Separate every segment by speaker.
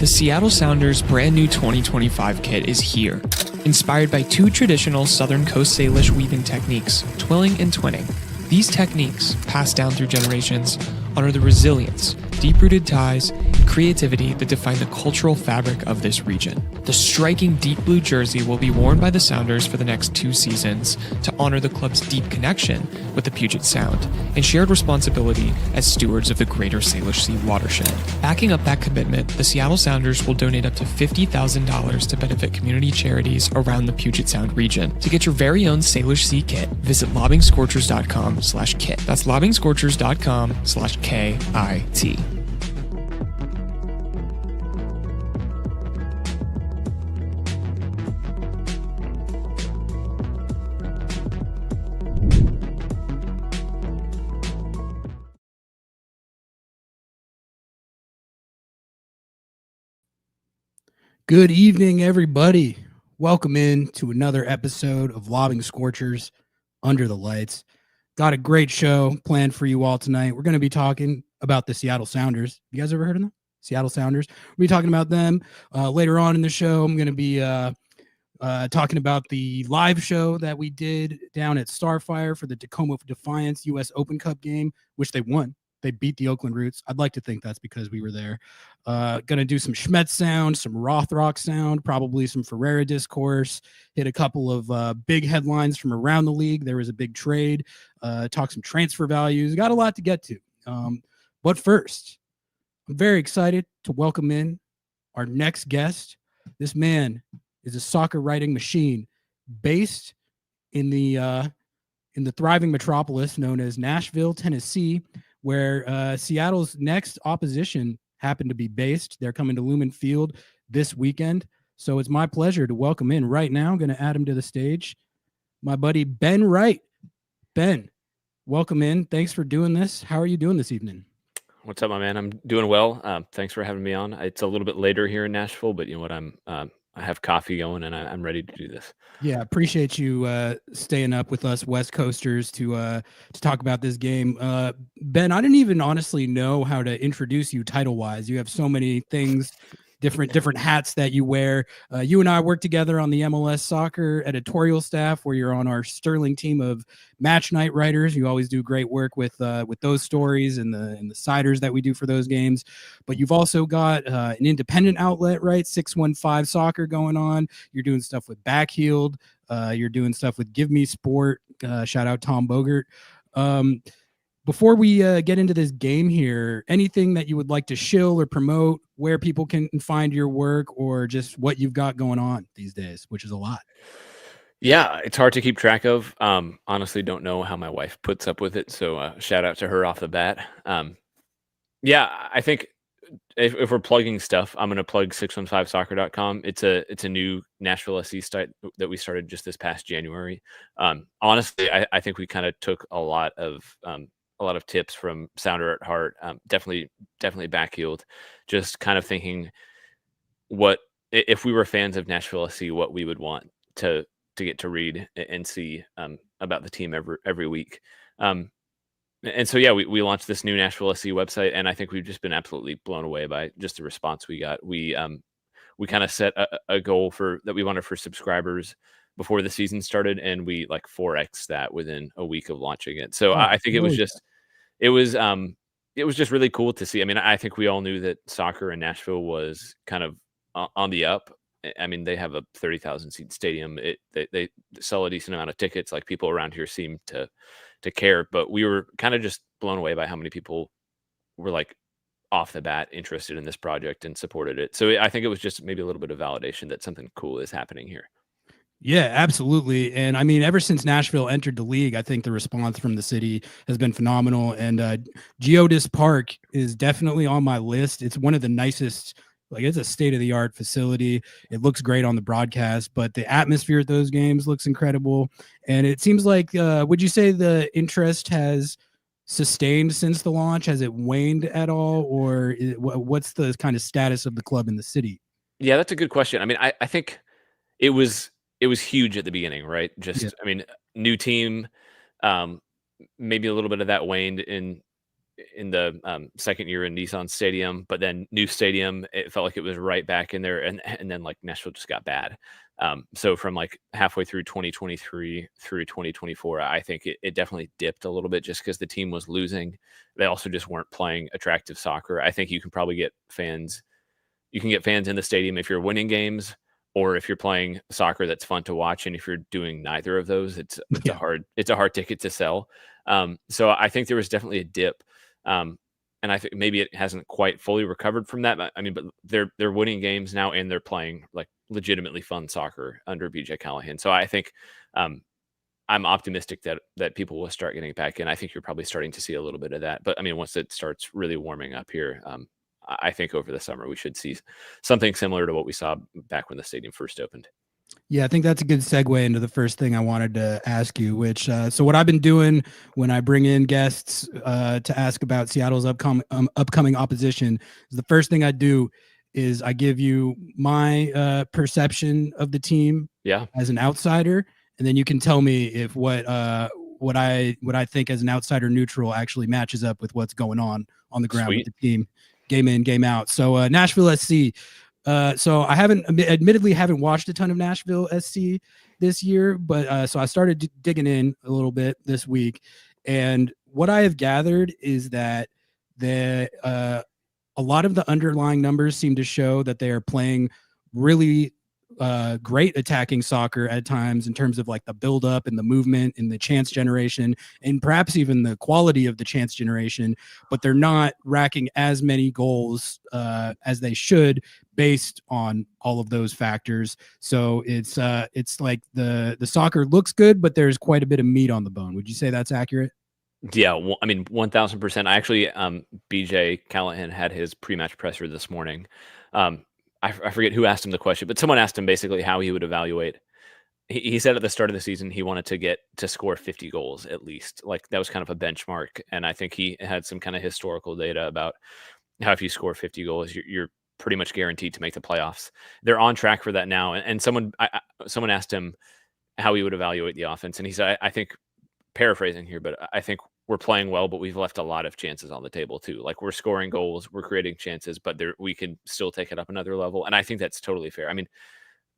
Speaker 1: The Seattle Sounders' brand new 2025 kit is here. Inspired by two traditional Southern Coast Salish weaving techniques, twilling and twinning. These techniques, passed down through generations, honor the resilience, deep-rooted ties, and creativity that define the cultural fabric of this region. The striking deep blue jersey will be worn by the Sounders for the next 2 seasons to honor the club's deep connection with the Puget Sound and shared responsibility as stewards of the greater Salish Sea watershed. Backing up that commitment, the Seattle Sounders will donate up to $50,000 to benefit community charities around the Puget Sound region. To get your very own Salish Sea kit, visit lobbingscorchers.com/kit. That's lobbingscorchers.com/KIT.
Speaker 2: Good evening, everybody. Welcome in to another episode of Lobbing Scorchers Under the Lights. Got a great show planned for you all tonight. We're going to be talking about the Seattle Sounders. You guys ever heard of them? Seattle Sounders. We'll be talking about them later on in the show. I'm going to be talking about the live show that we did down at Starfire for the Tacoma Defiance U.S. Open Cup game, which they won. They beat the Oakland Roots. I'd like to think that's because we were there. Going to do some Schmetz sound, some Rothrock sound, probably some Ferreira discourse, hit a couple of big headlines from around the league. There was a big trade, talk some transfer values. Got a lot to get to. But first, I'm very excited to welcome in our next guest. This man is a soccer writing machine based in the thriving metropolis known as Nashville, Tennessee, where Seattle's next opposition happened to be based. They're coming to Lumen Field this weekend. So it's my pleasure to welcome in right now. I'm going to add him to the stage. My buddy, Ben Wright. Ben, welcome in. Thanks for doing this. How are you doing this evening?
Speaker 3: What's up, my man? I'm doing well. Thanks for having me on. It's a little bit later here in Nashville, but you know what? I have coffee going and I'm ready to do this.
Speaker 2: Yeah, appreciate you staying up with us West Coasters to talk about this game. Ben, I didn't even honestly know how to introduce you title-wise. You have so many things, different hats that you wear. You and I work together on the MLS soccer editorial staff, where you're on our sterling team of match night writers. You always do great work with those stories and the siders that we do for those games. But you've also got an independent outlet, right? 615 Soccer going on. You're doing stuff with Backheeled. You're doing stuff with Give Me Sport. Shout out Tom Bogert. Before we get into this game here, anything that you would like to shill or promote, where people can find your work, or just what you've got going on these days, which is a lot?
Speaker 3: Yeah, it's hard to keep track of. Honestly, don't know how my wife puts up with it. So shout out to her off the bat. Yeah, I think if we're plugging stuff, I'm going to plug 615soccer.com. It's a new Nashville SC site that we started just this past January. Honestly, I think we kind of took a lot of tips from Sounder at Heart. Definitely Backheeled. Just kind of thinking what if we were fans of Nashville SC, what we would want to get to read and see about the team every week. And so, yeah, we launched this new Nashville SC website, and I think we've just been absolutely blown away by just the response we got. We kind of set a goal that we wanted for subscribers before the season started, and we 4x that within a week of launching it. So I think it was just really cool to see. I mean, I think we all knew that soccer in Nashville was kind of on the up. I mean, they have a 30,000 seat stadium. They sell a decent amount of tickets. Like, people around here seem to care, but we were kind of just blown away by how many people were off the bat interested in this project and supported it. So I think it was just maybe a little bit of validation that something cool is happening here.
Speaker 2: Yeah, absolutely. And I mean, ever since Nashville entered the league, I think the response from the city has been phenomenal. And Geodis Park is definitely on my list. It's one of the nicest. It's a state-of-the-art facility. It looks great on the broadcast, but the atmosphere at those games looks incredible. And it seems like, would you say the interest has sustained since the launch? Has it waned at all? Or what's the kind of status of the club in the city?
Speaker 3: Yeah, that's a good question. I mean, I think it was huge at the beginning, right? I mean, new team, maybe a little bit of that waned in the second year in Nissan Stadium, but then new stadium, it felt like it was right back in there, and then like Nashville just got bad. So from like halfway through 2023 through 2024, I think it definitely dipped a little bit just because the team was losing. They also just weren't playing attractive soccer. I think you can probably get fans. You can get fans in the stadium if you're winning games, or if you're playing soccer that's fun to watch. And if you're doing neither of those, it's a hard ticket to sell. So I think there was definitely a dip. And I think maybe it hasn't quite fully recovered from that. But they're winning games now, and they're playing like legitimately fun soccer under BJ Callahan. So I think I'm optimistic that people will start getting back in. I think you're probably starting to see a little bit of that. But I mean, once it starts really warming up here, I think over the summer we should see something similar to what we saw back when the stadium first opened.
Speaker 2: Yeah, I think that's a good segue into the first thing I wanted to ask you, which, so what I've been doing when I bring in guests to ask about Seattle's upcoming opposition is the first thing I do is I give you my perception of the team as an outsider, and then you can tell me if what I think as an outsider neutral actually matches up with what's going on the ground with the team, game in, game out. So Nashville SC. So I admittedly haven't watched a ton of Nashville SC this year, but so I started digging in a little bit this week, and what I have gathered is that a lot of the underlying numbers seem to show that they are playing really great attacking soccer at times in terms of like the build up and the movement and the chance generation and perhaps even the quality of the chance generation, but they're not racking as many goals as they should based on all of those factors. So it's like the soccer looks good, but there's quite a bit of meat on the bone. Would you say that's accurate?
Speaker 3: Yeah, well, I mean, 1000%. I actually, BJ Callahan had his pre-match presser this morning. I forget who asked him the question, but someone asked him basically how he would evaluate. He said at the start of the season he wanted to get to score 50 goals at least. Like that was kind of a benchmark, and I think he had some kind of historical data about how if you score 50 goals, you're pretty much guaranteed to make the playoffs. They're on track for that now. And someone asked him how he would evaluate the offense, and he said, I think, paraphrasing here, but I think we're playing well, but we've left a lot of chances on the table too. Like we're scoring goals, we're creating chances, but we can still take it up another level. And I think that's totally fair. I mean,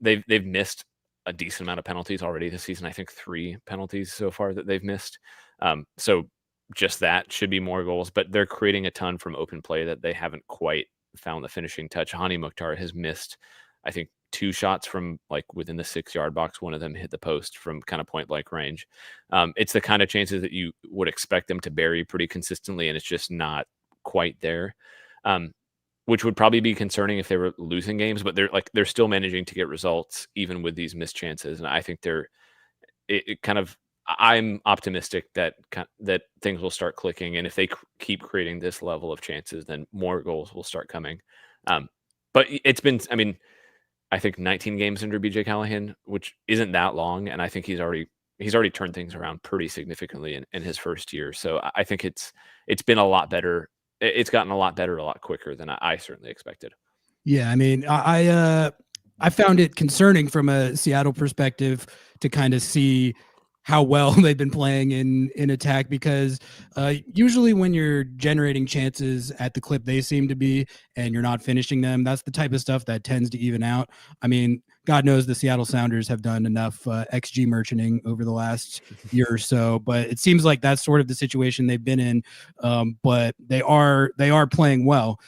Speaker 3: they've missed a decent amount of penalties already this season. I think 3 penalties so far that they've missed. So just that should be more goals, but they're creating a ton from open play that they haven't quite found the finishing touch. Hani Mukhtar has missed, I think, 2 shots from like within the 6-yard box. One of them hit the post from kind of point blank range. It's the kind of chances that you would expect them to bury pretty consistently, and it's just not quite there, which would probably be concerning if they were losing games, but they're still managing to get results even with these missed chances. And I think I'm optimistic that things will start clicking, and if they keep creating this level of chances, then more goals will start coming. But it's been, I mean, I think 19 games under BJ Callahan, which isn't that long, and I think he's already turned things around pretty significantly in his first year. So I think it's been a lot better. It's gotten a lot better, a lot quicker than I certainly expected.
Speaker 2: Yeah, I mean, I found it concerning from a Seattle perspective to kind of see how well they've been playing in attack, because usually when you're generating chances at the clip they seem to be and you're not finishing them, that's the type of stuff that tends to even out. I mean, God knows the Seattle Sounders have done enough XG merchanting over the last year or so, but it seems like that's sort of the situation they've been in. But they are playing well.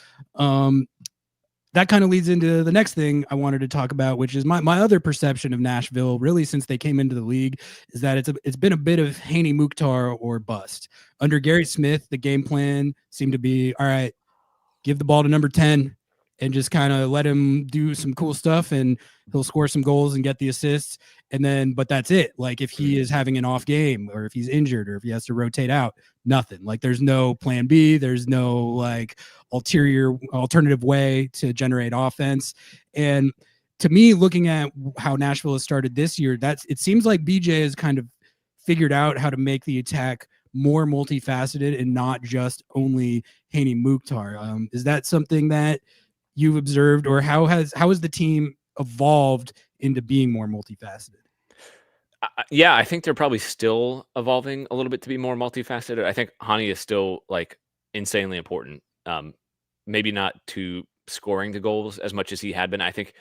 Speaker 2: That kind of leads into the next thing I wanted to talk about, which is my other perception of Nashville, really since they came into the league, is that it's been a bit of Hani Mukhtar or bust. Under Gary Smith, the game plan seemed to be, all right, give the ball to number 10 and just kind of let him do some cool stuff, and he'll score some goals and get the assists. And then, but that's it. Like if he is having an off game, or if he's injured, or if he has to rotate out, nothing. Like there's no plan B. There's no like alternative way to generate offense. And to me, looking at how Nashville has started this year, it seems like BJ has kind of figured out how to make the attack more multifaceted and not just only Hani Mukhtar. Is that something that you've observed, or how has the team evolved into being more multifaceted?
Speaker 3: Yeah, I think they're probably still evolving a little bit to be more multifaceted. I think Hani is still like insanely important. Maybe not to scoring the goals as much as he had been. I think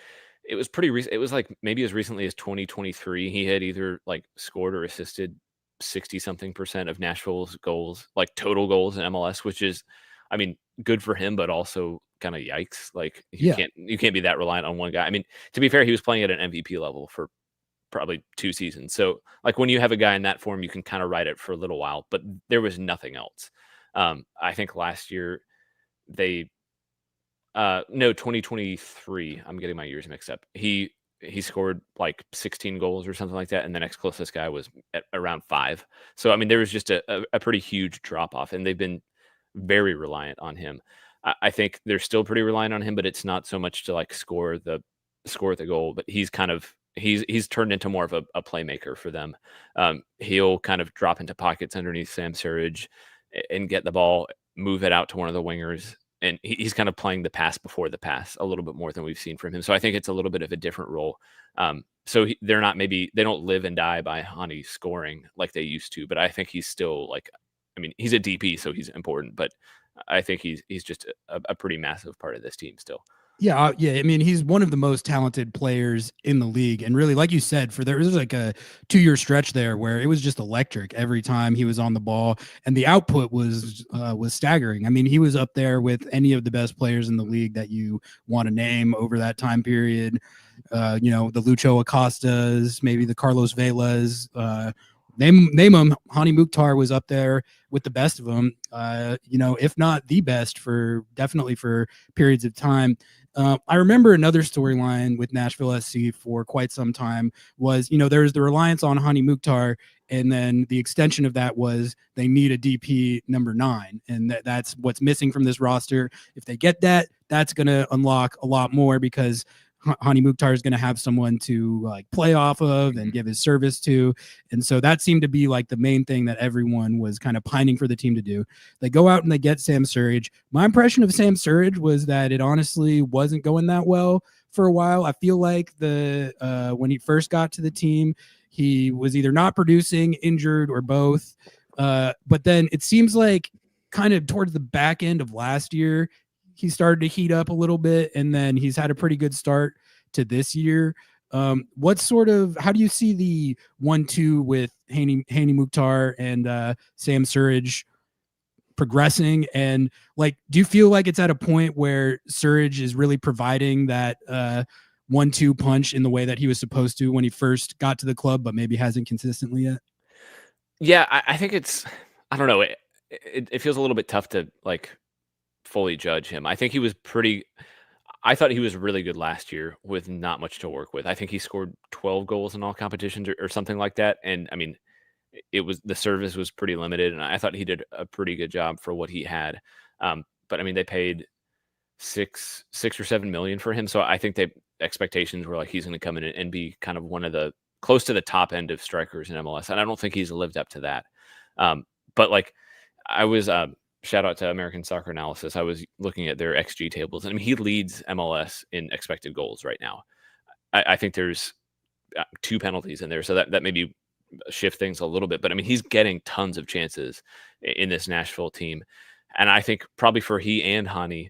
Speaker 3: it was pretty recent. It was like maybe as recently as 2023, he had either like scored or assisted 60 something percent of Nashville's goals, like total goals in MLS, which is, I mean, good for him, but also kind of yikes. Like
Speaker 2: Yeah.
Speaker 3: you can't be that reliant on one guy. I mean, to be fair, he was playing at an MVP level for probably 2 seasons. So like when you have a guy in that form, you can kind of ride it for a little while, but there was nothing else. I think last year they no, 2023. I'm getting my years mixed up. He scored like 16 goals or something like that, and the next closest guy was at around 5. So I mean, there was just a pretty huge drop off, and they've been very reliant on him. I think they're still pretty reliant on him, but it's not so much to like score the goal, but he's turned into more of a playmaker for them. He'll kind of drop into pockets underneath Sam Surridge and get the ball, move it out to one of the wingers, and he's kind of playing the pass before the pass a little bit more than we've seen from him. So I think it's a little bit of a different role. They're not, maybe they don't live and die by Hani scoring like they used to, but I think he's still like, I mean, he's a DP, so he's important, but I think he's just a pretty massive part of this team still.
Speaker 2: Yeah, yeah. I mean, he's one of the most talented players in the league, and really, like you said, there was like a 2-year stretch there where it was just electric every time he was on the ball, and the output was staggering. I mean, he was up there with any of the best players in the league that you want to name over that time period. The Lucho Acostas, maybe the Carlos Velas. Name them. Hani Mukhtar was up there with the best of them. If not the best definitely for periods of time. I remember another storyline with Nashville SC for quite some time was, there's the reliance on Hani Mukhtar, and then the extension of that was they need a DP number 9, and that's what's missing from this roster. If they get that, that's going to unlock a lot more because Hani Mukhtar is going to have someone to like play off of and give his service to. And so that seemed to be like the main thing that everyone was kind of pining for the team to do. They go out and they get Sam Surridge. My impression of Sam Surridge was that it honestly wasn't going that well for a while. I feel like when he first got to the team, he was either not producing, injured, or both. But then it seems like kind of towards the back end of last year, he started to heat up a little bit, and then he's had a pretty good start to this year. How do you see the 1-2 with Hani Mukhtar and Sam Surridge progressing? And like, do you feel like it's at a point where Surridge is really providing that 1-2 punch in the way that he was supposed to when he first got to the club, but maybe hasn't consistently yet?
Speaker 3: Yeah, I think I don't know. It feels a little bit tough to like fully judge him. I think I thought he was really good last year with not much to work with. I think he scored 12 goals in all competitions or something like that. And I mean, the service was pretty limited, and I thought he did a pretty good job for what he had. But I mean, they paid 6 or 7 million for him. So I think expectations were like, he's going to come in and be kind of one of the close to the top end of strikers in MLS. And I don't think he's lived up to that. But like I was, shout out to American Soccer Analysis. I was looking at their XG tables, and I mean, he leads MLS in expected goals right now. I think there's 2 penalties in there, so that maybe shift things a little bit. But I mean, he's getting tons of chances in this Nashville team, and I think probably for he and Hani,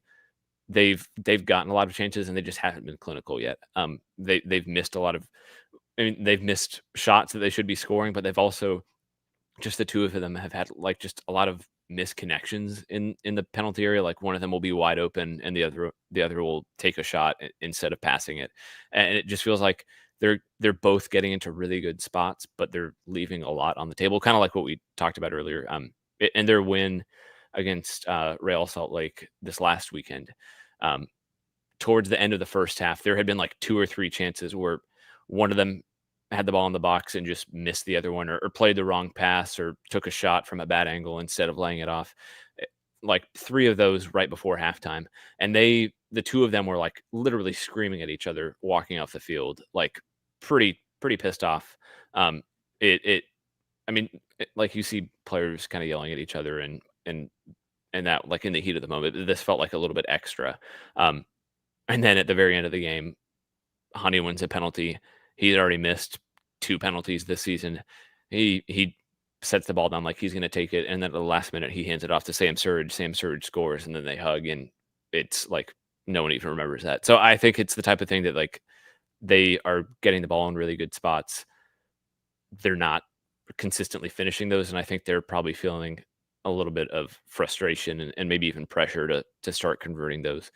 Speaker 3: they've gotten a lot of chances, and they just haven't been clinical yet. They've missed a lot of. I mean, they've missed shots that they should be scoring, but they've also, just the 2 of them have had like just a lot of misconnections in the penalty area. Like one of them will be wide open and the other will take a shot instead of passing it. And it just feels like they're both getting into really good spots, but they're leaving a lot on the table, kind of like what we talked about earlier. And their win against Real Salt Lake this last weekend, towards the end of the first half, there had been like 2 or 3 chances where one of them had the ball in the box and just missed the other one, or played the wrong pass, or took a shot from a bad angle instead of laying it off. Like 3 of those right before halftime. And the 2 of them were like literally screaming at each other, walking off the field, like pretty pissed off. I mean, like you see players kind of yelling at each other and that like in the heat of the moment, this felt like a little bit extra. And then at the very end of the game, Hani wins a penalty. He'd already missed 2 penalties this season. He sets the ball down like he's going to take it, and then at the last minute he hands it off to Sam Surridge. Sam Surridge scores, and then they hug, and it's like no one even remembers that. So I think it's the type of thing that like they are getting the ball in really good spots. They're not consistently finishing those, and I think they're probably feeling a little bit of frustration and maybe even pressure to start converting those.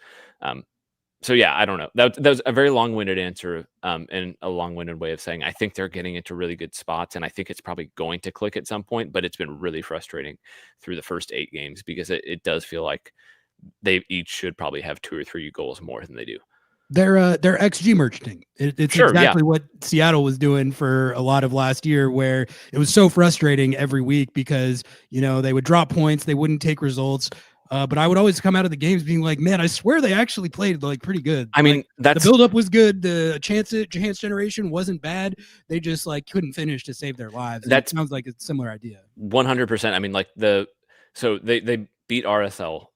Speaker 3: So yeah, I don't know. That was a very long-winded answer, and a long-winded way of saying I think they're getting into really good spots, and I think it's probably going to click at some point. But it's been really frustrating through the first 8 games because it does feel like they each should probably have 2 or 3 goals more than they do.
Speaker 2: They're XG merchanting. It's
Speaker 3: Sure,
Speaker 2: exactly what Seattle was doing for a lot of last year, where it was so frustrating every week because they would drop points, they wouldn't take results. But I would always come out of the games being like, man, I swear they actually played like pretty good.
Speaker 3: I mean,
Speaker 2: the buildup was good. The chance generation wasn't bad. They just like couldn't finish to save their lives. That sounds like a similar idea.
Speaker 3: 100%. I mean, like so they beat RSL.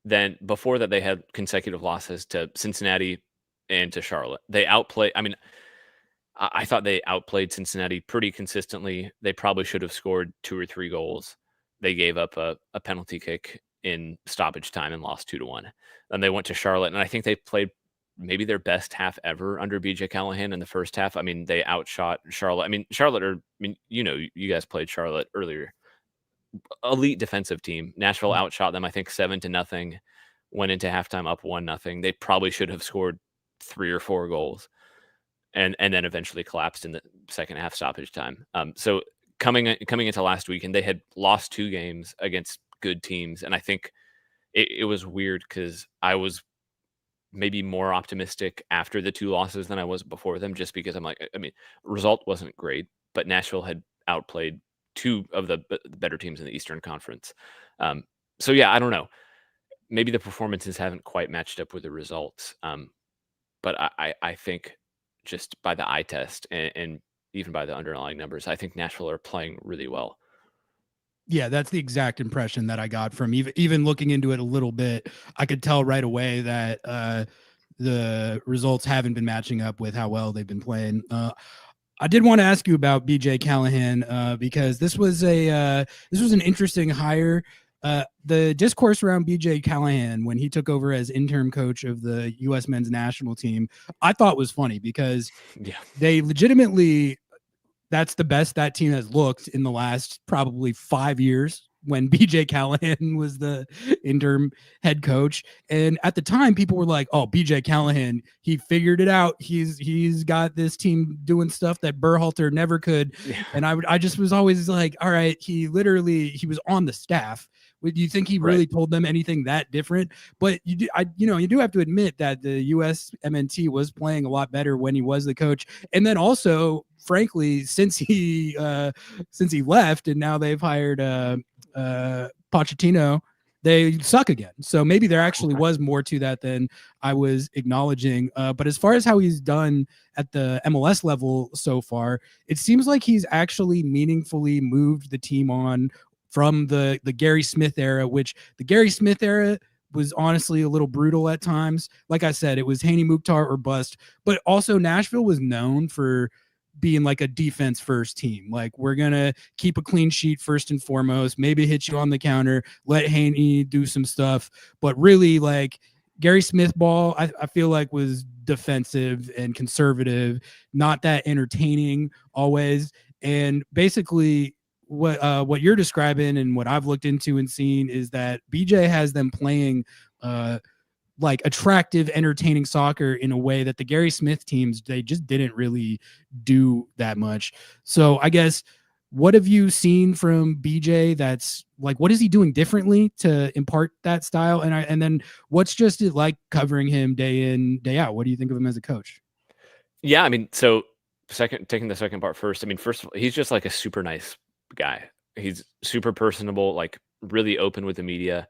Speaker 3: Then before that, they had consecutive losses to Cincinnati and to Charlotte. They outplayed. I mean, I thought they outplayed Cincinnati pretty consistently. They probably should have scored 2 or 3 goals. They gave up a penalty kick in stoppage time and lost 2-1. Then they went to Charlotte, and I think they played maybe their best half ever under BJ Callahan in the first half. I mean, they outshot Charlotte. I mean, you guys played Charlotte earlier. Elite defensive team. Nashville outshot them, I think 7-0. Went into halftime up 1-0. They probably should have scored 3 or 4 goals, and then eventually collapsed in the second half stoppage time. So coming into last week, and they had lost 2 games against good teams, and I think it was weird because I was maybe more optimistic after the 2 losses than I was before them, just because I'm like, I mean, result wasn't great, but Nashville had outplayed 2 of the better teams in the Eastern Conference. So yeah, I don't know. Maybe the performances haven't quite matched up with the results. But I think just by the eye test and even by the underlying numbers, I think Nashville are playing really well.
Speaker 2: Yeah, that's the exact impression that I got from even looking into it a little bit. I could tell right away that the results haven't been matching up with how well they've been playing. I did want to ask you about BJ Callahan because this was an interesting hire. The discourse around BJ Callahan when he took over as interim coach of the U.S. men's national team, I thought was funny because they legitimately, that's the best that team has looked in the last probably 5 years when BJ Callahan was the interim head coach. And at the time, people were like, oh, BJ Callahan, he figured it out. He's got this team doing stuff that Berhalter never could. Yeah. And I just was always like, all right, he was on the staff. Do you think he really told them anything that different? But you do have to admit that the U.S. MNT was playing a lot better when he was the coach. And then also, frankly, since he left and now they've hired Pochettino, they suck again. So maybe there actually was more to that than I was acknowledging. But as far as how he's done at the MLS level so far, it seems like he's actually meaningfully moved the team on from the Gary Smith era, which the Gary Smith era was honestly a little brutal at times. Like I said, it was Haney Mukhtar or bust, but also Nashville was known for being like a defense first team. Like, we're going to keep a clean sheet first and foremost, maybe hit you on the counter, let Haney do some stuff. But really, like, Gary Smith ball, I feel like was defensive and conservative, not that entertaining always. And basically what you're describing and what I've looked into and seen is that BJ has them playing like attractive, entertaining soccer in a way that the Gary Smith teams, they just didn't really do that much. So I guess, what have you seen from BJ that's like, what is he doing differently to impart that style? And then what's just it like covering him day in, day out? What do you think of him as a coach?
Speaker 3: Yeah, I mean, so taking the second part first, I mean, first of all, he's just like a super nice guy. He's super personable, like really open with the media.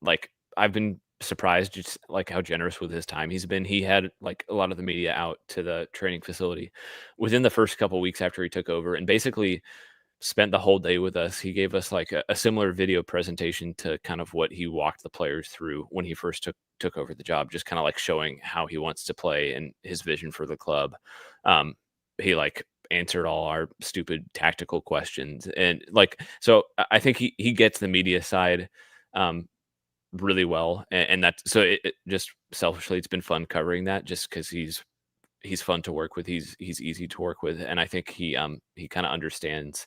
Speaker 3: Like, I've been surprised just like how generous with his time he's been. He had like a lot of the media out to the training facility within the first couple of weeks after he took over, and basically spent the whole day with us. He gave us like a similar video presentation to kind of what he walked the players through when he first took over the job, just kind of like showing how he wants to play and his vision for the club. He like answered all our stupid tactical questions. And like, so I think he gets the media side really well. And that's, so it just selfishly, it's been fun covering that just because he's fun to work with. He's easy to work with. And I think he kind of understands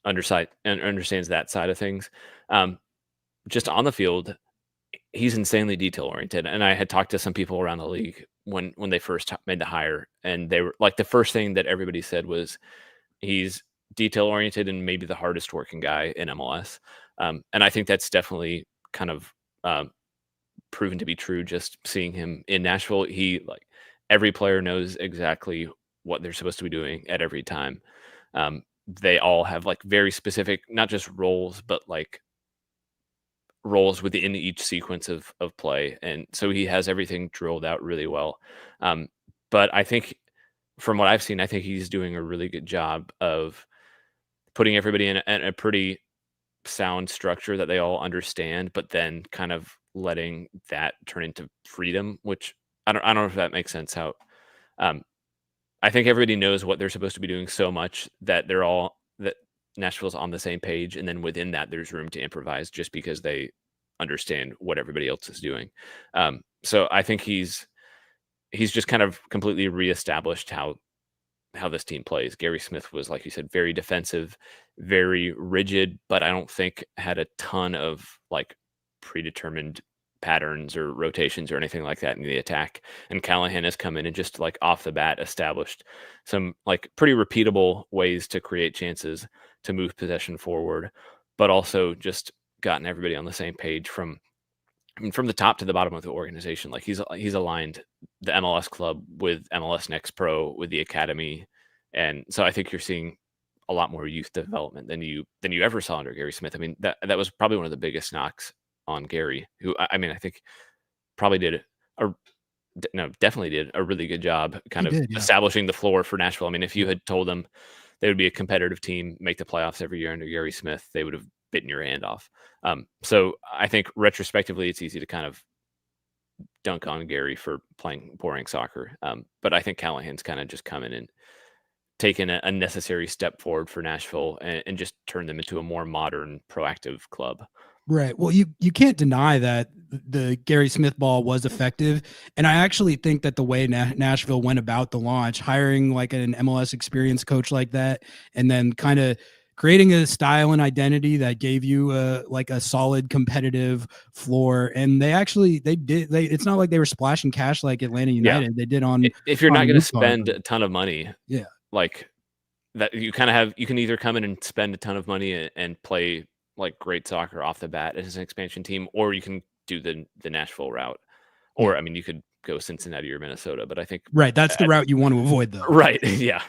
Speaker 3: that side of things. Just on the field, he's insanely detail oriented. And I had talked to some people around the league when they first made the hire, and they were like, the first thing that everybody said was he's detail oriented and maybe the hardest working guy in MLS. And I think that's definitely kind of proven to be true. Just seeing him in Nashville, he like every player knows exactly what they're supposed to be doing at every time. They all have like very specific, not just roles, but like roles within each sequence of play. And so he has everything drilled out really well. But I think from what I've seen, I think he's doing a really good job of putting everybody in a pretty sound structure that they all understand, but then kind of letting that turn into freedom, which I don't know if that makes sense. How I think everybody knows what they're supposed to be doing so much that that Nashville's on the same page, and then within that, there's room to improvise just because they understand what everybody else is doing. So I think he's just kind of completely reestablished how this team plays. Gary Smith was, like you said, very defensive, very rigid, but I don't think had a ton of like predetermined patterns or rotations or anything like that in the attack. And Callahan has come in and just like off the bat established some like pretty repeatable ways to create chances to move possession forward, but also just gotten everybody on the same page from the top to the bottom of the organization. Like he's aligned the MLS club with MLS Next Pro, with the academy. And so I think you're seeing a lot more youth development than you ever saw under Gary Smith. I mean, that was probably one of the biggest knocks on Gary, who I mean, I think probably definitely did a really good job kind of establishing the floor for Nashville. I mean, if you had told them they would be a competitive team, make the playoffs every year under Gary Smith, they would have bitten your hand off. So I think retrospectively, it's easy to kind of dunk on Gary for playing boring soccer. But I think Callahan's kind of just come in and taken a necessary step forward for Nashville and just turned them into a more modern, proactive club.
Speaker 2: Right. Well, you can't deny that the Gary Smith ball was effective. And I actually think that the way Nashville went about the launch, hiring like an MLS experienced coach like that, and then kind of creating a style and identity that gave you like a solid competitive floor. And it's not like they were splashing cash like Atlanta United. Yeah. They did on,
Speaker 3: if you're not going to spend a ton of money,
Speaker 2: yeah,
Speaker 3: like that, you can either come in and spend a ton of money and play like great soccer off the bat as an expansion team, or you can do the Nashville route, or yeah. I mean, you could go Cincinnati or Minnesota, but I think
Speaker 2: that's the route you want to avoid, though.
Speaker 3: Right? Yeah.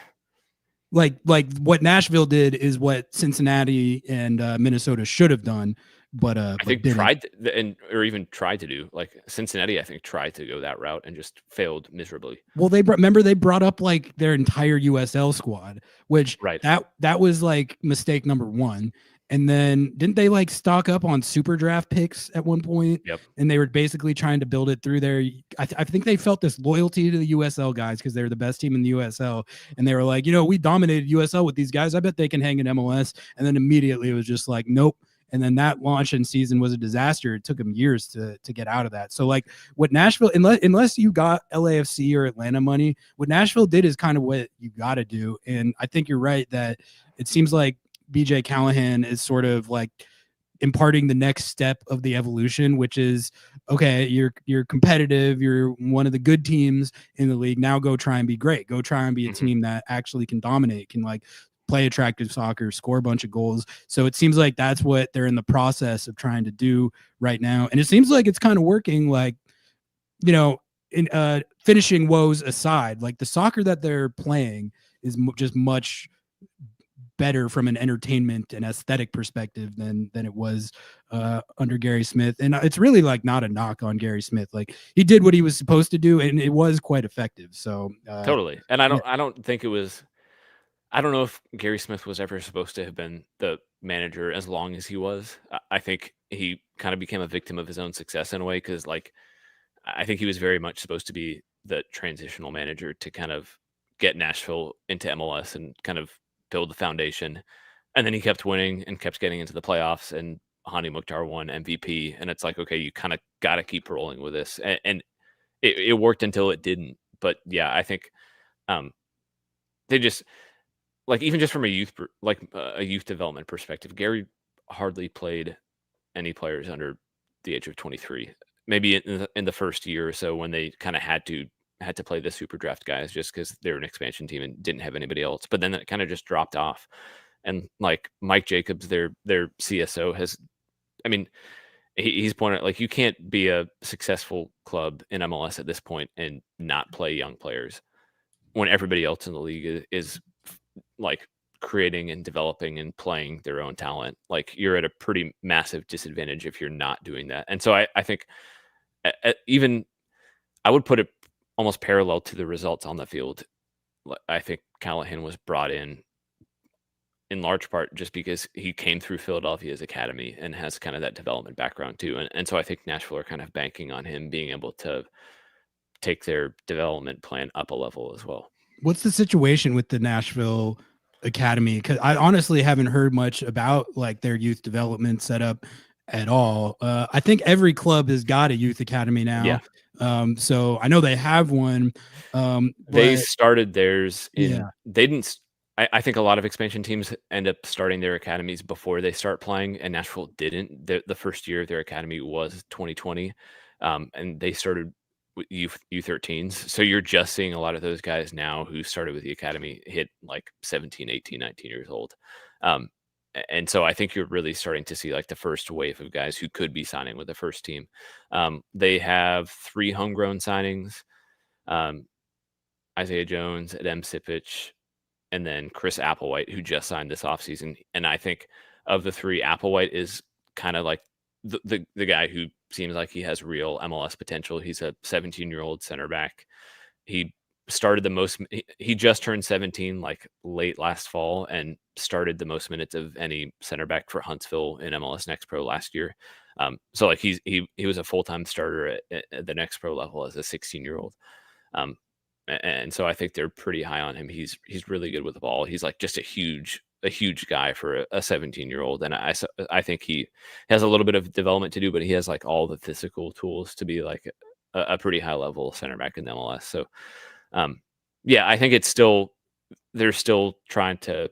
Speaker 2: Like what Nashville did is what Cincinnati and Minnesota should have done, but I
Speaker 3: think tried to do. Like Cincinnati, I think tried to go that route and just failed miserably.
Speaker 2: Well, they brought up like their entire USL squad, which that was like mistake number one. And then didn't they like stock up on super draft picks at one point?
Speaker 3: Yep.
Speaker 2: And they were basically trying to build it through their, I think they felt this loyalty to the USL guys because they were the best team in the USL. And they were like, we dominated USL with these guys. I bet they can hang in MLS. And then immediately it was just like, nope. And then that launch and season was a disaster. It took them years to get out of that. So like what Nashville, unless you got LAFC or Atlanta money, what Nashville did is kind of what you got to do. And I think you're right that it seems like BJ Callahan is sort of like imparting the next step of the evolution, which is, okay, you're competitive. You're one of the good teams in the league. Now go try and be great. Go try and be a team that actually can dominate, can like play attractive soccer, score a bunch of goals. So it seems like that's what they're in the process of trying to do right now. And it seems like it's kind of working, like, in finishing woes aside, like the soccer that they're playing is just much better from an entertainment and aesthetic perspective than it was under Gary Smith. And it's really like not a knock on Gary Smith. Like he did what he was supposed to do and it was quite effective. So
Speaker 3: totally. And I don't think it was, I don't know if Gary Smith was ever supposed to have been the manager as long as he was. I think he kind of became a victim of his own success in a way. Cause like, I think he was very much supposed to be the transitional manager to kind of get Nashville into MLS and kind of build the foundation. And then he kept winning and kept getting into the playoffs, and Hani Mukhtar won MVP. And it's like, okay, you kind of got to keep rolling with this. And it worked until it didn't. But yeah, I think they just, like, even just from a youth development perspective, Gary hardly played any players under the age of 23. Maybe in the first year or so when they kind of had to play the super draft guys just because they're an expansion team and didn't have anybody else. But then it kind of just dropped off. And like Mike Jacobs, their CSO has, I mean, he's pointed like, you can't be a successful club in MLS at this point and not play young players when everybody else in the league is like creating and developing and playing their own talent. Like, you're at a pretty massive disadvantage if you're not doing that. And so I think even I would put it almost parallel to the results on the field. I think Callahan was brought in large part just because he came through Philadelphia's academy and has kind of that development background too. And so I think Nashville are kind of banking on him being able to take their development plan up a level as well.
Speaker 2: What's the situation with the Nashville academy? Because I honestly haven't heard much about like their youth development setup at all. I think every club has got a youth academy now.
Speaker 3: Yeah.
Speaker 2: So I know they have one.
Speaker 3: They started theirs
Speaker 2: Yeah.
Speaker 3: they didn't. I think a lot of expansion teams end up starting their academies before they start playing, and Nashville didn't. The first year of their academy was 2020, and they started with U13s. So you're just seeing a lot of those guys now who started with the academy hit like 17, 18, 19 years old. And so I think you're really starting to see like the first wave of guys who could be signing with the first team. They have 3 homegrown signings, Isaiah Jones, Adem Sipic, and then Chris Applewhite, who just signed this offseason. And I think of the 3, Applewhite is kind of like the guy who seems like he has real MLS potential. He's a 17-year-old center back. He started the most. He just turned 17 like late last fall and started the most minutes of any center back for Huntsville in MLS Next Pro last year. So like he was a full-time starter at the Next Pro level as a 16-year-old. And so I think they're pretty high on him. He's really good with the ball. He's like just a huge guy for a 17-year-old. And I think he has a little bit of development to do, but he has like all the physical tools to be like a pretty high level center back in the MLS. So yeah, I think they're still trying to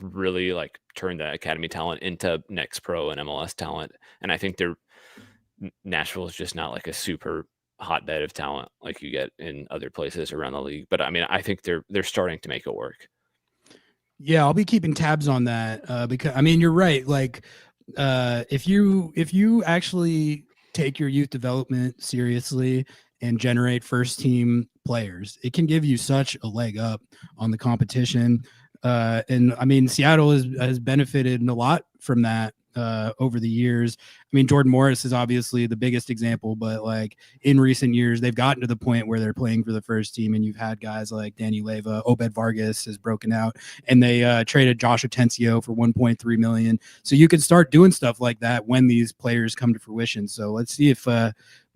Speaker 3: really like turn that academy talent into Next Pro and MLS talent. And I think Nashville is just not like a super hotbed of talent like you get in other places around the league. But I mean, I think they're starting to make it work.
Speaker 2: Yeah, I'll be keeping tabs on that because I mean, you're right. Like, if you actually take your youth development seriously and generate first team players, it can give you such a leg up on the competition. And I mean, Seattle has benefited a lot from that over the years. I mean, Jordan Morris is obviously the biggest example, but like in recent years, they've gotten to the point where they're playing for the first team, and you've had guys like Danny Leyva, Obed Vargas has broken out, and they traded Josh Atencio for $1.3 million. So you can start doing stuff like that when these players come to fruition. So let's see if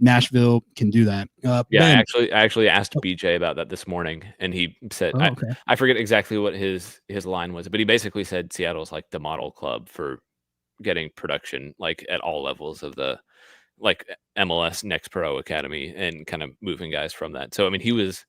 Speaker 2: Nashville can do that.
Speaker 3: Yeah,
Speaker 2: Ben,
Speaker 3: I actually asked BJ about that this morning, and he said,
Speaker 2: okay.
Speaker 3: I forget exactly what his line was, but he basically said Seattle's like the model club for getting production like at all levels of the like MLS Next Pro Academy and kind of moving guys from that. So I mean, he was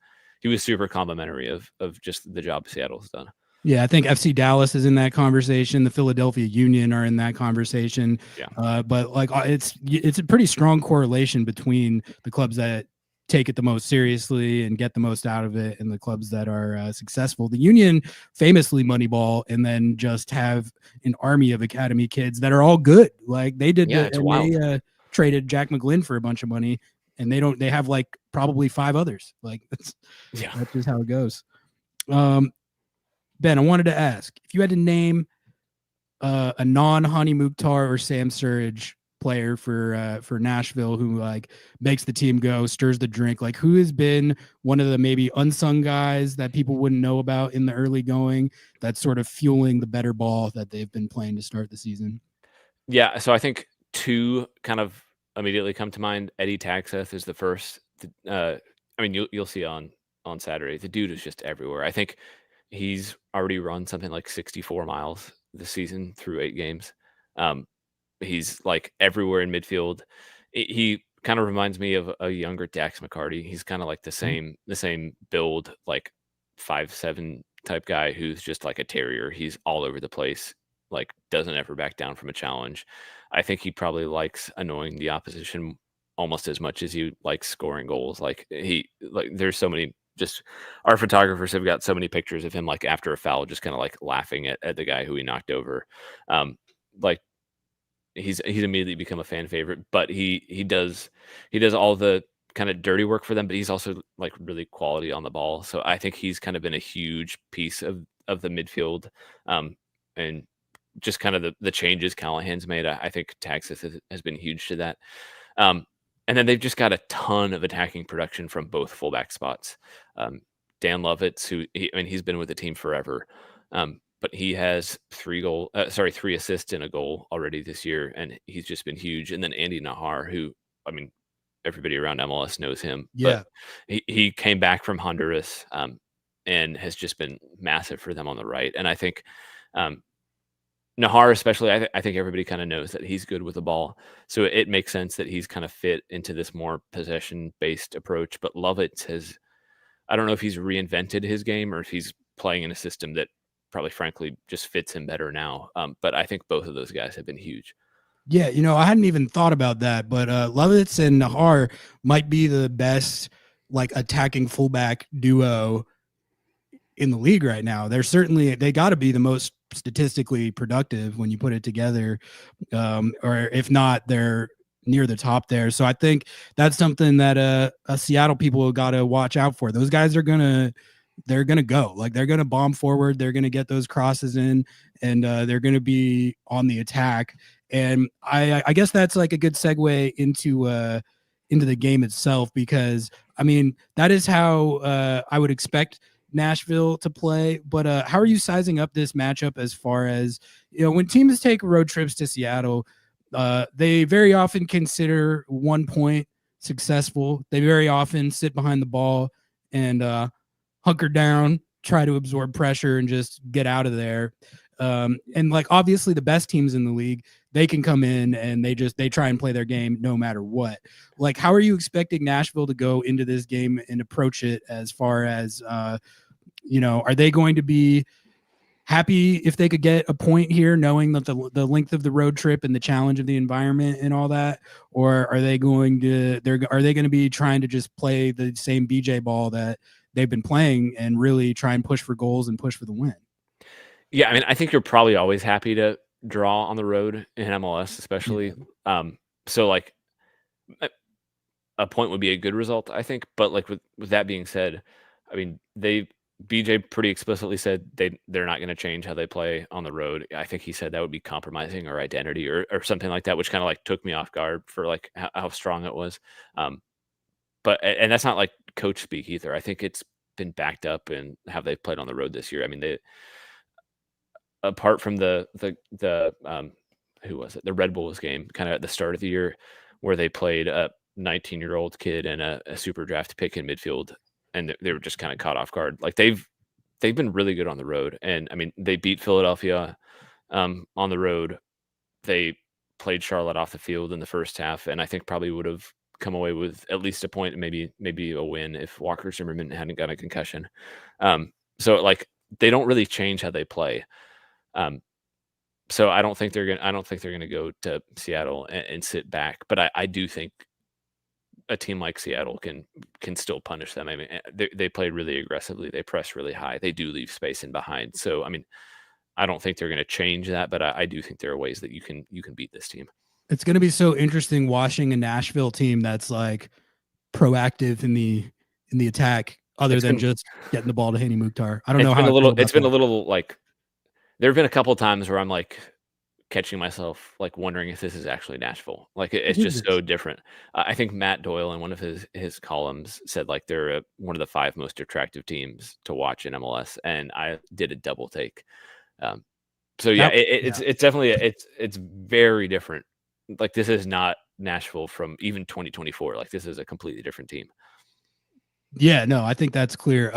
Speaker 3: super complimentary of just the job Seattle's done.
Speaker 2: Yeah, I think FC Dallas is in that conversation. The Philadelphia Union are in that conversation.
Speaker 3: Yeah.
Speaker 2: But like it's a pretty strong correlation between the clubs that take it the most seriously and get the most out of it and the clubs that are successful. The Union famously Moneyball and then just have an army of academy kids that are all good. Like they did,
Speaker 3: it's wild.
Speaker 2: they traded Jack McGlynn for a bunch of money, and they have like probably 5 others. Like that's just how it goes. Ben, I wanted to ask if you had to name a non-Hani Mukhtar or Sam Surridge player for Nashville who like makes the team go, stirs the drink, like who has been one of the maybe unsung guys that people wouldn't know about in the early going that's sort of fueling the better ball that they've been playing to start the season?
Speaker 3: Yeah, so I think 2 kind of immediately come to mind. Eddie Taxeth is the first. I mean, you'll see on on Saturday. The dude is just everywhere. I think he's already run something like 64 miles this season through 8 games. He's like everywhere in midfield. He kind of reminds me of a younger Dax McCarty. He's kind of like the same build, like 5'7" type guy who's just like a terrier. He's all over the place, like doesn't ever back down from a challenge. I think he probably likes annoying the opposition almost as much as he likes scoring goals. There's so many, just our photographers have got so many pictures of him like after a foul, just kind of like laughing at the guy who he knocked over. Like he's immediately become a fan favorite, but he does all the kind of dirty work for them, but he's also like really quality on the ball. So I think he's kind of been a huge piece of the midfield, and just kind of the changes Callahan's made. I think Texas has been huge to that. And then they've just got a ton of attacking production from both fullback spots. Dan Lovitz, he's been with the team forever, but he has 3 assists and a goal already this year, and he's just been huge. And then Andy Nahar, who, I mean, everybody around MLS knows him.
Speaker 2: Yeah.
Speaker 3: But he came back from Honduras, and has just been massive for them on the right. And I think Nahar especially, I think everybody kind of knows that he's good with the ball. So it makes sense that he's kind of fit into this more possession-based approach. But Lovitz I don't know if he's reinvented his game or if he's playing in a system that probably, frankly, just fits him better now. But I think both of those guys have been huge.
Speaker 2: Yeah, I hadn't even thought about that, but Lovitz and Nahar might be the best like attacking fullback duo in the league right now. They got to be the most statistically productive when you put it together, or if not, they're near the top there. So I think that's something that Seattle people got to watch out for. Those guys they're gonna go, like they're gonna bomb forward, they're gonna get those crosses in, and they're gonna be on the attack. And I guess that's like a good segue into the game itself, because I mean that is how I would expect Nashville to play. But how are you sizing up this matchup as far as, when teams take road trips to Seattle, they very often consider 1 point successful. They very often sit behind the ball and hunker down, try to absorb pressure and just get out of there. And like obviously the best teams in the league, they can come in and they try and play their game no matter what. Like, how are you expecting Nashville to go into this game and approach it as far as, are they going to be happy if they could get a point here, knowing that the length of the road trip and the challenge of the environment and all that? Or are they going to be trying to just play the same BJ ball that they've been playing and really try and push for goals and push for the win?
Speaker 3: Yeah, I mean, I think you're probably always happy to draw on the road in MLS, especially. Yeah. So like a point would be a good result, I think. But like with that being said, I mean, BJ pretty explicitly said they're not going to change how they play on the road. I think he said that would be compromising our identity or something like that, which kind of like took me off guard for like how strong it was. But that's not like coach speak either. I think it's been backed up in how they've played on the road this year. I mean, apart from the who was it? The Red Bulls game, kind of at the start of the year, where they played a 19-year-old kid and a super draft pick in midfield, and they were just kind of caught off guard. Like they've been really good on the road, and I mean they beat Philadelphia on the road. They played Charlotte off the field in the first half, and I think probably would have come away with at least a point, maybe a win if Walker Zimmerman hadn't got a concussion. So like they don't really change how they play. So I don't think they're gonna go to Seattle and sit back. But I do think a team like Seattle can still punish them. I mean, they play really aggressively. They press really high. They do leave space in behind. So I mean, I don't think they're going to change that, but I do think there are ways that you can beat this team.
Speaker 2: It's going to be so interesting watching a Nashville team that's like proactive in the attack, other than just getting the ball to Hani Mukhtar. I don't know how
Speaker 3: it's been a little like there have been a couple of times where I'm like catching myself like wondering if this is actually Nashville. Like it's just so different. I think Matt Doyle in one of his columns said like they're one of the 5 most attractive teams to watch in MLS, and I did a double take. So yeah, it's definitely it's very different. Like this is not Nashville from even 2024. Like this is a completely different team.
Speaker 2: Yeah, no, I think that's clear.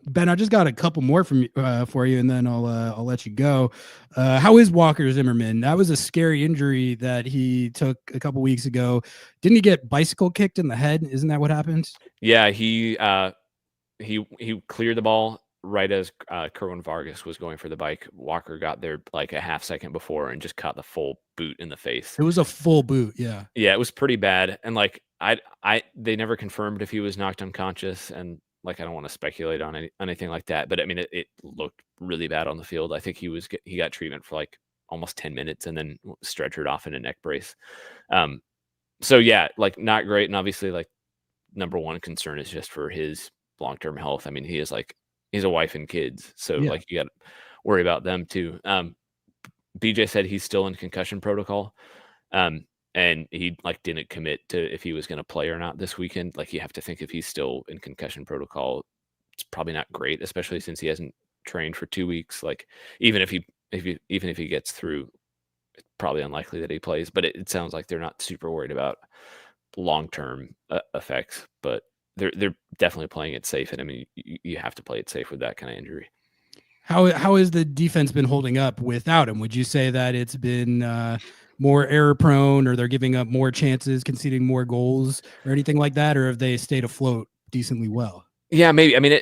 Speaker 2: Ben, I just got a couple more from for you, and then I'll let you go. How is Walker Zimmerman? That was a scary injury that he took a couple weeks ago. Didn't he get bicycle kicked in the head? Isn't that what happened?
Speaker 3: Yeah, he cleared the ball right as Kerwin Vargas was going for the bike. Walker got there like a half second before and just caught the full boot in the face.
Speaker 2: It was a full boot. Yeah.
Speaker 3: Yeah, it was pretty bad. And like they never confirmed if he was knocked unconscious. And like I don't want to speculate on anything like that, but I mean it looked really bad on the field. I think he got treatment for like almost 10 minutes and then stretchered off in a neck brace. So yeah, like not great. And obviously like number one concern is just for his long-term health. I mean, he's a wife and kids, so
Speaker 2: Yeah.
Speaker 3: like you got to worry about them too. BJ said he's still in concussion protocol, and he like didn't commit to if he was going to play or not this weekend. Like you have to think if he's still in concussion protocol, it's probably not great, especially since he hasn't trained for 2 weeks. Like even if he gets through, it's probably unlikely that he plays. But it sounds like they're not super worried about long-term effects, but they're definitely playing it safe. And I mean, you have to play it safe with that kind of injury.
Speaker 2: How has the defense been holding up without him? Would you say that it's been more error prone, or they're giving up more chances, conceding more goals, or anything like that, or have they stayed afloat decently well?
Speaker 3: Yeah, maybe. I mean,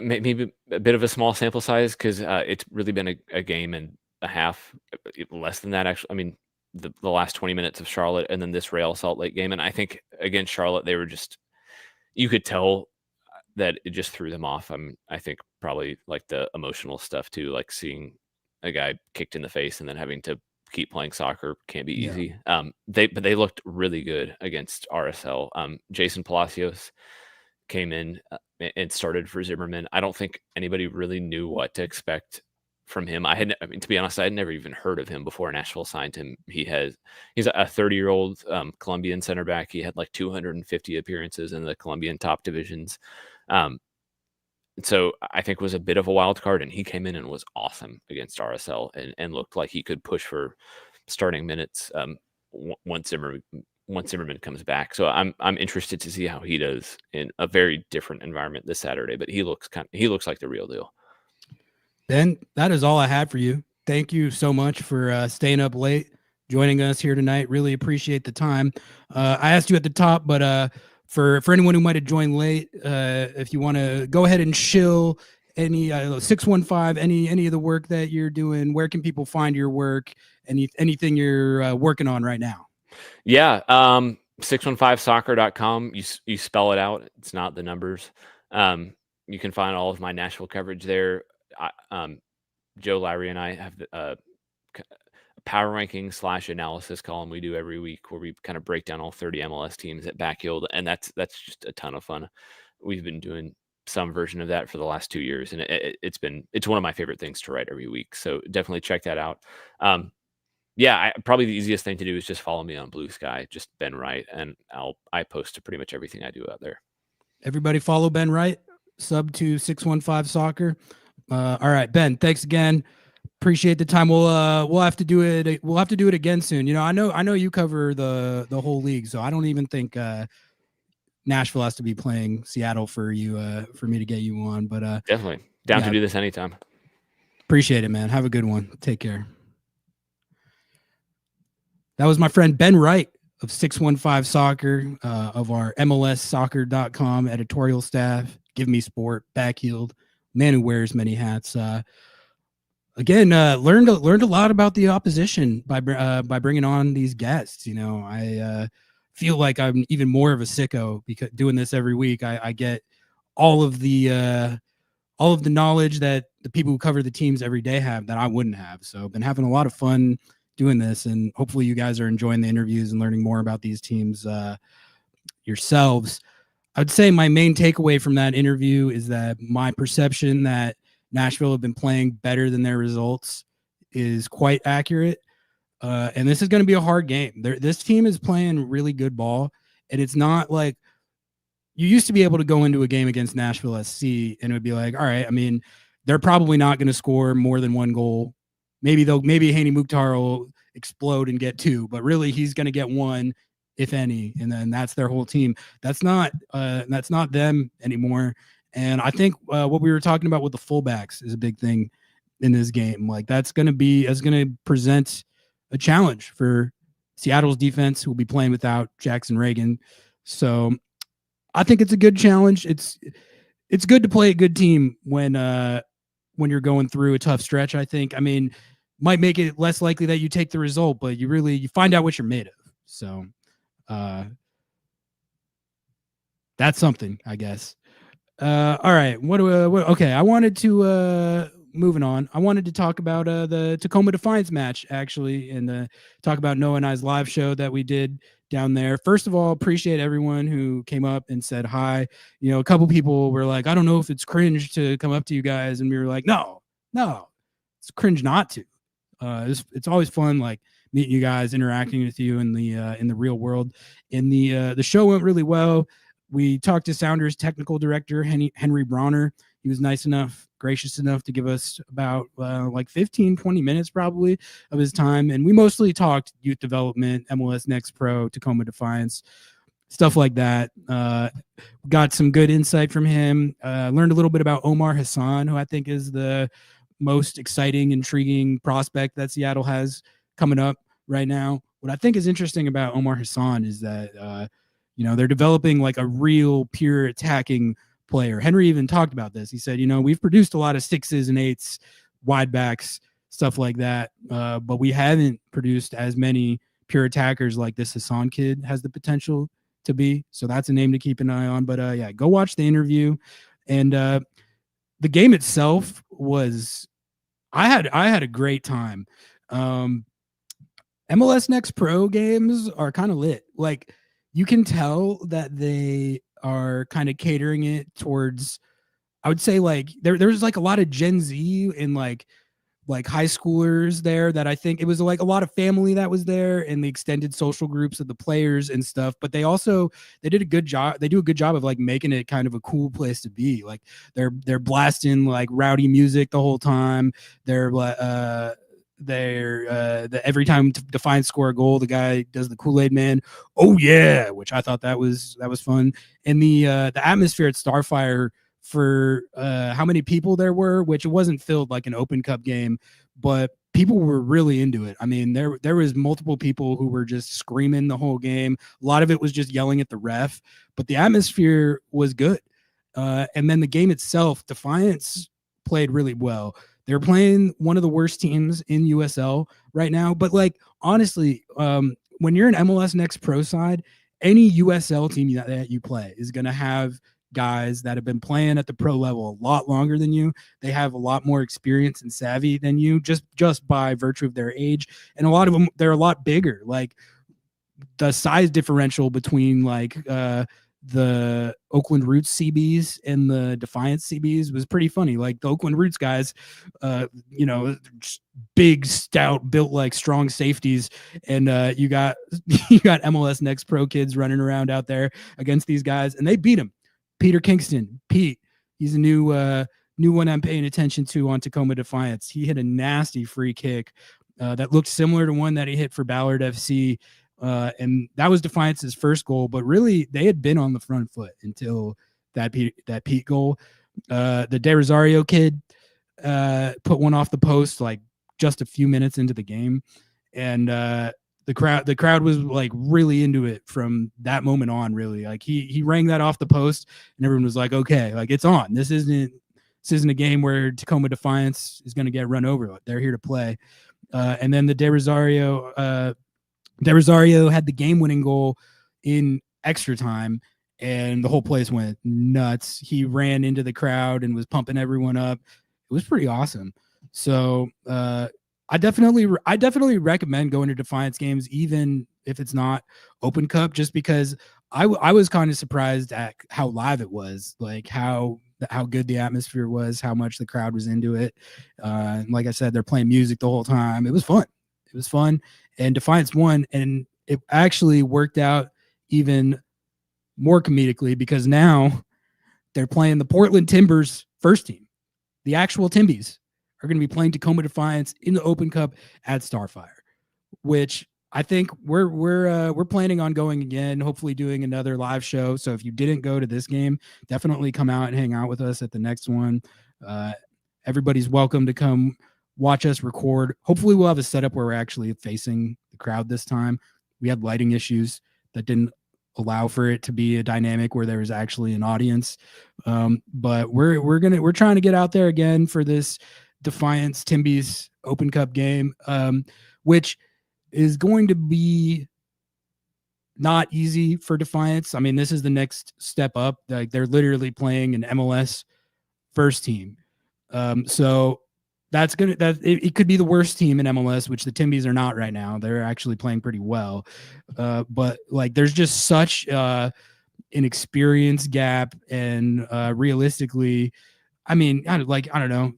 Speaker 3: maybe a bit of a small sample size because it's really been a game and a half, less than that actually. I mean, the last 20 minutes of Charlotte and then this Real Salt Lake game, and I think against Charlotte they were just, you could tell that it just threw them off. I think probably like the emotional stuff too, like seeing a guy kicked in the face and then having to keep playing soccer can't be easy. But they looked really good against RSL. Jason Palacios came in and started for Zimmerman. I don't think anybody really knew what to expect from him. I mean, to be honest, I had never even heard of him before Nashville signed him. He's a 30-year-old Colombian center back. He had like 250 appearances in the Colombian top divisions. So I think was a bit of a wild card, and he came in and was awesome against RSL and looked like he could push for starting minutes once Zimmerman comes back. So I'm interested to see how he does in a very different environment this Saturday, but he looks like the real deal.
Speaker 2: Ben, that is all I had for you. Thank you so much for staying up late, joining us here tonight. Really appreciate the time. I asked you at the top, but for anyone who might have joined late, if you want to go ahead and shill any 615, any of the work that you're doing, where can people find your work? Anything you're working on right now?
Speaker 3: Yeah, 615soccer.com. You spell it out. It's not the numbers. You can find all of my Nashville coverage there. Joe Lowry and I have a power ranking / analysis column we do every week where we kind of break down all 30 MLS teams at Backfield, and that's just a ton of fun. We've been doing some version of that for the last 2 years, and it's one of my favorite things to write every week. So definitely check that out. Probably the easiest thing to do is just follow me on Blue Sky, just Ben Wright, and I post to pretty much everything I do out there.
Speaker 2: Everybody follow Ben Wright, sub to 615 Soccer. All right, Ben, thanks again. Appreciate the time. We'll have to do it. We'll have to do it again soon. You know, I know you cover the whole league, so I don't even think Nashville has to be playing Seattle for you for me to get you on. But
Speaker 3: definitely down to do this anytime. Appreciate
Speaker 2: it, man. Have a good one. Take care. That was my friend Ben Wright of 615 Soccer, of our MLSsoccer.com editorial staff. Give Me Sport, Backfield, man who wears many hats. Again, learned a lot about the opposition by bringing on these guests. You know, I feel like I'm even more of a sicko because doing this every week. I get all of the knowledge that the people who cover the teams every day have that I wouldn't have. So I've been having a lot of fun doing this, and hopefully you guys are enjoying the interviews and learning more about these teams yourselves. I would say my main takeaway from that interview is that my perception that Nashville have been playing better than their results is quite accurate. And this is going to be a hard game. This team is playing really good ball. And it's not like you used to be able to go into a game against Nashville SC and it would be like, all right, I mean, they're probably not going to score more than one goal. Maybe Haney Mukhtar will explode and get two, but really he's going to get one if any, and then that's their whole team. That's not them anymore. And I think what we were talking about with the fullbacks is a big thing in this game. Like that's going to present a challenge for Seattle's defense, who will be playing without Jackson Reagan. So I think it's a good challenge. It's good to play a good team when you're going through a tough stretch. I think. I mean, might make it less likely that you take the result, but you find out what you're made of. So that's something, I guess. All right. Okay. I wanted to moving on. I wanted to talk about the Tacoma Defiance match, actually, and talk about Noah and I's live show that we did down there. First of all, appreciate everyone who came up and said hi. You know, a couple people were like, I don't know if it's cringe to come up to you guys. And we were like, no, it's cringe not to. It's always fun, like meeting you guys, interacting with you in the real world. And the show went really well. We talked to Sounders technical director Henry Bronner. He was gracious enough to give us about like 15, 20 minutes probably of his time. And we mostly talked youth development, MLS Next Pro, Tacoma Defiance, stuff like that. Got some good insight from him. Learned a little bit about Omar Hassan, who I think is the most exciting, intriguing prospect that Seattle has coming up right now. What I think is interesting about Omar Hassan is that, they're developing like a real pure attacking player. Henry even talked about this. He said, we've produced a lot of 6s and 8s, wide backs, stuff like that. But we haven't produced as many pure attackers like this Hassan kid has the potential to be. So that's a name to keep an eye on. But go watch the interview. And the game itself was, I had a great time. MLS Next Pro games are kind of lit. Like, you can tell that they are kind of catering it towards, I would say, like there's like a lot of Gen Z and like high schoolers there, that I think it was like a lot of family that was there, and the extended social groups of the players and stuff. But they did a good job. They do a good job of like making it kind of a cool place to be. Like they're blasting like rowdy music the whole time. Every time Defiance score a goal, the guy does the Kool-Aid Man, oh yeah, which I thought that was fun. And the atmosphere at Starfire for how many people there were, which it wasn't filled like an Open Cup game, but people were really into it. I mean, there was multiple people who were just screaming the whole game. A lot of it was just yelling at the ref, but the atmosphere was good. And then the game itself, Defiance played really well. They're playing one of the worst teams in USL right now. But like, honestly, when you're an MLS Next Pro side, any USL team that you play is going to have guys that have been playing at the pro level a lot longer than you. They have a lot more experience and savvy than you, just by virtue of their age. And a lot of them, they're a lot bigger. Like the size differential between like the Oakland Roots CBs and the Defiance CBs was pretty funny. Like the Oakland Roots guys, big, stout, built like strong safeties, and you got MLS Next Pro kids running around out there against these guys, and they beat them. Peter Kingston, Pete, he's a new one I'm paying attention to on Tacoma Defiance. He hit a nasty free kick that looked similar to one that he hit for Ballard FC. And that was Defiance's first goal, but really they had been on the front foot until that Pete goal. The De Rosario kid put one off the post like just a few minutes into the game, and the crowd was like really into it from that moment on. Really, like he rang that off the post, and everyone was like, okay, like it's on. This isn't a game where Tacoma Defiance is going to get run over. They're here to play. And then the De Rosario had the game-winning goal in extra time, and the whole place went nuts. He ran into the crowd and was pumping everyone up. It was pretty awesome. So I definitely recommend going to Defiance games, even if it's not Open Cup, just because I was kind of surprised at how live it was, like how good the atmosphere was, how much the crowd was into it. Like I said, they're playing music the whole time. It was fun. And Defiance won, and it actually worked out even more comedically because now they're playing the Portland Timbers first team. The actual Timbies are going to be playing Tacoma Defiance in the Open Cup at Starfire, which I think we're planning on going again, hopefully doing another live show. So if you didn't go to this game, definitely come out and hang out with us at the next one. Everybody's welcome to come watch us record. Hopefully we'll have a setup where we're actually facing the crowd this time. We had lighting issues that didn't allow for it to be a dynamic where there was actually an audience. But we're trying to get out there again for this Defiance Timbies Open Cup game, which is going to be not easy for Defiance. I mean, this is the next step up. Like, they're literally playing an MLS first team. So it could be the worst team in MLS, which the Timbies are not right now. They're actually playing pretty well. But like, there's just such an experience gap, and realistically, I mean, I don't know.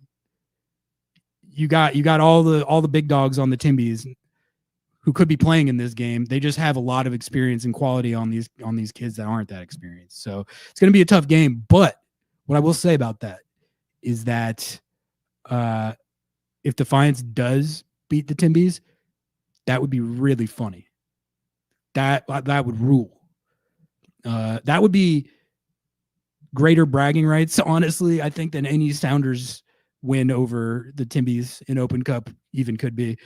Speaker 2: You got all the big dogs on the Timbies who could be playing in this game. They just have a lot of experience and quality on these kids that aren't that experienced. So it's going to be a tough game. But what I will say about that is that if Defiance does beat the Timbies, that would be really funny. That would rule. That would be greater bragging rights, honestly, I think, than any Sounders win over the Timbies in Open Cup even could be.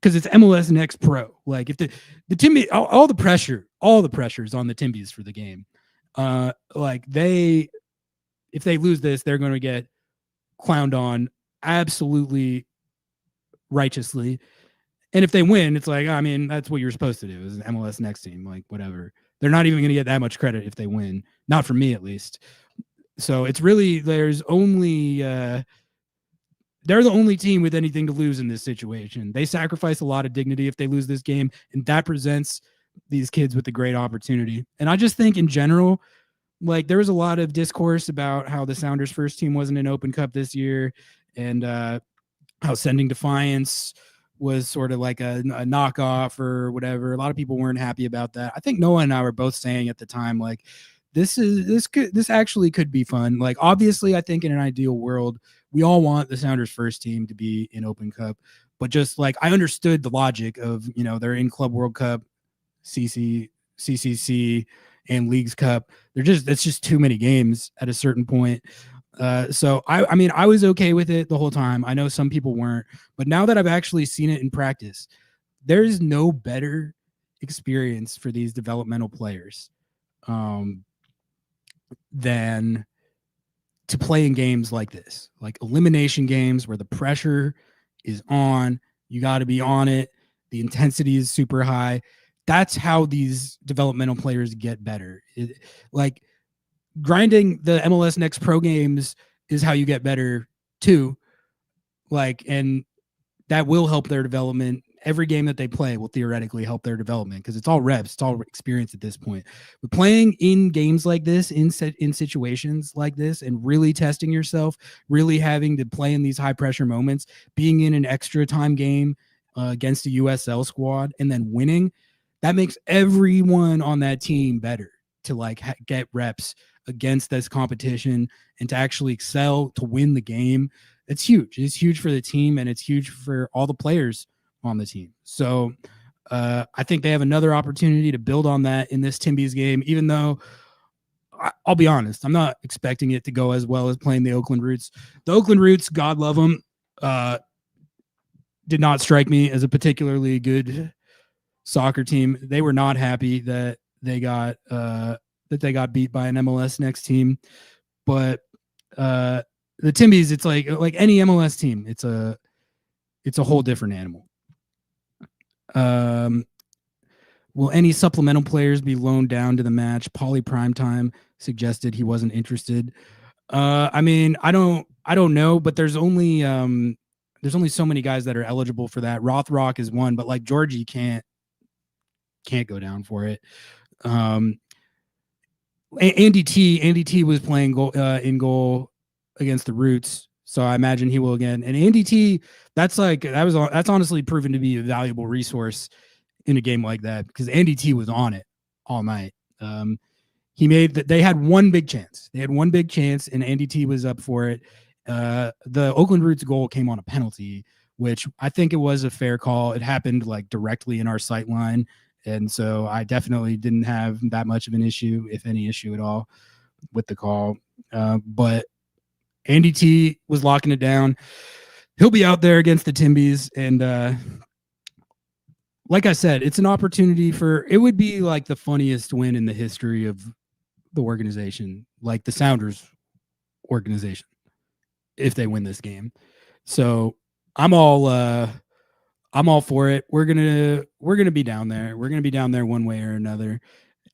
Speaker 2: Because it's MLS Next Pro. Like, if the Timbies, all the pressure is on the Timbies for the game. If they lose this, they're going to get clowned on absolutely righteously. And if they win, it's like, I mean, that's what you're supposed to do as an MLS Next team. Like, whatever. They're not even going to get that much credit if they win. Not from me, at least. So it's really, there's only... they're the only team with anything to lose in this situation. They sacrifice a lot of dignity if they lose this game, and that presents these kids with a great opportunity. And I just think in general, like, there was a lot of discourse about how the Sounders first team wasn't in Open Cup this year, and how sending Defiance was sort of like a knockoff or whatever. A lot of people weren't happy about that. I think Noah and I were both saying at the time, like, this actually could be fun. Like, obviously, I think in an ideal world, we all want the Sounders first team to be in Open Cup, but just like, I understood the logic of, they're in Club World Cup, CCC, and Leagues Cup. It's just too many games at a certain point. So I mean, I was okay with it the whole time. I know some people weren't, but now that I've actually seen it in practice, there's no better experience for these developmental players than to play in games like this, like elimination games where the pressure is on. You got to be on it. The intensity is super high. That's how these developmental players get better. Like, grinding the MLS Next Pro games is how you get better too. Like, and that will help their development. Every game that they play will theoretically help their development because it's all reps, it's all experience at this point. But playing in games like this, in situations like this, and really testing yourself, really having to play in these high pressure moments, being in an extra time game against a USL squad and then winning, that makes everyone on that team better to like get reps against this competition and to actually excel, to win the game. It's huge. It's huge for the team, and it's huge for all the players on the team. So I think they have another opportunity to build on that in this Timbies game, even though I'll be honest, I'm not expecting it to go as well as playing the Oakland Roots. The Oakland Roots, God love them, did not strike me as a particularly good soccer team. They were not happy that they got beat by an MLS Next team. But the Timbies, it's like any MLS team, it's a whole different animal. Will any supplemental players be loaned down to the match? Pauly Primetime suggested he wasn't interested. I mean, I don't know, but there's only so many guys that are eligible for that. Rothrock is one, but like Georgie can't go down for it. Andy T was playing in goal against the Roots, so I imagine he will again. And Andy T, that's honestly proven to be a valuable resource in a game like that because Andy T was on it all night. They had one big chance. And Andy T was up for it. The Oakland Roots goal came on a penalty, which I think it was a fair call. It happened like directly in our sight line. And so I definitely didn't have that much of an issue, if any issue at all, with the call. But Andy T was locking it down. He'll be out there against the Timbies. And like I said, it's an opportunity it would be like the funniest win in the history of the organization, like the Sounders organization, if they win this game. So I'm all for it. We're gonna be down there. We're gonna be down there one way or another.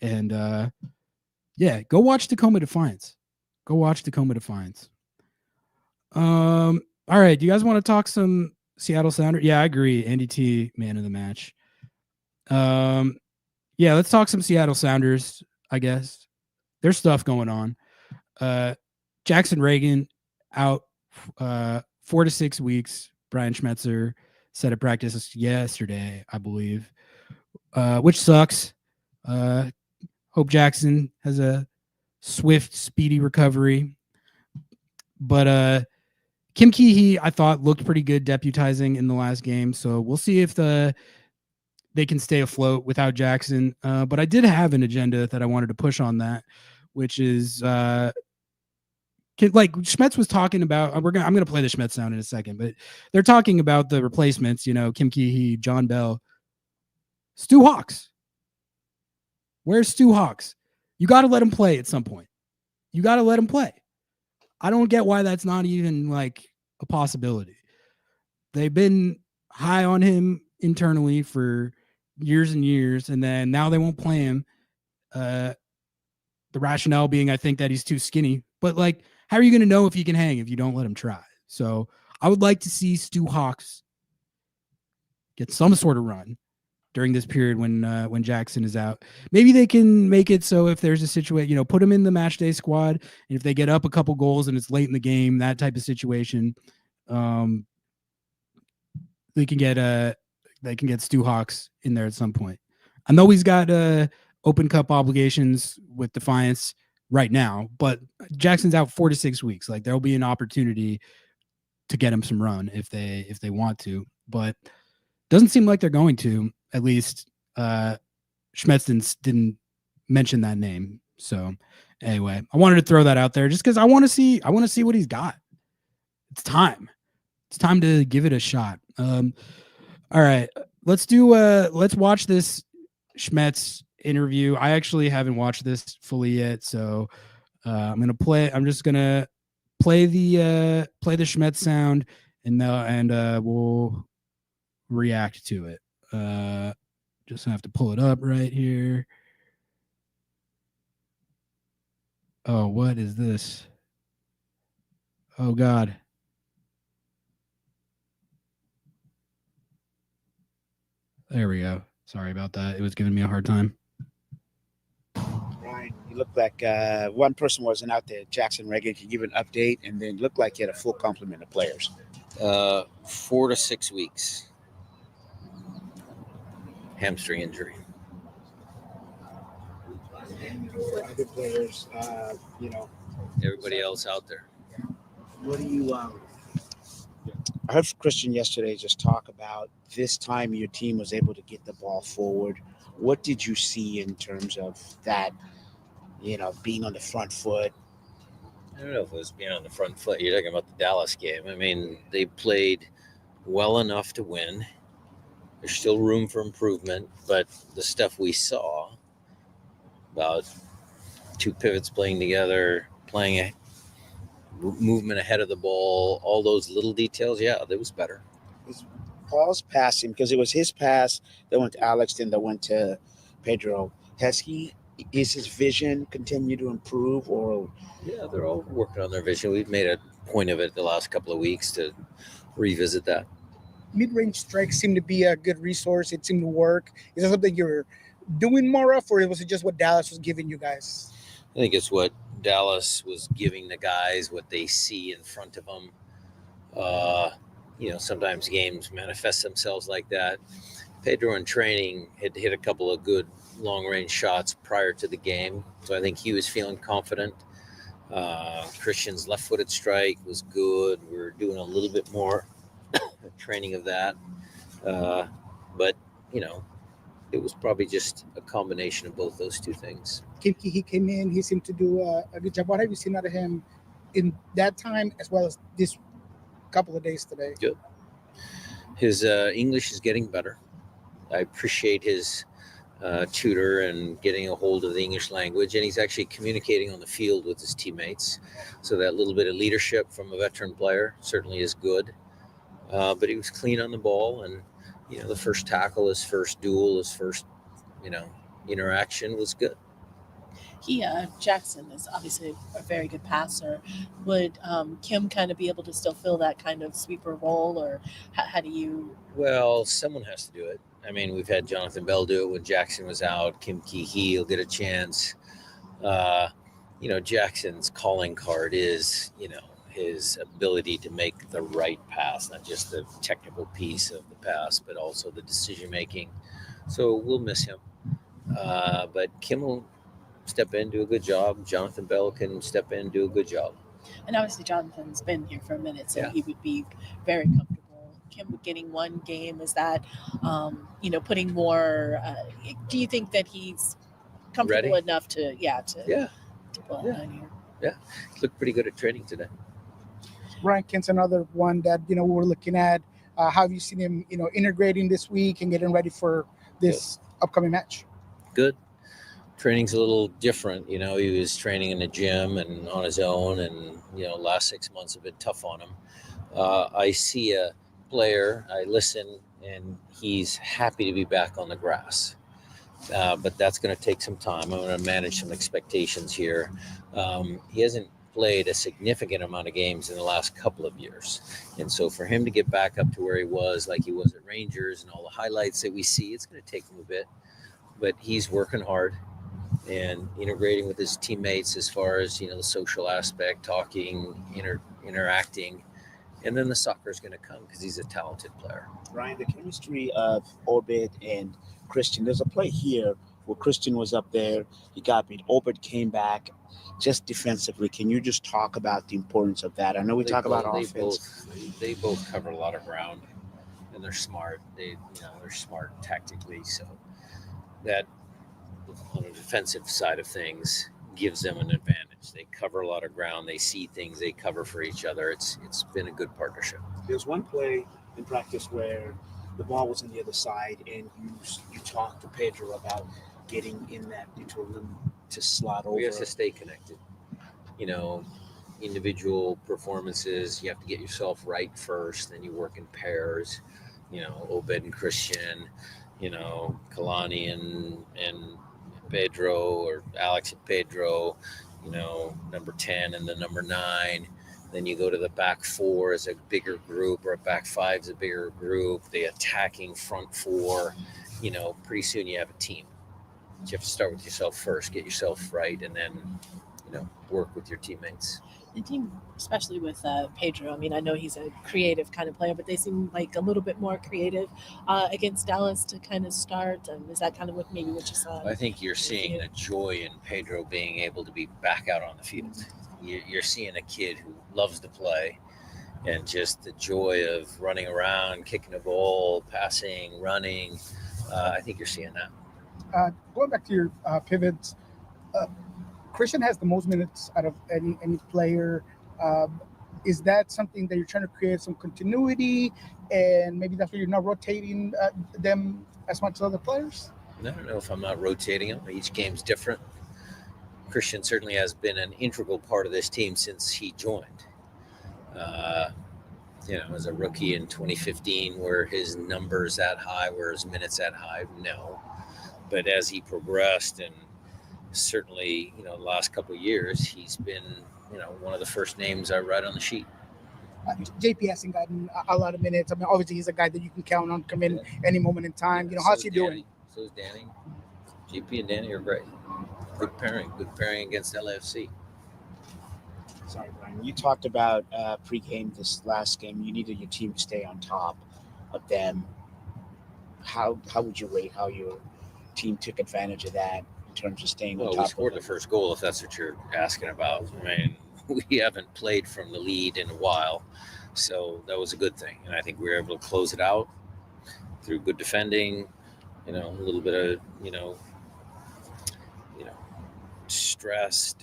Speaker 2: And go watch Tacoma Defiance. Go watch Tacoma Defiance. All right. Do you guys want to talk some Seattle Sounders? Yeah, I agree. Andy T, man of the match. Let's talk some Seattle Sounders, I guess. There's stuff going on. Jackson Reagan out 4 to 6 weeks. Brian Schmetzer said at practice yesterday, I believe, which sucks. Hope Jackson has a swift, speedy recovery. But Kim Keehee, I thought, looked pretty good deputizing in the last game. So we'll see if they can stay afloat without Jackson. But I did have an agenda that I wanted to push on that, which is like Schmetz was talking about. I'm going to play the Schmetz sound in a second, but they're talking about the replacements, Kim Keehee, John Bell, Stu Hawks. Where's Stu Hawks? You got to let him play at some point. You got to let him play. I don't get why that's not even like a possibility. They've been high on him internally for years and years, and then now they won't play him. The rationale being, I think, that he's too skinny. But like, how are you going to know if he can hang if you don't let him try? So I would like to see Stu Hawks get some sort of run during this period when Jackson is out. Maybe they can make it so if there's a situation, put him in the match day squad, and if they get up a couple goals and it's late in the game, that type of situation, they can get Stu Hawks in there at some point. I know he's got Open Cup obligations with Defiance right now, but Jackson's out 4 to 6 weeks. Like, there'll be an opportunity to get him some run if they want to, but doesn't seem like they're going to. At least Schmetz didn't mention that name. So anyway, I wanted to throw that out there just because I want to see what he's got. It's time. It's time to give it a shot. All right, let's watch this Schmetz interview. I actually haven't watched this fully yet, so I'm just gonna play the Schmetz sound, and we'll react to it. Just have to pull it up right here. Oh, what is this? Oh God. There we go. Sorry about that. It was giving me a hard time.
Speaker 4: Ryan, you look like one person wasn't out there. Jackson Reagan, can you give an update? And then look like you had a full complement of players.
Speaker 5: 4 to 6 weeks. Hamstring injury.
Speaker 4: Other players,
Speaker 5: Everybody else out there.
Speaker 4: What do you I heard Christian yesterday just talk about this time your team was able to get the ball forward. What did you see in terms of that, being on the front foot?
Speaker 5: I don't know if it was being on the front foot. You're talking about the Dallas game. I mean, they played well enough to win. There's still room for improvement, but the stuff we saw about two pivots playing together, playing a movement ahead of the ball, all those little details, that was better.
Speaker 4: Was Paul's passing, because it was his pass that went to Alex, then that went to Pedro. Is his vision continue to improve, or?
Speaker 5: Yeah, they're all working on their vision. We've made a point of it the last couple of weeks to revisit that.
Speaker 6: Mid-range strikes seem to be a good resource. It seemed to work. Is that something you're doing more of, or was it just what Dallas was giving you guys?
Speaker 5: I think it's what Dallas was giving the guys, what they see in front of them. Sometimes games manifest themselves like that. Pedro in training had hit a couple of good long-range shots prior to the game, so I think he was feeling confident. Christian's left-footed strike was good. We're doing a little bit more training of that. But, it was probably just a combination of both those two things.
Speaker 6: Kimki, he came in, he seemed to do a good job. What have you seen out of him in that time as well as this couple of days today?
Speaker 5: Good. His English is getting better. I appreciate his tutor and getting a hold of the English language, and he's actually communicating on the field with his teammates. So that little bit of leadership from a veteran player certainly is good. But he was clean on the ball, and the first tackle, his first duel, his first interaction was good.
Speaker 7: Jackson is obviously a very good passer. Would Kim kind of be able to still fill that kind of sweeper role, or how do you?
Speaker 5: Well, someone has to do it. I mean, we've had Jonathan Bell do it when Jackson was out. Kim Ki-hee will get a chance. Jackson's calling card is, his ability to make the right pass, not just the technical piece of the pass, but also the decision-making. So we'll miss him. But Kim will step in, do a good job. Jonathan Bell can step in, do a good job.
Speaker 7: And obviously Jonathan's been here for a minute, so
Speaker 5: Yeah.
Speaker 7: he would be very comfortable. Kim getting one game, is that, putting more, do you think that he's comfortable
Speaker 5: Ready?
Speaker 7: enough to pull out on here?
Speaker 5: Yeah. He looked pretty good at training today.
Speaker 6: Ryan Kent's another one that, we're looking at. How have you seen him, integrating this week and getting ready for this upcoming match?
Speaker 5: Good. Training's a little different. He was training in the gym and on his own, and, last 6 months have been tough on him. I see a player, I listen, and he's happy to be back on the grass. But that's going to take some time. I'm going to manage some expectations here. He hasn't played a significant amount of games in the last couple of years. And so for him to get back up to where he was, like he was at Rangers and all the highlights that we see, it's going to take him a bit. But he's working hard and integrating with his teammates as far as, the social aspect, talking, interacting. And then the soccer is going to come because he's a talented player.
Speaker 4: Ryan, the chemistry of Obed and Christian, there's a play here where Christian was up there. He got beat. Obed came back. Just defensively, can you just talk about the importance of that? I know we talk about offense.
Speaker 5: They both cover a lot of ground, and they're smart. They're smart tactically. So that on the defensive side of things gives them an advantage. They cover a lot of ground. They see things. They cover for each other. It's been a good partnership.
Speaker 4: There's one play in practice where the ball was on the other side, and you talked to Pedro about getting in that into a limb to slot over.
Speaker 5: We have to stay connected. Individual performances, you have to get yourself right first, then you work in pairs. Obed and Christian, Kalani and Pedro, or Alex and Pedro, number 10 and the number 9. Then you go to the back 4 as a bigger group, or a back 5 is a bigger group. The attacking front 4, pretty soon you have a team. But you have to start with yourself first, get yourself right, and then, work with your teammates.
Speaker 7: The team, especially with Pedro, I know he's a creative kind of player, but they seem like a little bit more creative against Dallas to kind of start. Is that kind of what you saw?
Speaker 5: I think you're seeing the joy in Pedro being able to be back out on the field. You're seeing a kid who loves to play, and just the joy of running around, kicking a ball, passing, running. I think you're seeing that.
Speaker 6: Going back to your pivots, Christian has the most minutes out of any player. Is that something that you're trying to create some continuity, and maybe that's why you're not rotating them as much as other players?
Speaker 5: I don't know if I'm not rotating them. Each game's different. Christian certainly has been an integral part of this team since he joined. As a rookie in 2015, were his numbers that high? Were his minutes that high? No. But as he progressed, and certainly, the last couple of years, he's been, one of the first names I write on the sheet.
Speaker 6: JP hasn't gotten a lot of minutes. Obviously, he's a guy that you can count on come in any moment in time. How's he doing?
Speaker 5: So is Danny. JP and Danny are great. Good pairing against LAFC.
Speaker 4: Sorry, Brian. You talked about pregame this last game. You needed your team to stay on top of them. How would you rate how your team took advantage of that in terms of staying on top?
Speaker 5: Well, we scored the first goal, if that's what you're asking about. We haven't played from the lead in a while. So that was a good thing. And I think we were able to close it out through good defending, a little bit of, stress,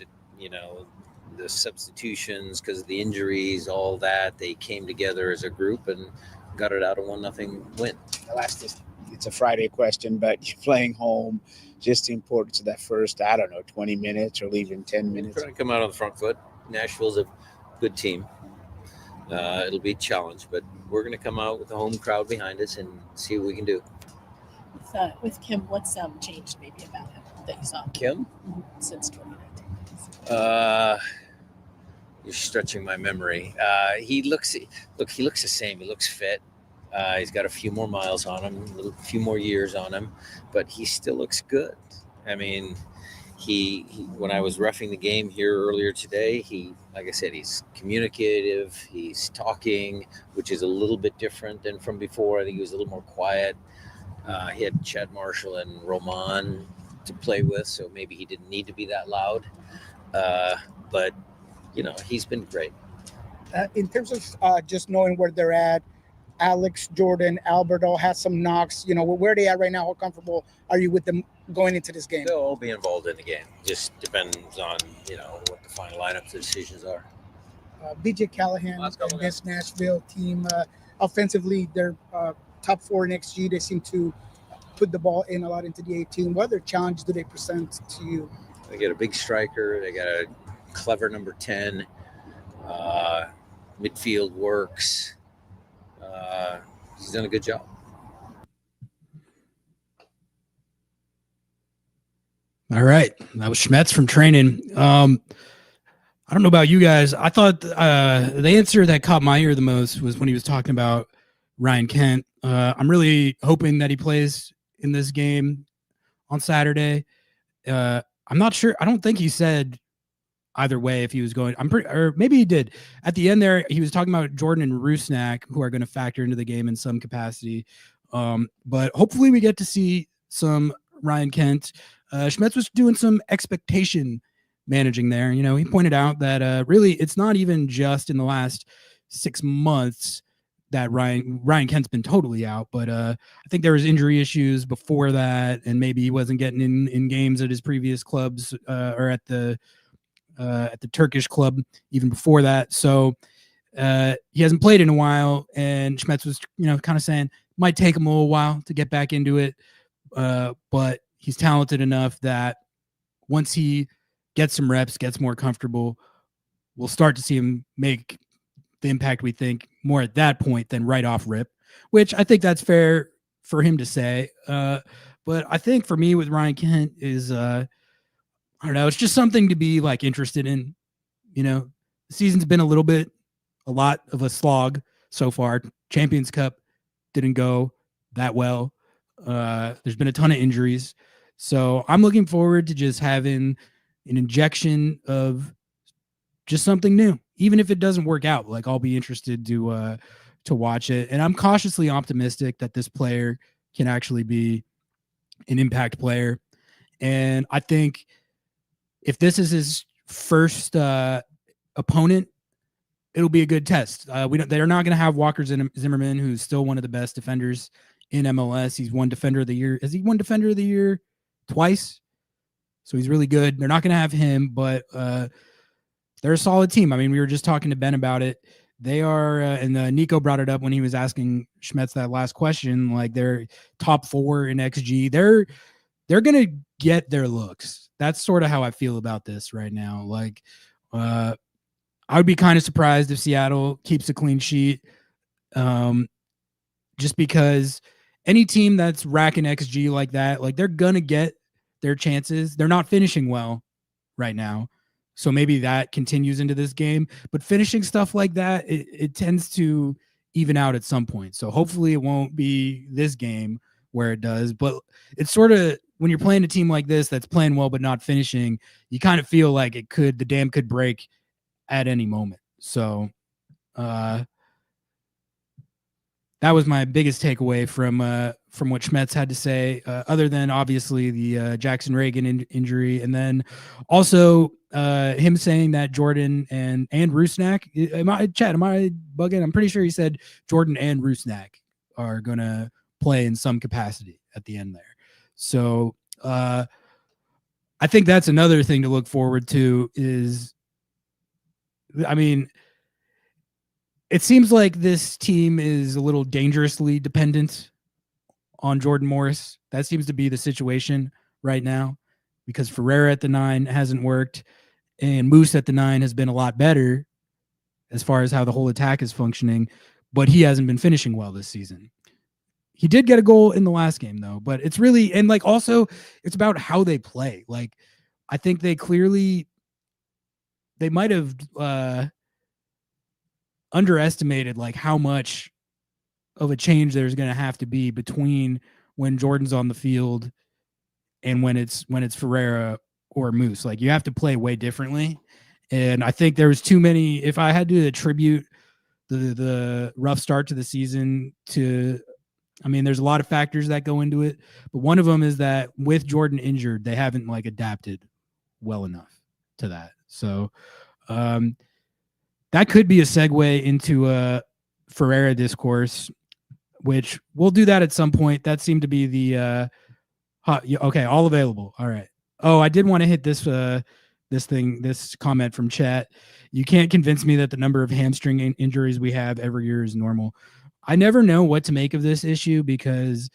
Speaker 5: the substitutions because of the injuries, all that. They came together as a group and got it out a 1-0 win.
Speaker 4: It's a Friday question, but you're playing home. Just the importance of that first, 20 minutes or even 10 minutes.
Speaker 5: We're trying to come out on the front foot. Nashville's a good team. It'll be a challenge, but we're going to come out with a home crowd behind us and see what we can do.
Speaker 7: With Kim, what's changed maybe about him that you saw
Speaker 5: Kim?
Speaker 7: Since 2019?
Speaker 5: You're stretching my memory. He looks the same. He looks fit. He's got a few more miles on him, a few more years on him, but he still looks good. I mean, he when I was roughing the game here earlier today, like I said, he's communicative. He's talking, which is a little bit different than from before. I think he was a little more quiet. He had Chad Marshall and Roman to play with, so maybe he didn't need to be that loud. But he's been great.
Speaker 6: In terms of just knowing where they're at, Alex, Jordan, Albert all had some knocks. Where are they at right now? How comfortable are you with them going into this game?
Speaker 5: They'll all be involved in the game. Just depends on, what the final lineup decisions are.
Speaker 6: BJ Callahan and this Nashville team, offensively, they're top 4 in XG. They seem to put the ball in a lot into the 18. What other challenge do they present to you?
Speaker 5: They got a big striker. They got a clever number 10. Midfield works. He's done a good job.
Speaker 2: All right. That was Schmetz from training. I don't know about you guys. I thought the answer that caught my ear the most was when he was talking about Ryan Kent. I'm really hoping that he plays in this game on Saturday. I'm not sure. I don't think he said either way if he was going. Or maybe he did. At the end there, he was talking about Jordan and Rusnak, who are going to factor into the game in some capacity. But hopefully we get to see some Ryan Kent. Schmetz was doing some expectation managing there. He pointed out that really it's not even just in the last 6 months that Ryan Kent's been totally out, but I think there was injury issues before that, and maybe he wasn't getting in games at his previous clubs or at the Turkish club even before that. So he hasn't played in a while, and Schmetz was kind of saying might take him a little while to get back into it, but he's talented enough that once he gets some reps, gets more comfortable, we'll start to see him make the impact we think more at that point than right off rip, which I think that's fair for him to say. But I think for me with Ryan Kent is, I don't know, it's just something to be like interested in. The season's been a lot of a slog so far. Champions Cup didn't go that well. There's been a ton of injuries. So I'm looking forward to just having an injection of just something new, even if it doesn't work out. Like, I'll be interested to watch it. And I'm cautiously optimistic that this player can actually be an impact player. And I think if this is his first opponent, it'll be a good test. They're not going to have Walker Zimmerman, who's still one of the best defenders in MLS. He's won Defender of the Year. Has he won Defender of the Year twice? So he's really good. They're not going to have him, but they're a solid team. I mean, we were just talking to Ben about it. They are, and Nico brought it up when he was asking Schmetz that last question. Like, they're top 4 in XG. They're going to get their looks. That's sort of how I feel about this right now. Like, I would be kind of surprised if Seattle keeps a clean sheet, just because any team that's racking XG like that, like, they're going to get their chances. They're not finishing well right now. So maybe that continues into this game, but finishing stuff like that, it tends to even out at some point. So hopefully it won't be this game where it does, but it's sort of, when you're playing a team like this that's playing well but not finishing, you kind of feel like the dam could break at any moment. So that was my biggest takeaway from what Schmetz had to say, other than obviously the Jackson Reagan injury, and then also him saying that Jordan and Rusnak. Am I bugging? I'm pretty sure he said Jordan and Rusnak are gonna play in some capacity at the end there. So I think that's another thing to look forward to. Is, I mean, it seems like this team is a little dangerously dependent on Jordan Morris. That seems to be the situation right now, because Ferreira at the 9 hasn't worked, and Moose at the 9 has been a lot better as far as how the whole attack is functioning, but he hasn't been finishing well this season. He did get a goal in the last game though, but it's really, and like also it's about how they play. Like, I think they might have underestimated like how much of a change there's going to have to be between when Jordan's on the field and when it's Ferreira or Moose. Like, you have to play way differently. And I think there was too many, if I had to attribute the rough start to the season to, I mean, there's a lot of factors that go into it, but one of them is that with Jordan injured, they haven't like adapted well enough to that. So that could be a segue into a Ferreira discourse, which we'll do that at some point. That seemed to be the okay, all available. All right. Oh, I did want to hit this this comment from chat. You can't convince me that the number of hamstring injuries we have every year is normal. I never know what to make of this issue, because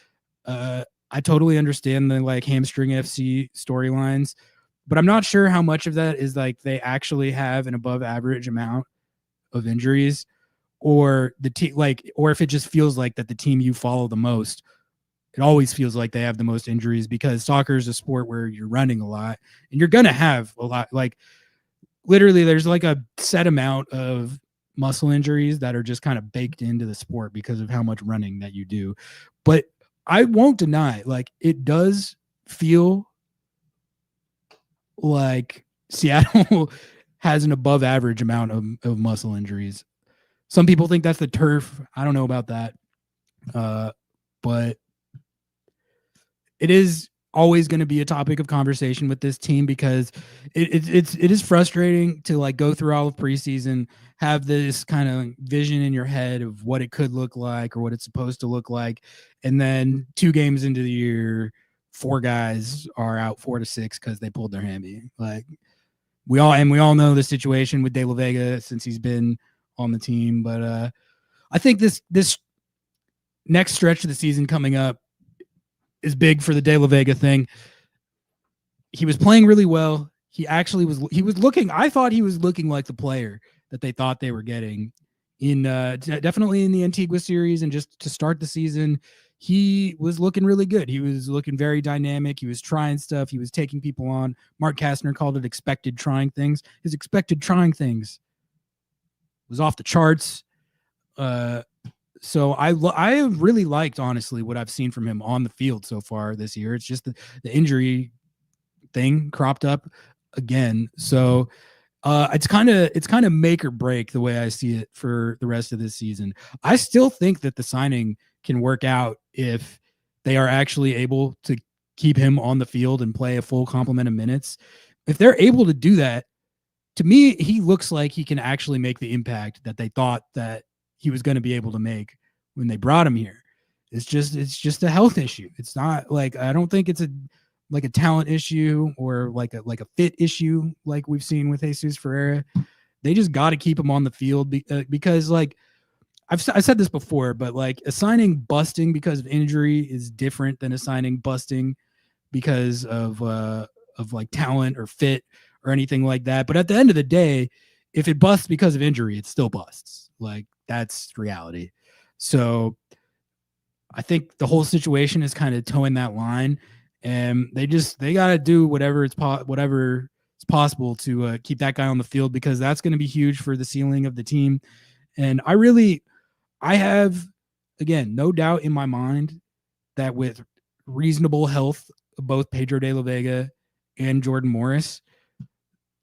Speaker 2: I totally understand the like hamstring FC storylines, but I'm not sure how much of that is like they actually have an above average amount of injuries, or the team, like, or if it just feels like that the team you follow the most, it always feels like they have the most injuries, because soccer is a sport where you're running a lot and you're going to have a lot. Like, literally there's like a set amount of muscle injuries that are just kind of baked into the sport because of how much running that you do. But I won't deny, like, it does feel like Seattle has an above average amount of muscle injuries. Some people think that's the turf. I don't know about that. But it is always going to be a topic of conversation with this team, because it is frustrating to like go through all of preseason, have this kind of vision in your head of what it could look like or what it's supposed to look like, and then 2 games into the year, 4 guys are out 4 to 6 because they pulled their hammy. Like, we all know the situation with De La Vega since he's been on the team, but I think this next stretch of the season coming up is big for the De La Vega thing. He was playing really well. He actually was looking, I thought he was looking like the player that they thought they were getting in definitely in the Antigua series, and just to start the season, he was looking really good. He was looking very dynamic. He was trying stuff. He was taking people on. Mark Kastner called it expected trying things. His expected trying things was off the charts. So I really liked, honestly, what I've seen from him on the field so far this year. It's just the injury thing cropped up again. So it's kind of make or break the way I see it for the rest of this season. I still think that the signing can work out if they are actually able to keep him on the field and play a full complement of minutes. If they're able to do that, to me, he looks like he can actually make the impact that they thought that he was going to be able to make when they brought him here. It's just a health issue. It's not like, I don't think it's a talent issue or like a fit issue like we've seen with Jesus Ferreira. They just got to keep him on the field because like I said this before, but like a signing busting because of injury is different than a signing busting because of like talent or fit or anything like that. But at the end of the day, if it busts because of injury, it still busts. Like, that's reality. So I think the whole situation is kind of towing that line, and they got to do whatever is possible to keep that guy on the field, because that's going to be huge for the ceiling of the team. And I have, again, no doubt in my mind that with reasonable health of both Pedro de la Vega and Jordan Morris,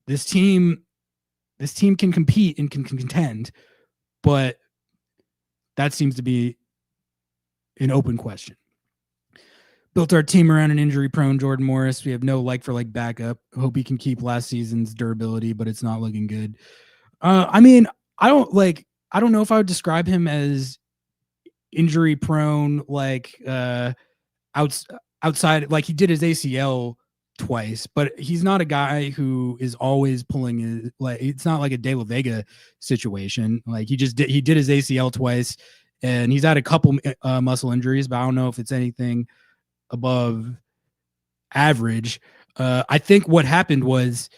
Speaker 2: this team can compete and can contend, but that seems to be an open question. built our team around an injury-prone Jordan Morris. We have no like-for-like backup. Hope he can keep last season's durability, but it's not looking good. I mean, I don't know if I would describe him as injury-prone, like outside, like he did his ACL twice, but he's not a guy who is always pulling his, like, it's not like a De La Vega situation. Like he did his ACL twice, and he's had a couple muscle injuries, but I don't know if it's anything above average. I think what happened was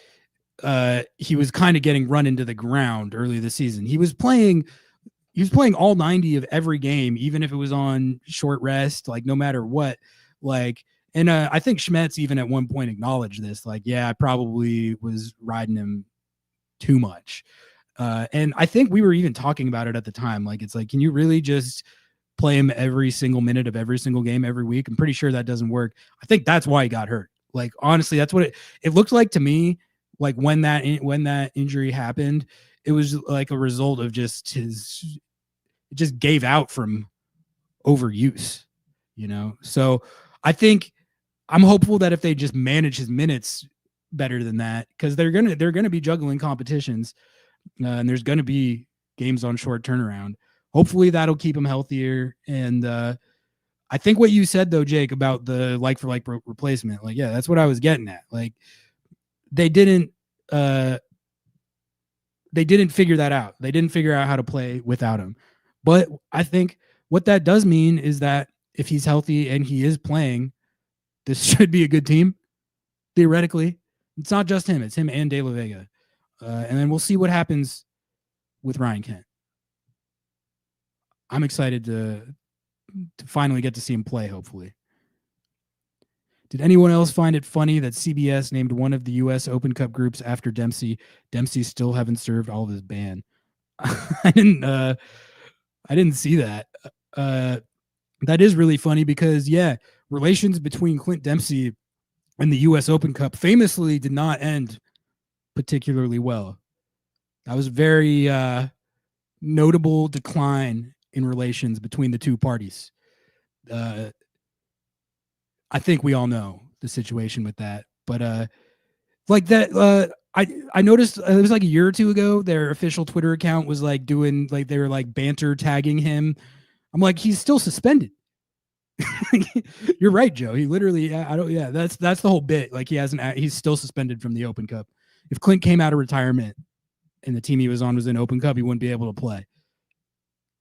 Speaker 2: he was kind of getting run into the ground early this season. He was playing all 90 of every game, even if it was on short rest, like no matter what. Like, and I think Schmetz even at one point acknowledged this. Like, yeah, I probably was riding him too much. And I think we were even talking about it at the time. Like, it's like, can you really just play him every single minute of every single game every week? I'm pretty sure that doesn't work. I think that's why he got hurt. Like, honestly, that's what it looked like to me. Like when that injury happened, it was like a result of just it just gave out from overuse, you know? So I think I'm hopeful that if they just manage his minutes better than that, because they're gonna be juggling competitions, and there's gonna be games on short turnaround. Hopefully that'll keep him healthier. And I think what you said though, Jake, about the like for like replacement, like, yeah, that's what I was getting at. Like they didn't figure that out. They didn't figure out how to play without him. But I think what that does mean is that if he's healthy and he is playing, this should be a good team. Theoretically, it's not just him; it's him and De La Vega. And then we'll see what happens with Ryan Kent. I'm excited to finally get to see him play, hopefully. Did anyone else find it funny that CBS named one of the U.S. Open Cup groups after Dempsey? Dempsey still haven't served all of his ban. I didn't see that. That is really funny because, yeah, relations between Clint Dempsey and the U.S. Open Cup famously did not end particularly well. That was very notable decline in relations between the two parties. I think we all know the situation with that, but like that, I noticed it was like a year or two ago, their official Twitter account was like doing, like, they were like banter tagging him. I'm like, he's still suspended. You're right, Joe. He literally, that's the whole bit. Like he's still suspended from the Open Cup. If Clint came out of retirement and the team he was on was in Open Cup, he wouldn't be able to play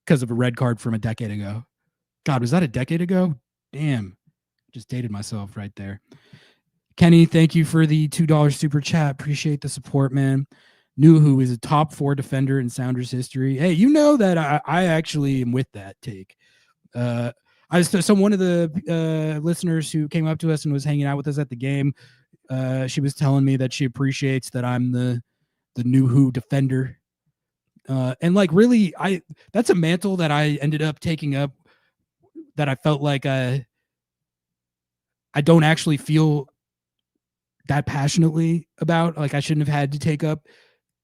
Speaker 2: because of a red card from a decade ago. God, was that a decade ago? Damn. Just dated myself right there. Kenny, thank you for the $2 super chat. Appreciate the support, man. Nuhu is a top 4 defender in Sounders history. Hey, you know that I actually am with that take. One of the listeners who came up to us and was hanging out with us at the game, she was telling me that she appreciates that I'm the Nuhu defender. And like, really, that's a mantle that I ended up taking up, that I felt like I don't actually feel that passionately about. Like I shouldn't have had to take up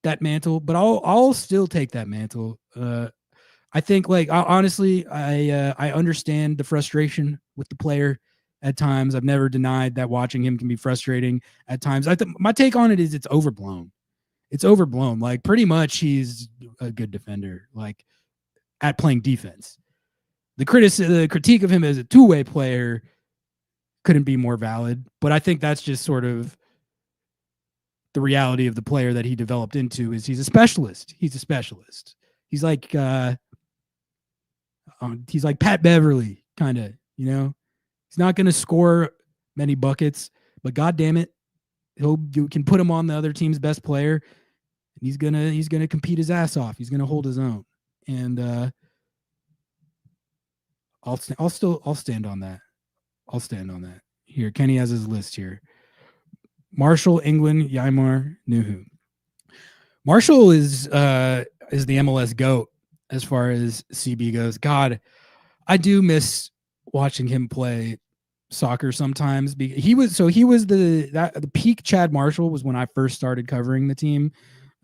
Speaker 2: that mantle, but I'll still take that mantle. I think, like, honestly, I understand the frustration with the player at times. I've never denied that watching him can be frustrating at times. My take on it is it's overblown. It's overblown. Like, pretty much he's a good defender, like, at playing defense. The critique of him as a two-way player couldn't be more valid, but I think that's just sort of the reality of the player that he developed into. Is he's a specialist. He's like Pat Beverly, kind of, you know. He's not going to score many buckets, but God damn it, you can put him on the other team's best player, and he's gonna compete his ass off. He's gonna hold his own, and I'll stand on that. I'll stand on that. Here, Kenny has his list here. Marshall, England, Ymar, Nuhu. Marshall is the MLS GOAT as far as CB goes. God, I do miss watching him play soccer sometimes. He was the peak Chad Marshall was when I first started covering the team.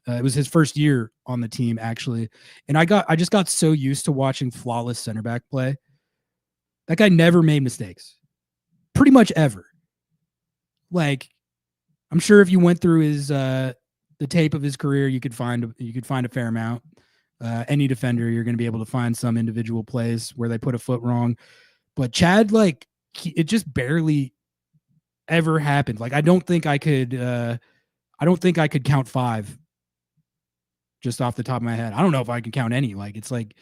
Speaker 2: It was his first year on the team, actually. And I just got so used to watching flawless center back play. That guy never made mistakes. pretty much ever. Like, I'm sure if you went through his the tape of his career, you could find a fair amount. Any defender, you're going to be able to find some individual plays where they put a foot wrong. But Chad, like, it just barely ever happened. Like, I don't think I could count 5 just off the top of my head. I don't know if I can count any. Like, it's like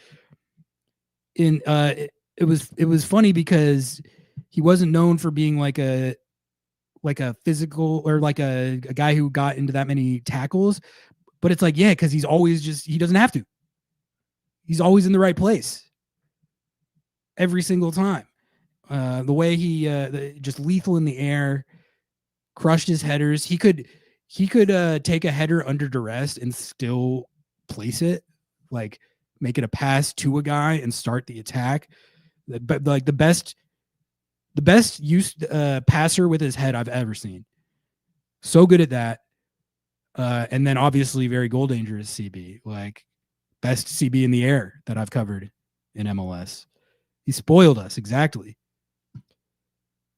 Speaker 2: it was funny because he wasn't known for being like a physical or like a guy who got into that many tackles, but it's like, yeah, because he doesn't have to. He's always in the right place every single time. The way he just lethal in the air, crushed his headers. He could take a header under duress and still place it, like make it a pass to a guy and start the attack. But like the best used passer with his head I've ever seen. So good at that. And then obviously very goal dangerous CB, like best CB in the air that I've covered in MLS. He spoiled us. Exactly.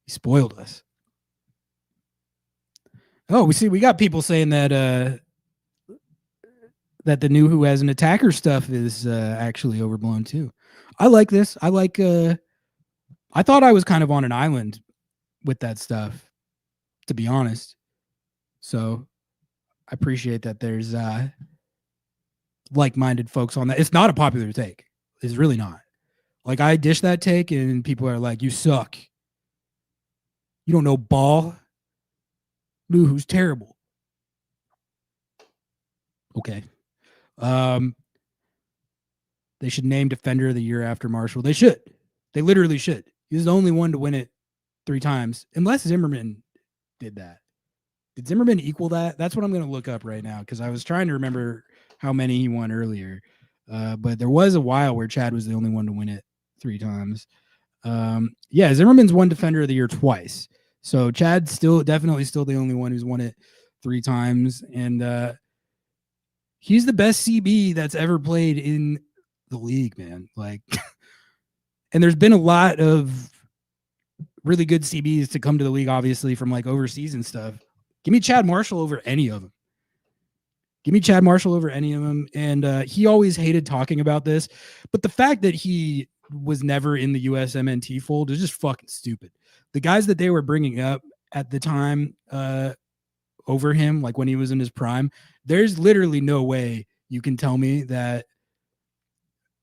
Speaker 2: He spoiled us. Oh, we got people saying that that the new Who Has an Attacker stuff is actually overblown too. I like this. I thought I was kind of on an island with that stuff, to be honest. So I appreciate that there's like-minded folks on that. It's not a popular take. It's really not. Like, I dish that take and people are like, you suck. You don't know ball. Who's terrible. Okay. They should name Defender of the Year after Marshall. They should. They literally should. He's the only one to win it 3 times, unless Zimmerman did that. Did Zimmerman equal that? That's what I'm going to look up right now because I was trying to remember how many he won earlier. But there was a while where Chad was the only one to win it 3 times. Yeah, Zimmerman's won Defender of the Year twice. So Chad's definitely still the only one who's won it 3 times. And he's the best CB that's ever played in the league, man. Like, and there's been a lot of really good CBs to come to the league, obviously, from like overseas and stuff. Give me Chad Marshall over any of them. And he always hated talking about this. But the fact that he was never in the USMNT fold is just fucking stupid. The guys that they were bringing up at the time over him, like when he was in his prime, there's literally no way you can tell me that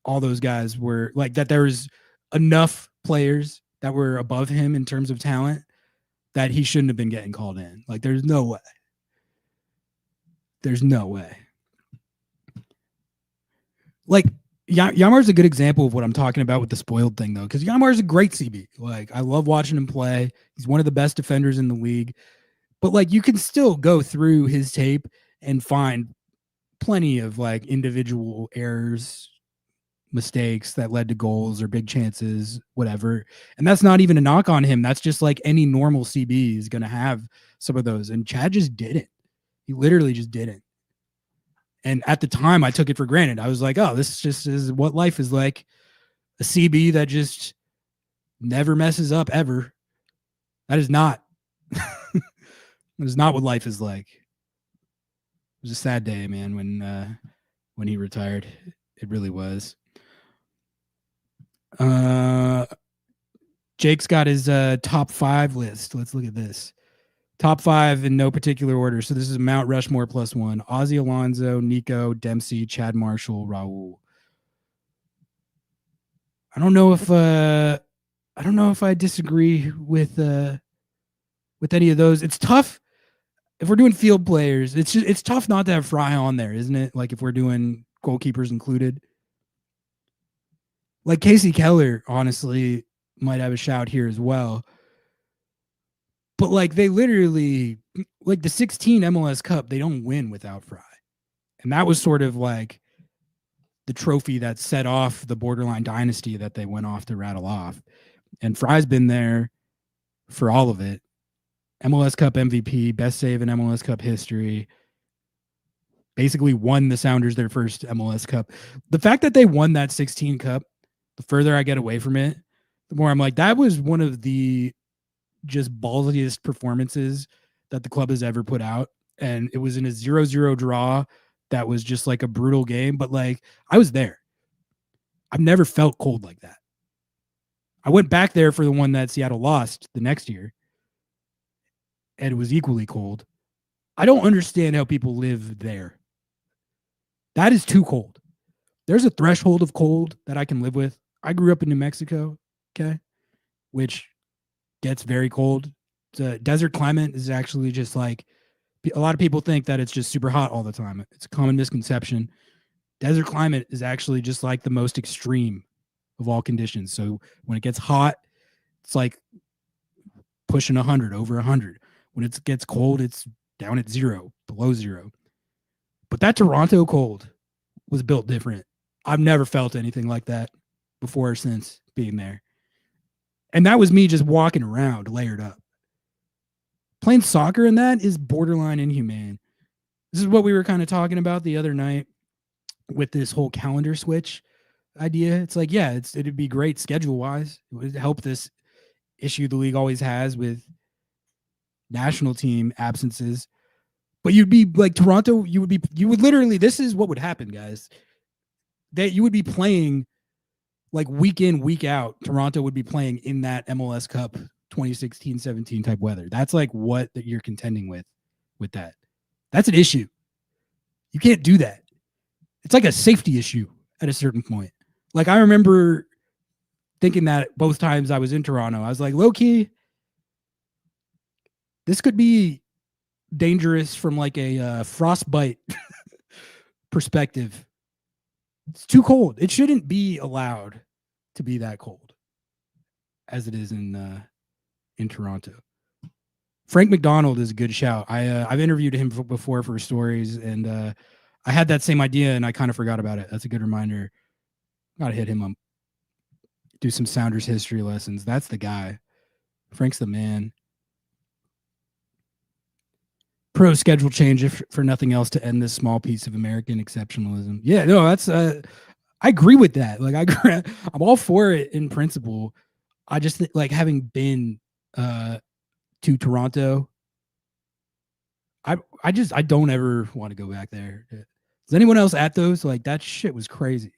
Speaker 2: all those guys were like that. There was enough players that were above him in terms of talent that he shouldn't have been getting called in. Like, there's no way. There's no way. Like, Yamar's a good example of what I'm talking about with the spoiled thing, though, because Yamar's a great CB. Like, I love watching him play. He's one of the best defenders in the league. But, like, you can still go through his tape and find plenty of, like, individual errors, mistakes that led to goals or big chances, whatever. And that's not even a knock on him. That's just like any normal CB is going to have some of those. And Chad just didn't. He literally just didn't. And at the time, I took it for granted. I was like, oh, this just is what life is like. A CB that just never messes up ever. That is not. That is not what life is like. It was a sad day, man, when he retired. It really was. Jake's got his top 5 list. Let's look at this. Top 5 in no particular order. So this is Mount Rushmore +1. Ozzy Alonso, Nico, Dempsey, Chad Marshall, Raul. I don't know if I disagree with any of those. It's tough if we're doing field players. It's tough not to have Fry on there, isn't it? Like if we're doing goalkeepers included. Like Casey Keller, honestly, might have a shout here as well. But like they literally, like the 16 MLS Cup, they don't win without Fry. And that was sort of like the trophy that set off the borderline dynasty that they went off to rattle off. And Fry's been there for all of it. MLS Cup MVP, best save in MLS Cup history. Basically won the Sounders their first MLS Cup. The fact that they won that 16 Cup, the further I get away from it, the more I'm like, that was one of the just ballsiest performances that the club has ever put out. And it was in a 0-0 draw that was just like a brutal game. But like, I was there. I've never felt cold like that. I went back there for the one that Seattle lost the next year, and it was equally cold. I don't understand how people live there. That is too cold. There's a threshold of cold that I can live with. I grew up in New Mexico, okay, which gets very cold. The desert climate is actually just like, a lot of people think that it's just super hot all the time. It's a common misconception. Desert climate is actually just like the most extreme of all conditions. So when it gets hot, it's like pushing 100, over 100. When it gets cold, it's down at 0, below 0. But that Toronto cold was built different. I've never felt anything like that before or since being there. And that was me just walking around layered up. Playing soccer in that is borderline inhumane. This is what we were kind of talking about the other night with this whole calendar switch idea. It's like, yeah, it'd be great schedule wise. It would help this issue the league always has with national team absences. But you'd be like Toronto, you would literally, this is what would happen, guys. That you would be playing like week in, week out. Toronto would be playing in that MLS Cup 2016-17 type weather. That's like what that you're contending with that. That's an issue. You can't do that. It's like a safety issue at a certain point. Like I remember thinking that both times I was in Toronto. I was like, low key, this could be dangerous from like a frostbite perspective. It's too cold. It shouldn't be allowed to be that cold as it is in Toronto. Frank McDonald is a good shout. I've interviewed him before for stories, and I had that same idea, and I kind of forgot about it. That's a good reminder. Gotta hit him up. Do some Sounders history lessons. That's the guy. Frank's the man. Pro schedule change, if for nothing else, to end this small piece of American exceptionalism. Yeah, no, that's I agree with that. Like I'm all for it in principle. I just like having been to Toronto. I don't ever want to go back there. Is anyone else at those? Like that shit was crazy.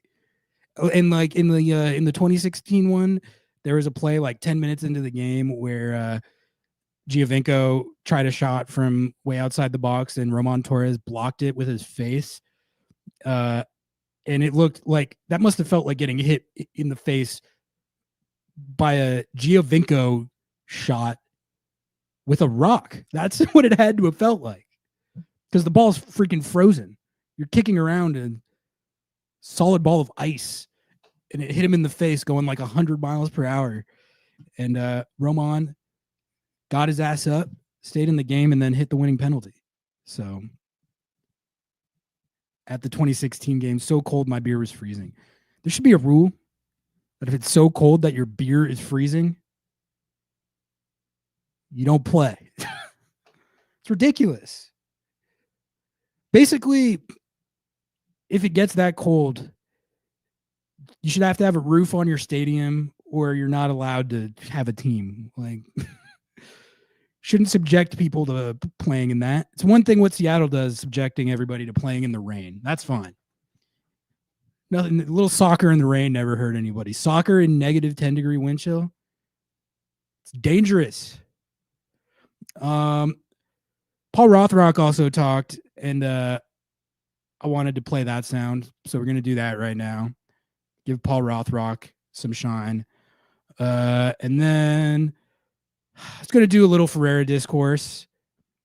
Speaker 2: And like in the 2016 one, there was a play like 10 minutes into the game where Giovinco tried a shot from way outside the box and Roman Torres blocked it with his face. And it looked like that must have felt like getting hit in the face by a Giovinco shot with a rock. That's what it had to have felt like. Because the ball's freaking frozen. You're kicking around a solid ball of ice. And it hit him in the face going like 100 miles per hour. And Roman got his ass up, stayed in the game, and then hit the winning penalty. So at the 2016 game, so cold my beer was freezing. There should be a rule that if it's so cold that your beer is freezing, you don't play. It's ridiculous. Basically, if it gets that cold, you should have to have a roof on your stadium or you're not allowed to have a team. Like, shouldn't subject people to playing in that. It's one thing what Seattle does, subjecting everybody to playing in the rain. That's fine. Nothing. A little soccer in the rain never hurt anybody. Soccer in negative 10-degree wind chill, it's dangerous. Paul Rothrock also talked, and I wanted to play that sound, so we're going to do that right now. Give Paul Rothrock some shine. And then I was going to do a little Ferreira discourse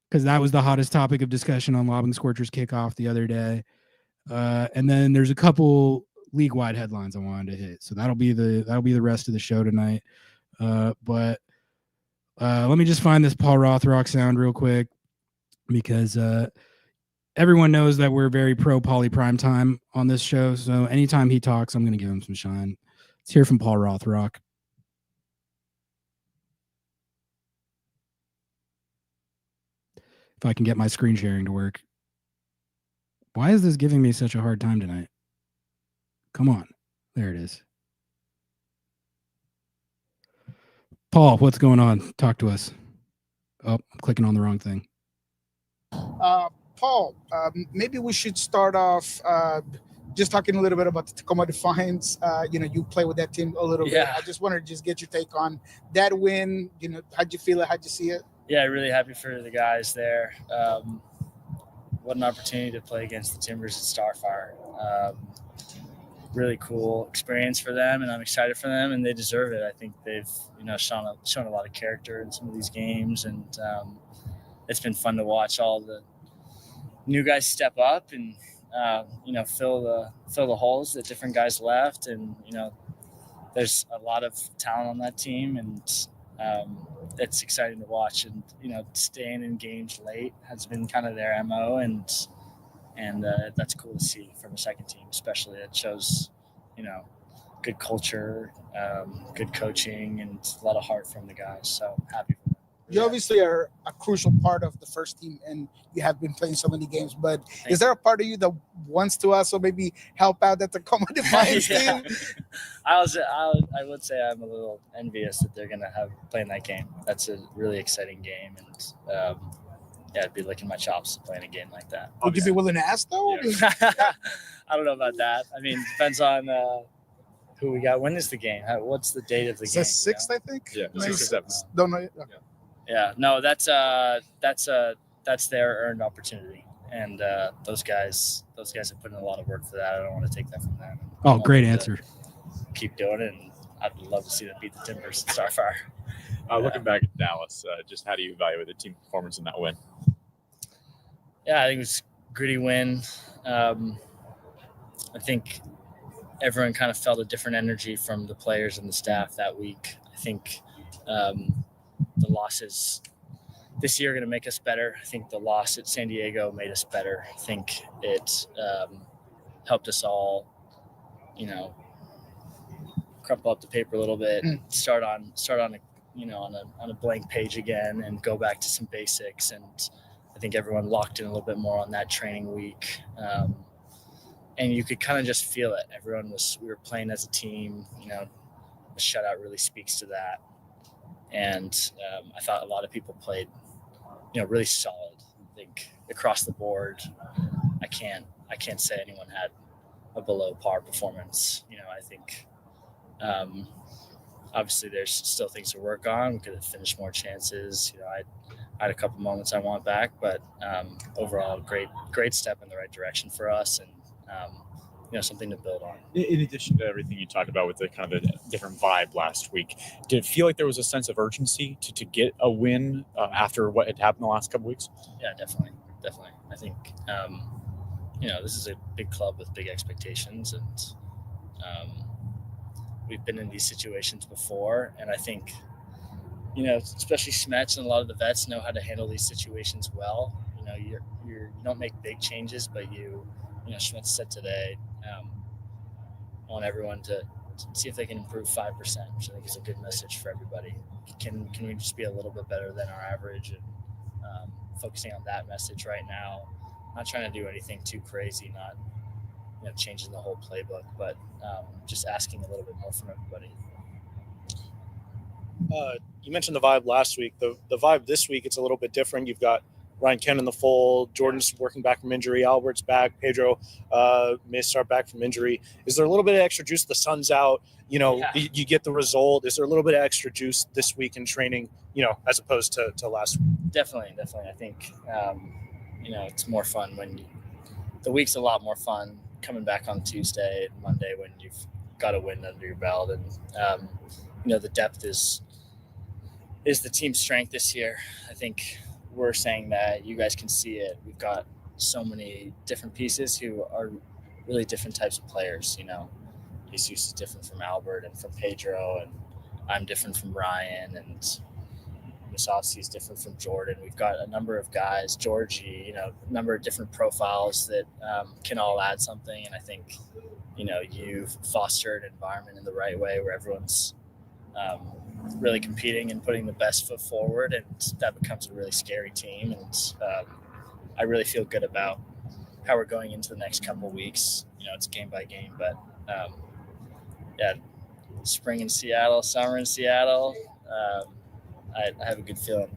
Speaker 2: because that was the hottest topic of discussion on Lobbing Scorchers kickoff the other day. And then there's a couple league-wide headlines I wanted to hit. So that'll be the rest of the show tonight. But let me just find this Paul Rothrock sound real quick because everyone knows that we're very pro Pauly Primetime on this show. So anytime he talks, I'm going to give him some shine. Let's hear from Paul Rothrock. If I can get my screen sharing to work. Why is this giving me such a hard time tonight? Come on. There it is. Paul, what's going on? Talk to us. Oh, I'm clicking on the wrong thing.
Speaker 6: Paul, maybe we should start off just talking a little bit about the Tacoma Defiance. You play with that team a little bit. I just wanted to just get your take on that win. How'd you feel it? How'd you see it?
Speaker 8: Yeah, really happy for the guys there. What an opportunity to play against the Timbers at Starfire. Really cool experience for them, and I'm excited for them, and they deserve it. I think they've shown a lot of character in some of these games, and it's been fun to watch all the new guys step up and fill the holes that different guys left. And there's a lot of talent on that team, and it's exciting to watch. And staying in games late has been kind of their MO, and that's cool to see from a second team, especially. It shows good culture, good coaching, and a lot of heart from the guys. So happy for them.
Speaker 6: You obviously are a crucial part of the first team, and you have been playing so many games. But is there a part of you that wants to also maybe help out that Tacoma Defiance team?
Speaker 8: I would say I'm a little envious that they're going to have playing that game. That's a really exciting game, and I'd be licking my chops playing a game like that.
Speaker 6: Would you be willing to ask though?
Speaker 8: Yeah. I don't know about that. I mean, depends on who we got. When is the game? What's the date of the game?
Speaker 6: It's the 6th, I think.
Speaker 9: Yeah, 6th or 7th.
Speaker 6: Don't know. Okay.
Speaker 8: Yeah, no, that's their earned opportunity, and those guys have put in a lot of work for that. I don't want to take that from them.
Speaker 2: Oh, great answer.
Speaker 8: Keep doing it, and I'd love to see them beat the Timbers at Starfire.
Speaker 9: Looking back at Dallas, just how do you evaluate the team performance in that win?
Speaker 8: Yeah, I think it was a gritty win. I think everyone kind of felt a different energy from the players and the staff that week. I think the losses this year are going to make us better. I think the loss at San Diego made us better. I think it helped us all, crumple up the paper a little bit, start on a blank page again, and go back to some basics. And I think everyone locked in a little bit more on that training week. And you could kind of just feel it. We were playing as a team. The shutout really speaks to that. And I thought a lot of people played, really solid. I think across the board, I can't say anyone had a below par performance. I think obviously there's still things to work on. We could have finished more chances. I had a couple moments I want back, but overall, great step in the right direction for us, and something to build on.
Speaker 9: In addition to everything you talked about with the kind of a different vibe last week, did it feel like there was a sense of urgency to get a win after what had happened the last couple weeks?
Speaker 8: Yeah, definitely. I think this is a big club with big expectations, and we've been in these situations before, and I think especially Smets and a lot of the vets know how to handle these situations well. You don't make big changes, but Schmitz said today, I want everyone to see if they can improve 5%, which I think is a good message for everybody. Can we just be a little bit better than our average, and focusing on that message right now. Not trying to do anything too crazy, not changing the whole playbook, but just asking a little bit more from everybody.
Speaker 10: You mentioned the vibe last week. The vibe this week, it's a little bit different. You've got Ryan Ken in the fold. Jordan's working back from injury. Albert's back. Pedro may start back from injury. Is there a little bit of extra juice? The sun's out. You get the result. Is there a little bit of extra juice this week in training, as opposed to last week?
Speaker 8: Definitely. I think, it's more fun when the week's a lot more fun coming back on Tuesday and Monday when you've got a win under your belt. And, the depth is the team's strength this year. I think we're saying that you guys can see it. We've got so many different pieces who are really different types of players. Jesus is different from Albert and from Pedro, and I'm different from Ryan, and Musovski is different from Jordan. We've got a number of guys, Georgie, a number of different profiles that can all add something. And I think, you've fostered an environment in the right way where everyone's really competing and putting the best foot forward, and that becomes a really scary team. And I really feel good about how we're going into the next couple of weeks. It's game by game, but spring in Seattle, summer in Seattle, I have a good feeling.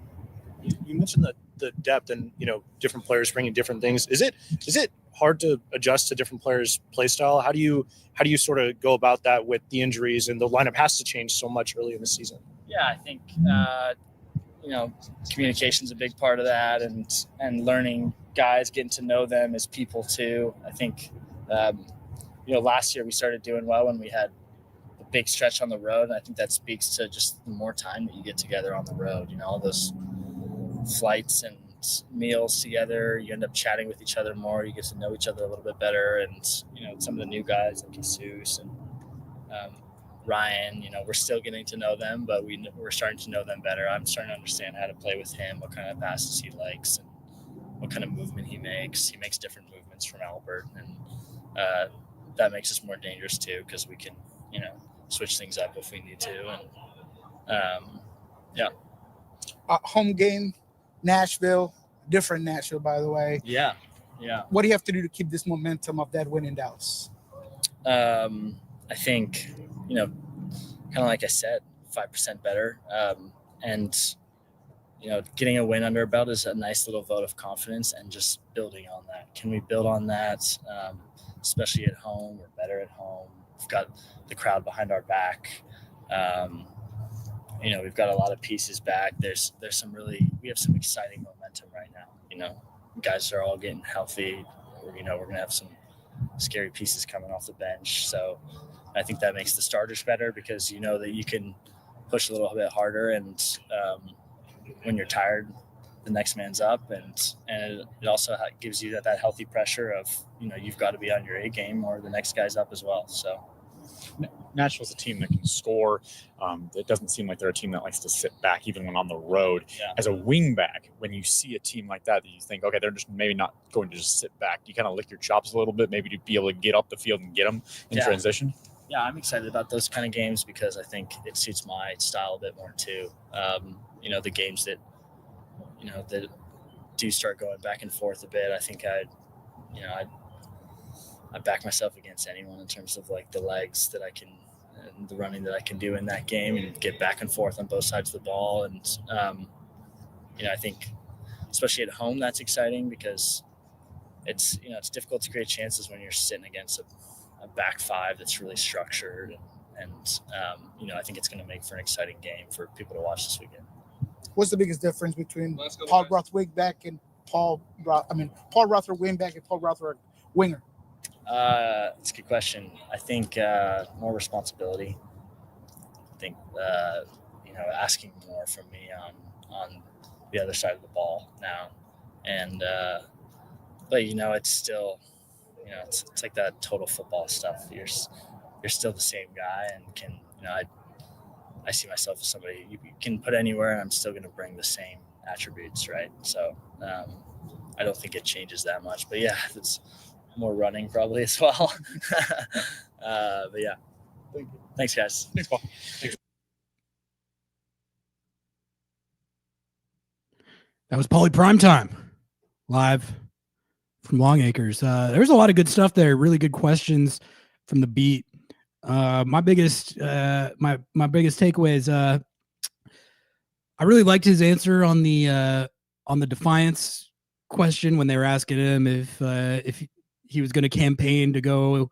Speaker 10: You mentioned the depth and different players bringing different things. Is it hard to adjust to different players' play style? How do you sort of go about that with the injuries, and the lineup has to change so much early in the season?
Speaker 8: Yeah, I think communication's a big part of that, and learning guys, getting to know them as people too. I think last year we started doing well when we had a big stretch on the road, and I think that speaks to just the more time that you get together on the road. All those flights and meals together, you end up chatting with each other more, you get to know each other a little bit better. And some of the new guys like Jesus and Ryan, we're still getting to know them, but we're starting to know them better. I'm starting to understand how to play with him, what kind of passes he likes and what kind of movement he makes. He makes different movements from Albert, and that makes us more dangerous too, because we can switch things up if we need to. And
Speaker 6: home game, Nashville, different Nashville, by the way.
Speaker 8: Yeah.
Speaker 6: What do you have to do to keep this momentum of that win in Dallas?
Speaker 8: I think, kind of like I said, 5% better. And getting a win under our belt is a nice little vote of confidence, and just building on that. Can we build on that? Especially at home, we're better at home. We've got the crowd behind our back. We've got a lot of pieces back. There's we have some exciting momentum right now. Guys are all getting healthy. We're going to have some scary pieces coming off the bench. So I think that makes the starters better, because that you can push a little bit harder, and when you're tired, the next man's up, and it also gives you that healthy pressure of you've got to be on your A game, or the next guy's up as well. So
Speaker 9: Nashville's a team that can score. It doesn't seem like they're a team that likes to sit back even when on the road.
Speaker 8: Yeah.
Speaker 9: As a wing back, when you see a team like that you think, okay, they're just maybe not going to just sit back, you kind of lick your chops a little bit, maybe to be able to get up the field and get them in transition.
Speaker 8: Yeah, I'm excited about those kind of games, because I think it suits my style a bit more too. The games that that do start going back and forth a bit, I think I back myself against anyone in terms of like the legs that I can and the running that I can do in that game, and get back and forth on both sides of the ball. And I think especially at home, that's exciting, because it's difficult to create chances when you're sitting against a back five that's really structured, and I think it's going to make for an exciting game for people to watch this weekend.
Speaker 6: What's the biggest difference between Paul Rothrock back and Paul Rothrock wing back and Paul Rothrock winger?
Speaker 8: It's a good question. I think more responsibility. I think asking more from me on the other side of the ball now, and but it's still it's like that total football stuff. You're still the same guy, and can I see myself as somebody you can put anywhere, and I'm still going to bring the same attributes, right? So I don't think it changes that much, but yeah, it's more running probably as well. But yeah, thanks guys.
Speaker 9: Thanks, Paul. Thanks.
Speaker 2: That was Paulie Primetime live from Long Acres. There's a lot of good stuff there. Really good questions from the beat. My biggest takeaway is I really liked his answer on the Defiance question when they were asking him if he was going to campaign to go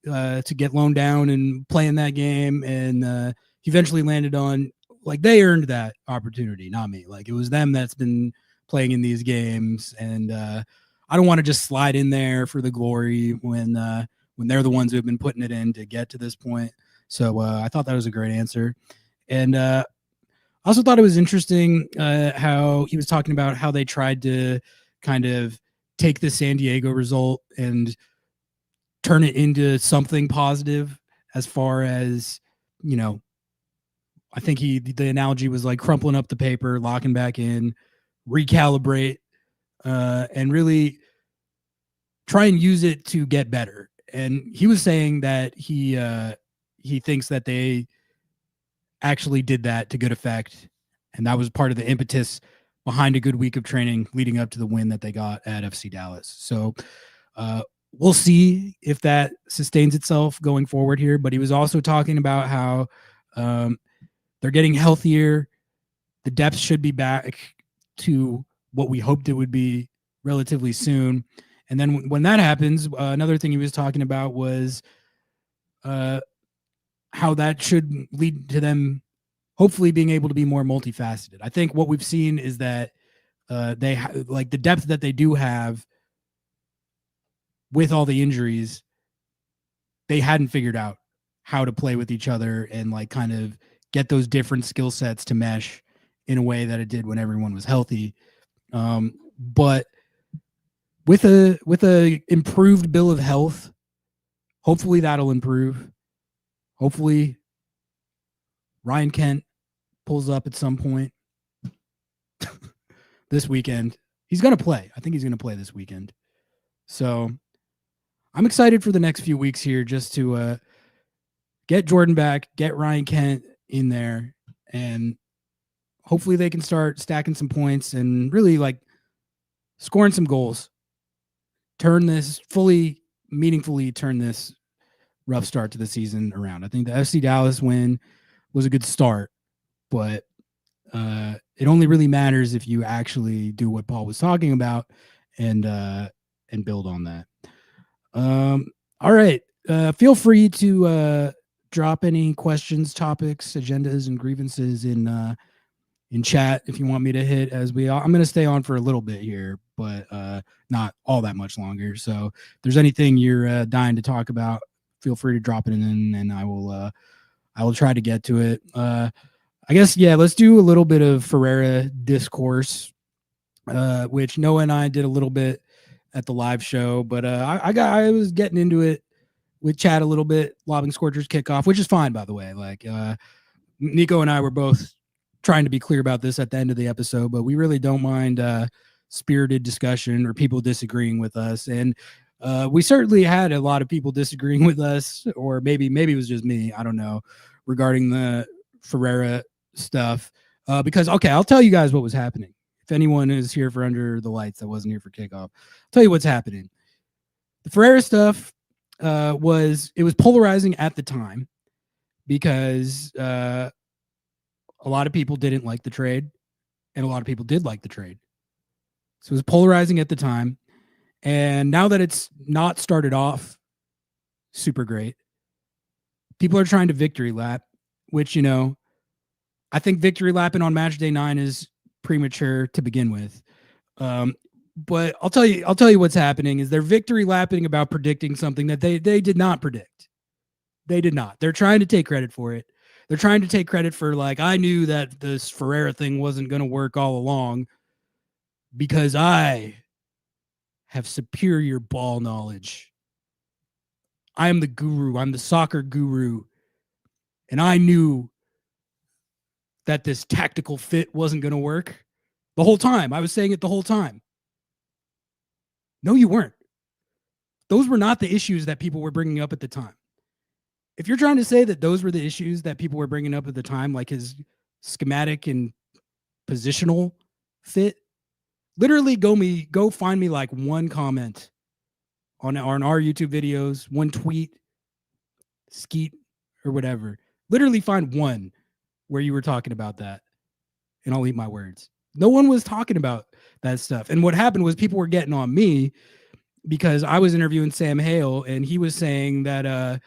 Speaker 2: to get loaned down and play in that game, and he eventually landed on like they earned that opportunity, not me. Like it was them that's been playing in these games, and I don't want to just slide in there for the glory when they're the ones who have been putting it in to get to this point. So I thought that was a great answer. And I also thought it was interesting how he was talking about how they tried to kind of take the San Diego result and turn it into something positive, as far as, I think the analogy was like crumpling up the paper, locking back in, recalibrate, and really try and use it to get better. And he was saying that he thinks that they actually did that to good effect, and that was part of the impetus behind a good week of training leading up to the win that they got at FC Dallas. So we'll see if that sustains itself going forward here. But he was also talking about how they're They're getting healthier. The depth should be back to what we hoped it would be relatively soon. And then when that happens, another thing he was talking about was how that should lead to them hopefully being able to be more multifaceted. I think what we've seen is that like the depth that they do have with all the injuries, they hadn't figured out how to play with each other and like kind of get those different skill sets to mesh in a way that it did when everyone was healthy. But with a improved bill of health, hopefully that'll improve. Hopefully Ryan Kent pulls up at some point this weekend. He's going to play. I think he's going to play this weekend. So I'm excited for the next few weeks here just to get Jordan back, get Ryan Kent in there, and hopefully they can start stacking some points and really like scoring some goals. Meaningfully turn this rough start to the season around. I think the FC Dallas win was a good start, but it only really matters if you actually do what Paul was talking about and build on that. All right. Feel free to drop any questions, topics, agendas, and grievances in chat if you want me to hit I'm going to stay on for a little bit here, but not all that much longer. So if there's anything you're dying to talk about, feel free to drop it in and I will try to get to it. I guess, yeah, let's do a little bit of Ferreira discourse, which Noah and I did a little bit at the live show, but I was getting into it with chat a little bit, Lobbing Scorchers kickoff, which is fine, by the way. Like Nico and I were both trying to be clear about this at the end of the episode, but we really don't mind spirited discussion or people disagreeing with us. And we certainly had a lot of people disagreeing with us, or maybe it was just me, I don't know, regarding the Ferreira stuff. Because, okay, I'll tell you guys what was happening. If anyone is here for Under the Lights that wasn't here for kickoff, I'll tell you what's happening. The Ferreira stuff was polarizing at the time because a lot of people didn't like the trade and a lot of people did like the trade. So it was polarizing at the time. And now that it's not started off super great, people are trying to victory lap, which, I think victory lapping on Matchday 9 is premature to begin with. But I'll tell you what's happening is they're victory lapping about predicting something that they did not predict. They did not. They're trying to take credit for it. They're trying to take credit for like, I knew that this Ferreira thing wasn't going to work all along because I have superior ball knowledge. I am the guru. I'm the soccer guru. And I knew that this tactical fit wasn't going to work the whole time. I was saying it the whole time. No, you weren't. Those were not the issues that people were bringing up at the time. If you're trying to say that those were the issues that people were bringing up at the time, like his schematic and positional fit, literally go find me like one comment on our YouTube videos, one tweet, skeet, or whatever. Literally find one where you were talking about that, and I'll eat my words. No one was talking about that stuff. And what happened was people were getting on me because I was interviewing Sam Hale, and he was saying that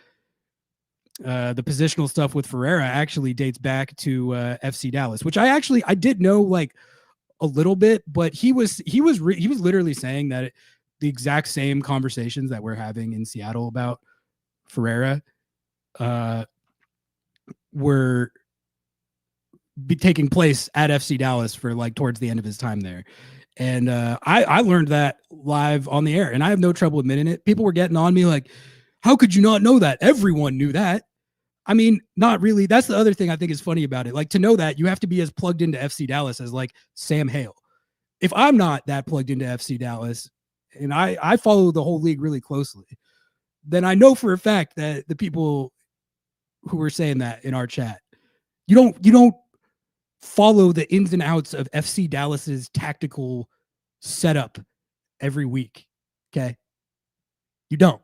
Speaker 2: the positional stuff with Ferreira actually dates back to FC Dallas, which I did know like a little bit, but he was literally saying that the exact same conversations that we're having in Seattle about Ferreira were be taking place at FC Dallas for like towards the end of his time there. And I learned that live on the air, and I have no trouble admitting it. People were getting on me like, how could you not know that? Everyone knew that. I mean, not really. That's the other thing I think is funny about it. Like, to know that, you have to be as plugged into FC Dallas as like Sam Hale. If I'm not that plugged into FC Dallas, and I follow the whole league really closely, then I know for a fact that the people who were saying that in our chat, you don't follow the ins and outs of FC Dallas's tactical setup every week. Okay. You don't.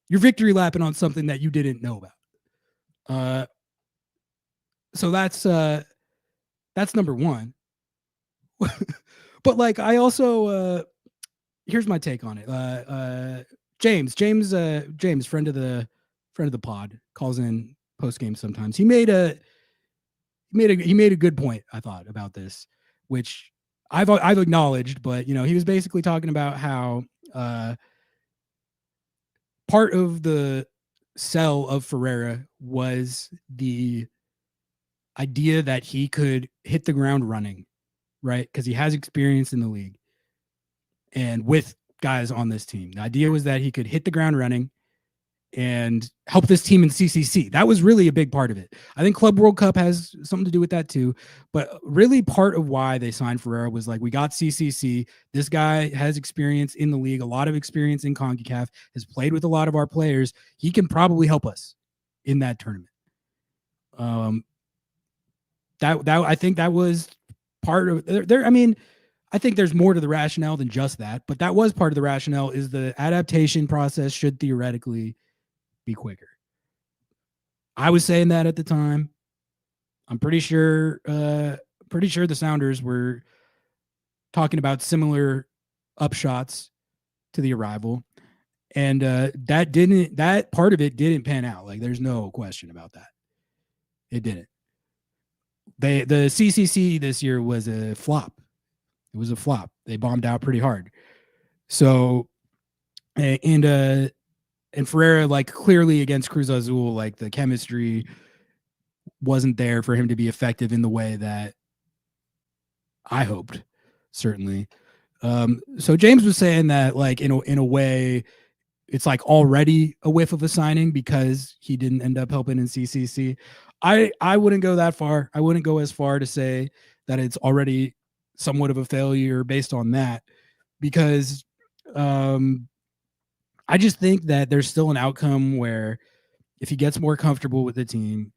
Speaker 2: You're victory lapping on something that you didn't know about. So that's number one. But like, I also here's my take on it. James, friend of the pod, calls in post game sometimes. He made a good point, I thought, about this, which I've acknowledged, but he was basically talking about how part of the sell of Ferreira was the idea that he could hit the ground running, right? Because he has experience in the league and with guys on this team. The idea was that he could hit the ground running and help this team in CCC. That was really a big part of it. I think Club World Cup has something to do with that too. But really part of why they signed Ferreira was like, we got CCC. This guy has experience in the league, a lot of experience in CONCACAF, has played with a lot of our players. He can probably help us in that tournament. That I think that was part of there. I mean, I think there's more to the rationale than just that, but that was part of the rationale. Is the adaptation process should theoretically be quicker. I was saying that at the time. I'm pretty sure the Sounders were talking about similar upshots to the arrival, and that part of it didn't pan out. Like, there's no question about that. It didn't. The CCC this year was a flop. It was a flop. They bombed out pretty hard. So, and Ferreira, like, clearly against Cruz Azul, like, the chemistry wasn't there for him to be effective in the way that I hoped, certainly. So James was saying that, like, in a way, it's like already a whiff of a signing because he didn't end up helping in CCC. I wouldn't go that far. I wouldn't go as far to say that it's already somewhat of a failure based on that, because I just think that there's still an outcome where if he gets more comfortable with the team,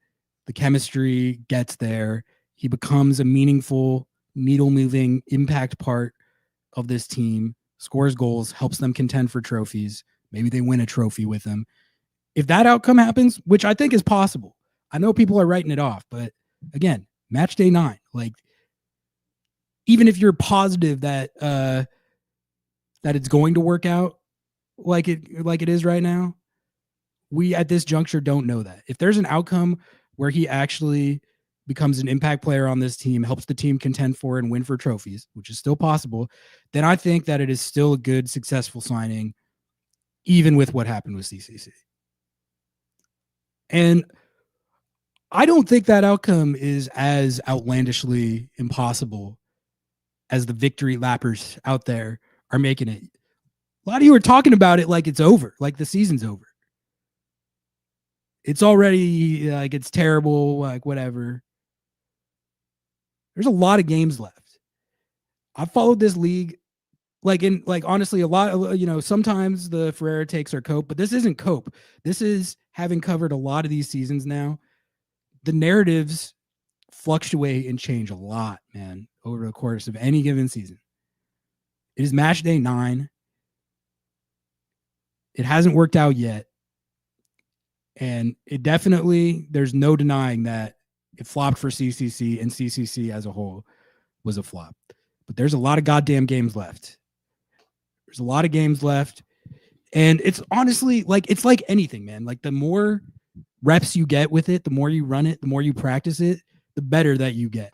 Speaker 2: the chemistry gets there, he becomes a meaningful, needle-moving impact part of this team, scores goals, helps them contend for trophies. Maybe they win a trophy with him. If that outcome happens, which I think is possible, I know people are writing it off, but again, match day 9, like, even if you're positive that it's going to work out like it is right now, we at this juncture don't know that. If there's an outcome where he actually becomes an impact player on this team, helps the team contend for and win for trophies, which is still possible, then I think that it is still a good, successful signing, even with what happened with CCC. And I don't think that outcome is as outlandishly impossible as the victory lappers out there are making it. A lot of you are talking about it like it's over, like the season's over. It's already like it's terrible, like whatever. There's a lot of games left. I've followed this league, honestly, a lot, sometimes the Ferreira takes are cope, but this isn't cope. This is having covered a lot of these seasons now. The narratives fluctuate and change a lot, man, over the course of any given season. It is match day 9. It hasn't worked out yet. And it definitely, there's no denying that it flopped for CCC, and CCC as a whole was a flop. But there's a lot of goddamn games left. There's a lot of games left. And it's honestly, like, it's like anything, man. Like, the more reps you get with it, the more you run it, the more you practice it, the better that you get.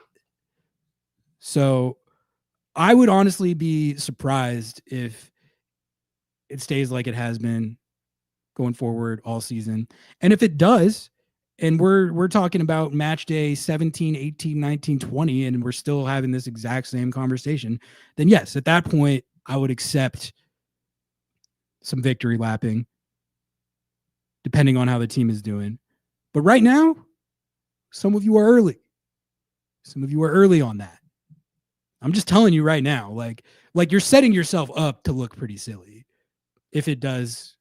Speaker 2: So I would honestly be surprised if it stays like it has been going forward all season. And if it does, and we're talking about match day 17, 18, 19, 20, and we're still having this exact same conversation, then yes, at that point, I would accept some victory lapping, depending on how the team is doing. But right now, some of you are early. Some of you are early on that. I'm just telling you right now, like you're setting yourself up to look pretty silly if it does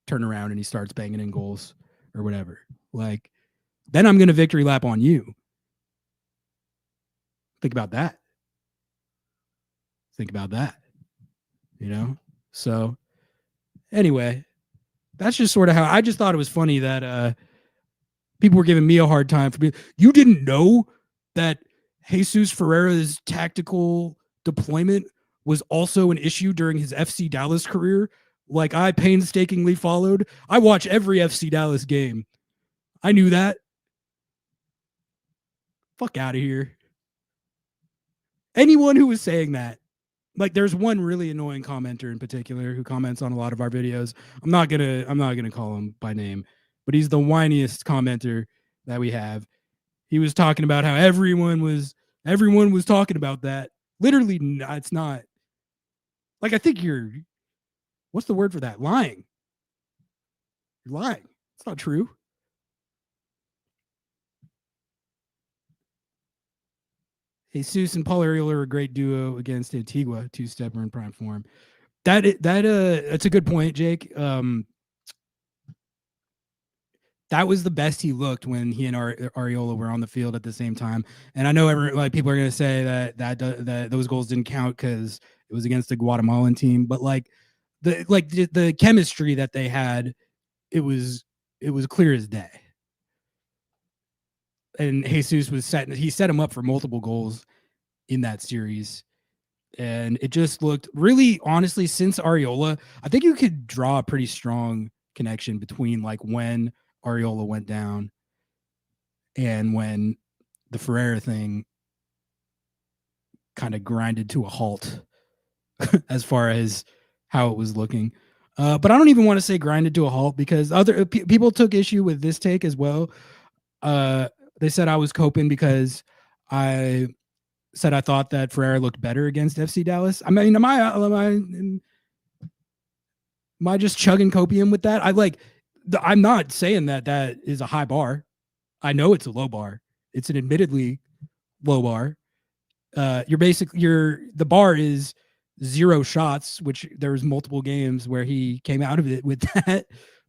Speaker 2: turn around and he starts banging in goals or whatever. Like, then I'm going to victory lap on you. Think about that. So anyway, that's just sort of how I just thought it was funny that People were giving me a hard time for being, you didn't know that Jesus Ferreira's tactical deployment was also an issue during his FC Dallas career. Like I painstakingly followed. I watch every FC Dallas game. I knew that. Fuck out of here. Anyone who was saying that, like there's one really annoying commenter in particular who comments on a lot of our videos. I'm not gonna call him by name, but he's the whiniest commenter that we have. He was talking about how everyone was talking about that. Literally, it's not. Like I think what's the word for that? Lying. You're lying. It's not true. Jesus and Paul Arriola are a great duo against Antigua, two-stepper in prime form. That's a good point, Jake. That was the best he looked when he and Arriola were on the field at the same time. And I know people are going to say that those goals didn't count because it was against the Guatemalan team, but the chemistry that they had, it was clear as day. And Jesus he set him up for multiple goals in that series. And it just looked really, honestly, since Arriola, I think you could draw a pretty strong connection between like when Arriola went down and when the Ferreira thing kind of grinded to a halt as far as how it was looking. But I don't even want to say grinded to a halt because other people took issue with this take as well. They said I was coping because I said I thought that Ferreira looked better against FC Dallas. I mean, am I just chugging copium with that? I'm not saying that is a high bar. I know it's a low bar. It's an admittedly low bar. The bar is 0 shots, which there was multiple games where he came out of it with that.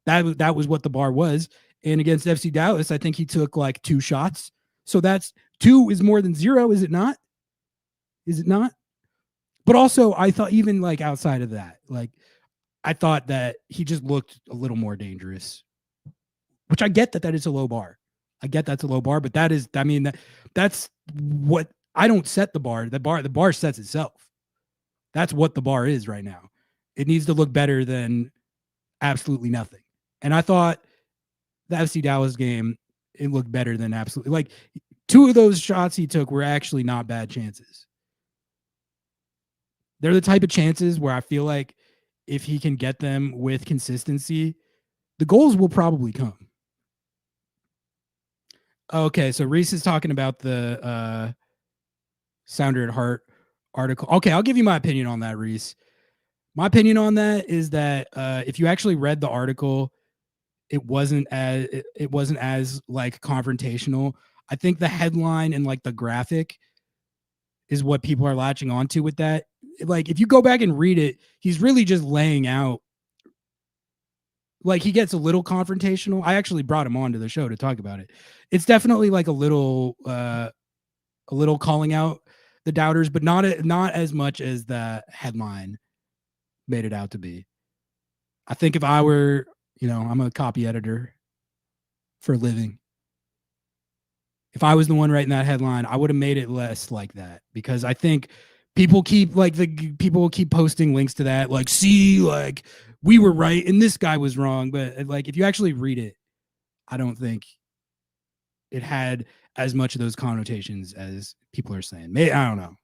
Speaker 2: That was what the bar was. And against FC Dallas, I think he took like 2 shots. So that's 2 is more than 0, is it not? Is it not? But also, I thought even like outside of that, like I thought that he just looked a little more dangerous, which I get that is a low bar. I get that's a low bar, but that's what I don't set the bar. The bar sets itself. That's what the bar is right now. It needs to look better than absolutely nothing. And I thought the FC Dallas game, it looked better than absolutely. Like 2 of those shots he took were actually not bad chances. They're the type of chances where I feel like if he can get them with consistency, the goals will probably come. Okay, so Reese is talking about the Sounder at Heart article. Okay, I'll give you my opinion on that, Reese. My opinion on that is that if you actually read the article, it wasn't as like confrontational. I think the headline and like the graphic is what people are latching onto with that. Like if you go back and read it, he's really just laying out. Like he gets a little confrontational. I actually brought him onto the show to talk about it. It's definitely like a little calling out the doubters, but not as much as the headline made it out to be. I think if I were, I'm a copy editor for a living. If I was the one writing that headline, I would have made it less like that because I think people keep posting links to that. Like, see, like we were right and this guy was wrong. But like, if you actually read it, I don't think it had as much of those connotations as people are saying. Maybe, I don't know.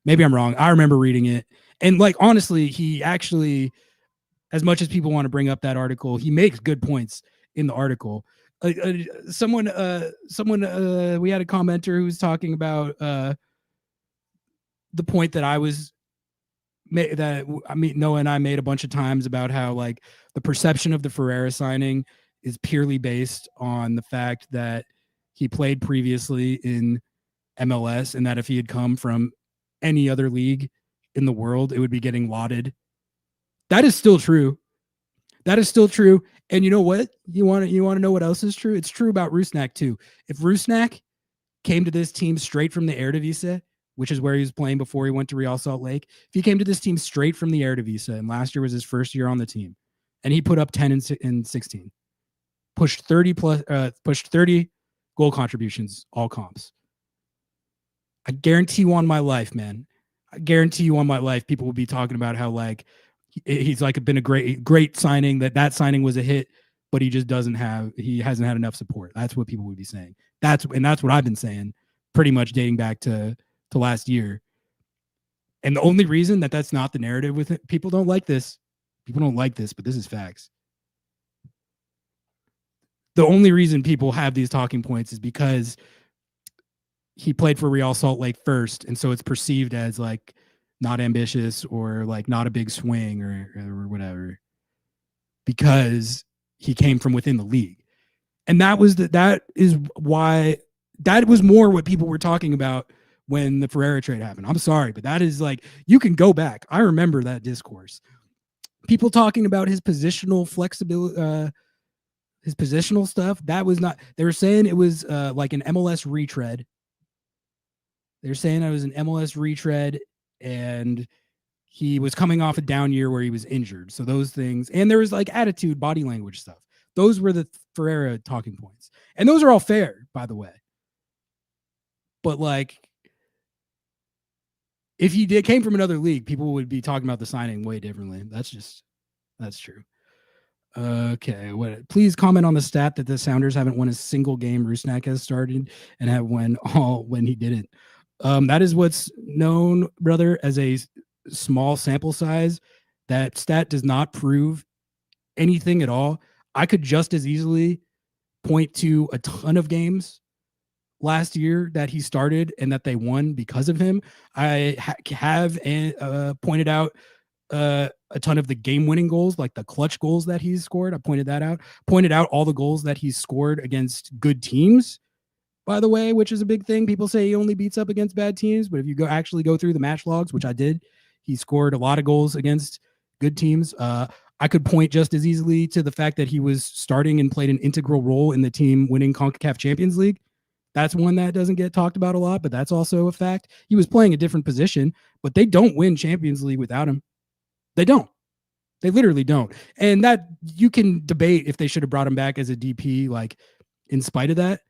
Speaker 2: Maybe I'm wrong. I remember reading it. And like, honestly, he actually, as much as people want to bring up that article, he makes good points in the article. Someone, we had a commenter who was talking about the point that Noah and I made a bunch of times about how like the perception of the Ferreira signing is purely based on the fact that he played previously in MLS and that if he had come from any other league in the world, it would be getting lauded. That is still true. That is still true. And you know what? You want to know what else is true? It's true about Rusnak too. If Rusnak came to this team straight from the Eredivisie, which is where he was playing before he went to Real Salt Lake, if he came to this team straight from the Eredivisie and last year was his first year on the team, and he put up 10 and 16, pushed 30 goal contributions, all comps. I guarantee you on my life, man. I guarantee you on my life, people will be talking about how like he's like been a great signing, that signing was a hit, but he just hasn't had enough support. That's what people would be saying. That's what I've been saying pretty much dating back to last year. And the only reason that's not the narrative with it, people don't like this, but this is facts. The only reason people have these talking points is because he played for Real Salt Lake first, and so it's perceived as like not ambitious or like not a big swing or whatever, because he came from within the league. And that was more what people were talking about when the Ferreira trade happened. I'm sorry, but that is like, you can go back. I remember that discourse. People talking about his positional flexibility, his positional stuff. That was not, they were saying it was like an MLS retread. They're saying it was an MLS retread, and he was coming off a down year where he was injured. So those things, and there was like attitude, body language stuff. Those were the Ferreira talking points. And those are all fair, by the way. But like, if he came from another league, people would be talking about the signing way differently. That's true. Okay. Please comment on the stat that the Sounders haven't won a single game Rusnak has started and have won all when he didn't. That is what's known, brother, as a small sample size. That stat does not prove anything at all. I could just as easily point to a ton of games last year that he started and that they won because of him. I have pointed out a ton of the game-winning goals, like the clutch goals that he's scored. I pointed that out. Pointed out all the goals that he's scored against good teams, by the way, which is a big thing. People say he only beats up against bad teams, but if you actually go through the match logs, which I did, he scored a lot of goals against good teams. I could point just as easily to the fact that he was starting and played an integral role in the team winning CONCACAF Champions League. That's one that doesn't get talked about a lot, but that's also a fact. He was playing a different position, but they don't win Champions League without him. They don't. They literally don't. And that you can debate if they should have brought him back as a DP, like in spite of that.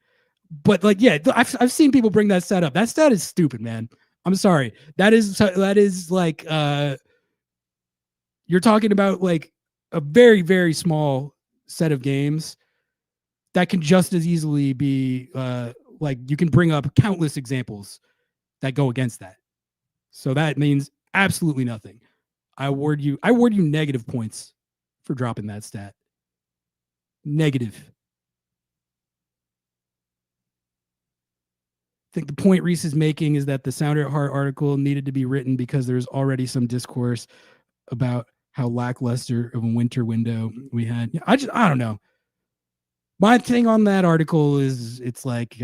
Speaker 2: But like, yeah, I've seen people bring that stat up. That stat is stupid, man. I'm sorry. That is like, you're talking about like a very, very small set of games that can just as easily be like, you can bring up countless examples that go against that. So that means absolutely nothing. I award you negative points for dropping that stat. Negative. I think the point Reese is making is that the Sounder at Heart article needed to be written because there's already some discourse about how lackluster of a winter window we had. I don't know. My thing on that article is it's like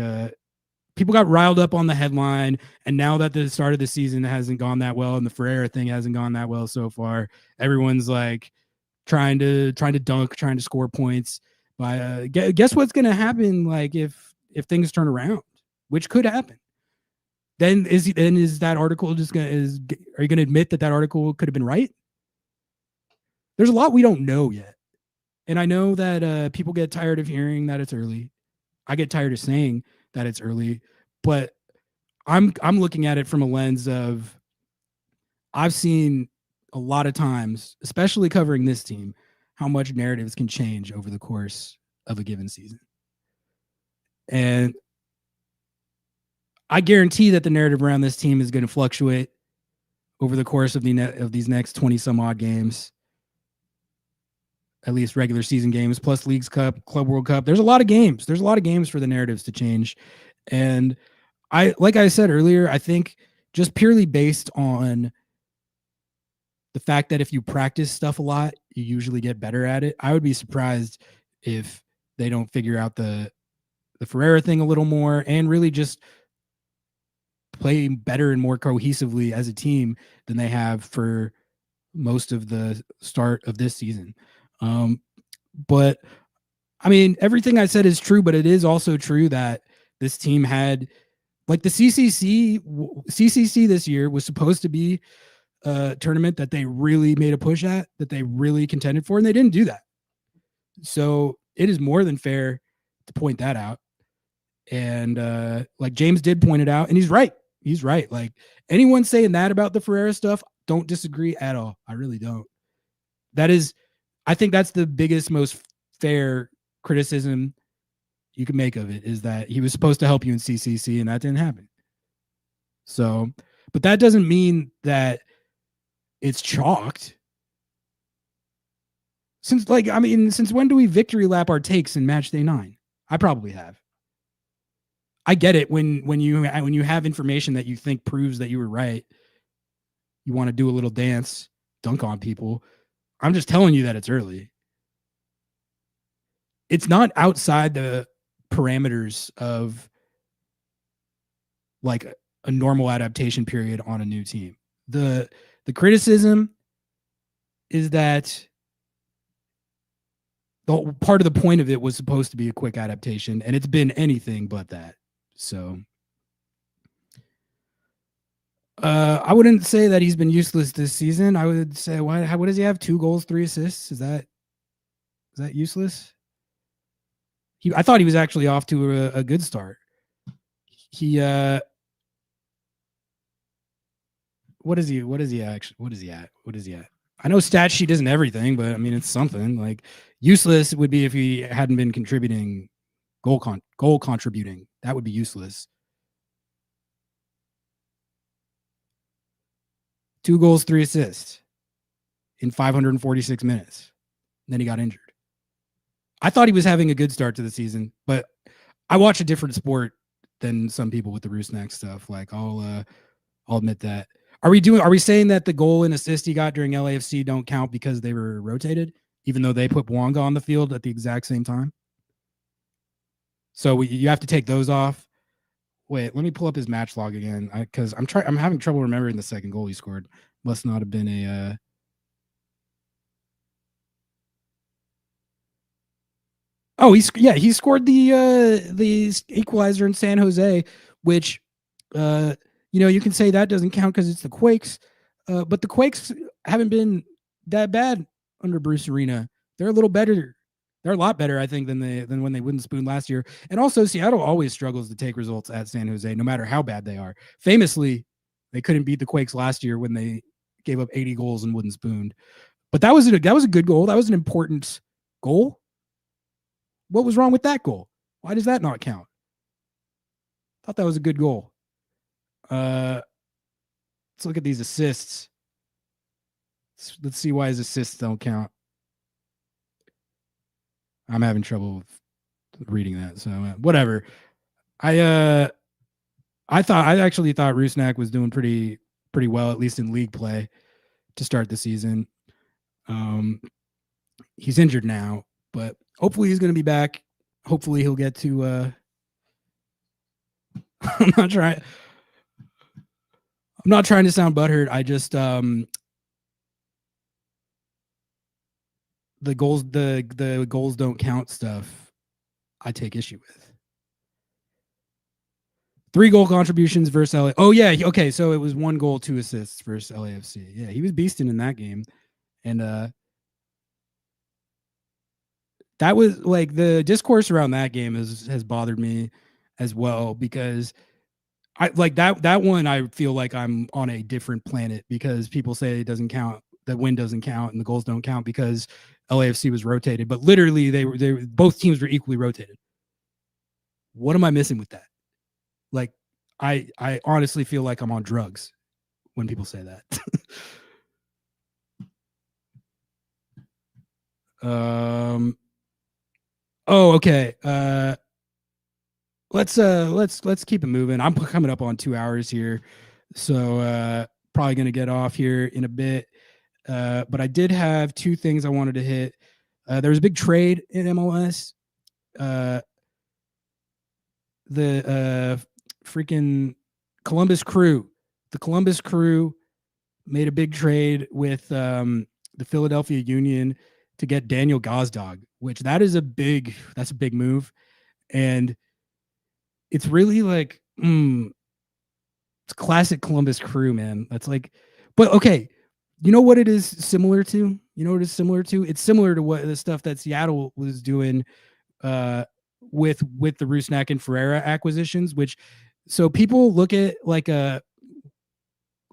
Speaker 2: people got riled up on the headline, and now that the start of the season hasn't gone that well and the Ferreira thing hasn't gone that well so far, everyone's like trying to dunk, trying to score points. By guess what's going to happen? Like if things turn around, which could happen, then is that article just are you going to admit that article could have been right? There's a lot we don't know yet. And I know that people get tired of hearing that it's early. I get tired of saying that it's early, but I'm looking at it from a lens of I've seen a lot of times, especially covering this team, how much narratives can change over the course of a given season. And I guarantee that the narrative around this team is going to fluctuate over the course of these next 20 some odd games. At least regular season games, plus Leagues Cup, Club World Cup. There's a lot of games. There's a lot of games for the narratives to change. And like I said earlier, I think just purely based on the fact that if you practice stuff a lot, you usually get better at it. I would be surprised if they don't figure out the Ferreira thing a little more and really just play better and more cohesively as a team than they have for most of the start of this season. But I mean, everything I said is true, but it is also true that this team had like the CCC this year was supposed to be a tournament that they really made a push at, that they really contended for, and they didn't do that. So it is more than fair to point that out. And like James did point it out, and he's right. He's right. Like anyone saying that about the Ferreira stuff, don't disagree at all. I really don't. I think that's the biggest, most fair criticism you can make of it, is that he was supposed to help you in CCC and that didn't happen. So, but that doesn't mean that it's chalked. Since when do we victory lap our takes in match day 9? I probably have. I get it when you have information that you think proves that you were right. You want to do a little dance, dunk on people. I'm just telling you that it's early. It's not outside the parameters of like a normal adaptation period on a new team. The criticism is that the part of the point of it was supposed to be a quick adaptation, and it's been anything but that. So I wouldn't say that he's been useless this season. I would say, what does he have? 2 goals, 3 assists? Is that useless? I thought he was actually off to a good start. What is he at? I know stat sheet isn't everything, but I mean, it's something. Like useless would be if he hadn't been contributing goal contributing. That would be useless. 2 goals, 3 assists in 546 minutes. And then he got injured. I thought he was having a good start to the season, but I watch a different sport than some people with the Rusnak stuff. Like I'll admit that. Are we saying that the goal and assist he got during LAFC don't count because they were rotated, even though they put Bwanga on the field at the exact same time? So you have to take those off. Wait, let me pull up his match log again, because I'm having trouble remembering the second goal he scored. Must not have been a. Oh, he scored the equalizer in San Jose, which you can say that doesn't count because it's the Quakes, but the Quakes haven't been that bad under Bruce Arena. They're a little better. They're a lot better, I think, than when they wouldn't spoon last year. And also, Seattle always struggles to take results at San Jose, no matter how bad they are. Famously, they couldn't beat the Quakes last year when they gave up 80 goals and wouldn't spoon. But that was a good goal. That was an important goal. What was wrong with that goal? Why does that not count? Thought that was a good goal. Let's look at these assists. Let's see why his assists don't count. I'm having trouble reading that, so whatever. I actually thought Rusnak was doing pretty well, at least in league play, to start the season. He's injured now, but hopefully he's going to be back. Hopefully he'll get to. I'm not trying to sound butthurt. I just the goals don't count stuff I take issue with. 3 goal contributions versus LA. Oh yeah, okay, so it was 1 goal, 2 assists versus LAFC. Yeah, he was beasting in that game. And that was like the discourse around that game has bothered me as well, because I like that one. I feel like I'm on a different planet because people say it doesn't count, that win doesn't count and the goals don't count because LAFC was rotated, but literally they both teams were equally rotated. What am I missing with that? Like, I honestly feel like I'm on drugs when people say that. Oh, okay. Let's keep it moving. I'm coming up on 2 hours here, so probably gonna get off here in a bit. But I did have 2 things I wanted to hit. There was a big trade in MLS. The freaking Columbus Crew. The Columbus Crew made a big trade with the Philadelphia Union to get Daniel Gazdag, which that's a big move. And it's really like, it's classic Columbus Crew, man. That's like, but okay. You know what it is similar to? You You know what it's similar to? It's similar to what the stuff that Seattle was doing with the Rusnak and Ferreira acquisitions, which so people look at like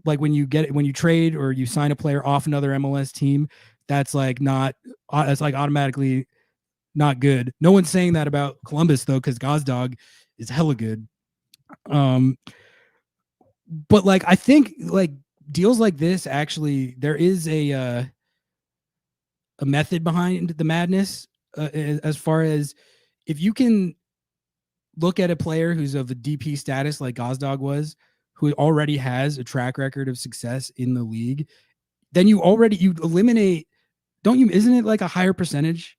Speaker 2: when you trade or you sign a player off another MLS team, that's like automatically not good. No one's saying that about Columbus though, because Gazdag is hella good. But like I think like deals like this, actually there is a method behind the madness, as far as if you can look at a player who's of a DP status like Gazdag was, who already has a track record of success in the league, then you eliminate, isn't it like a higher percentage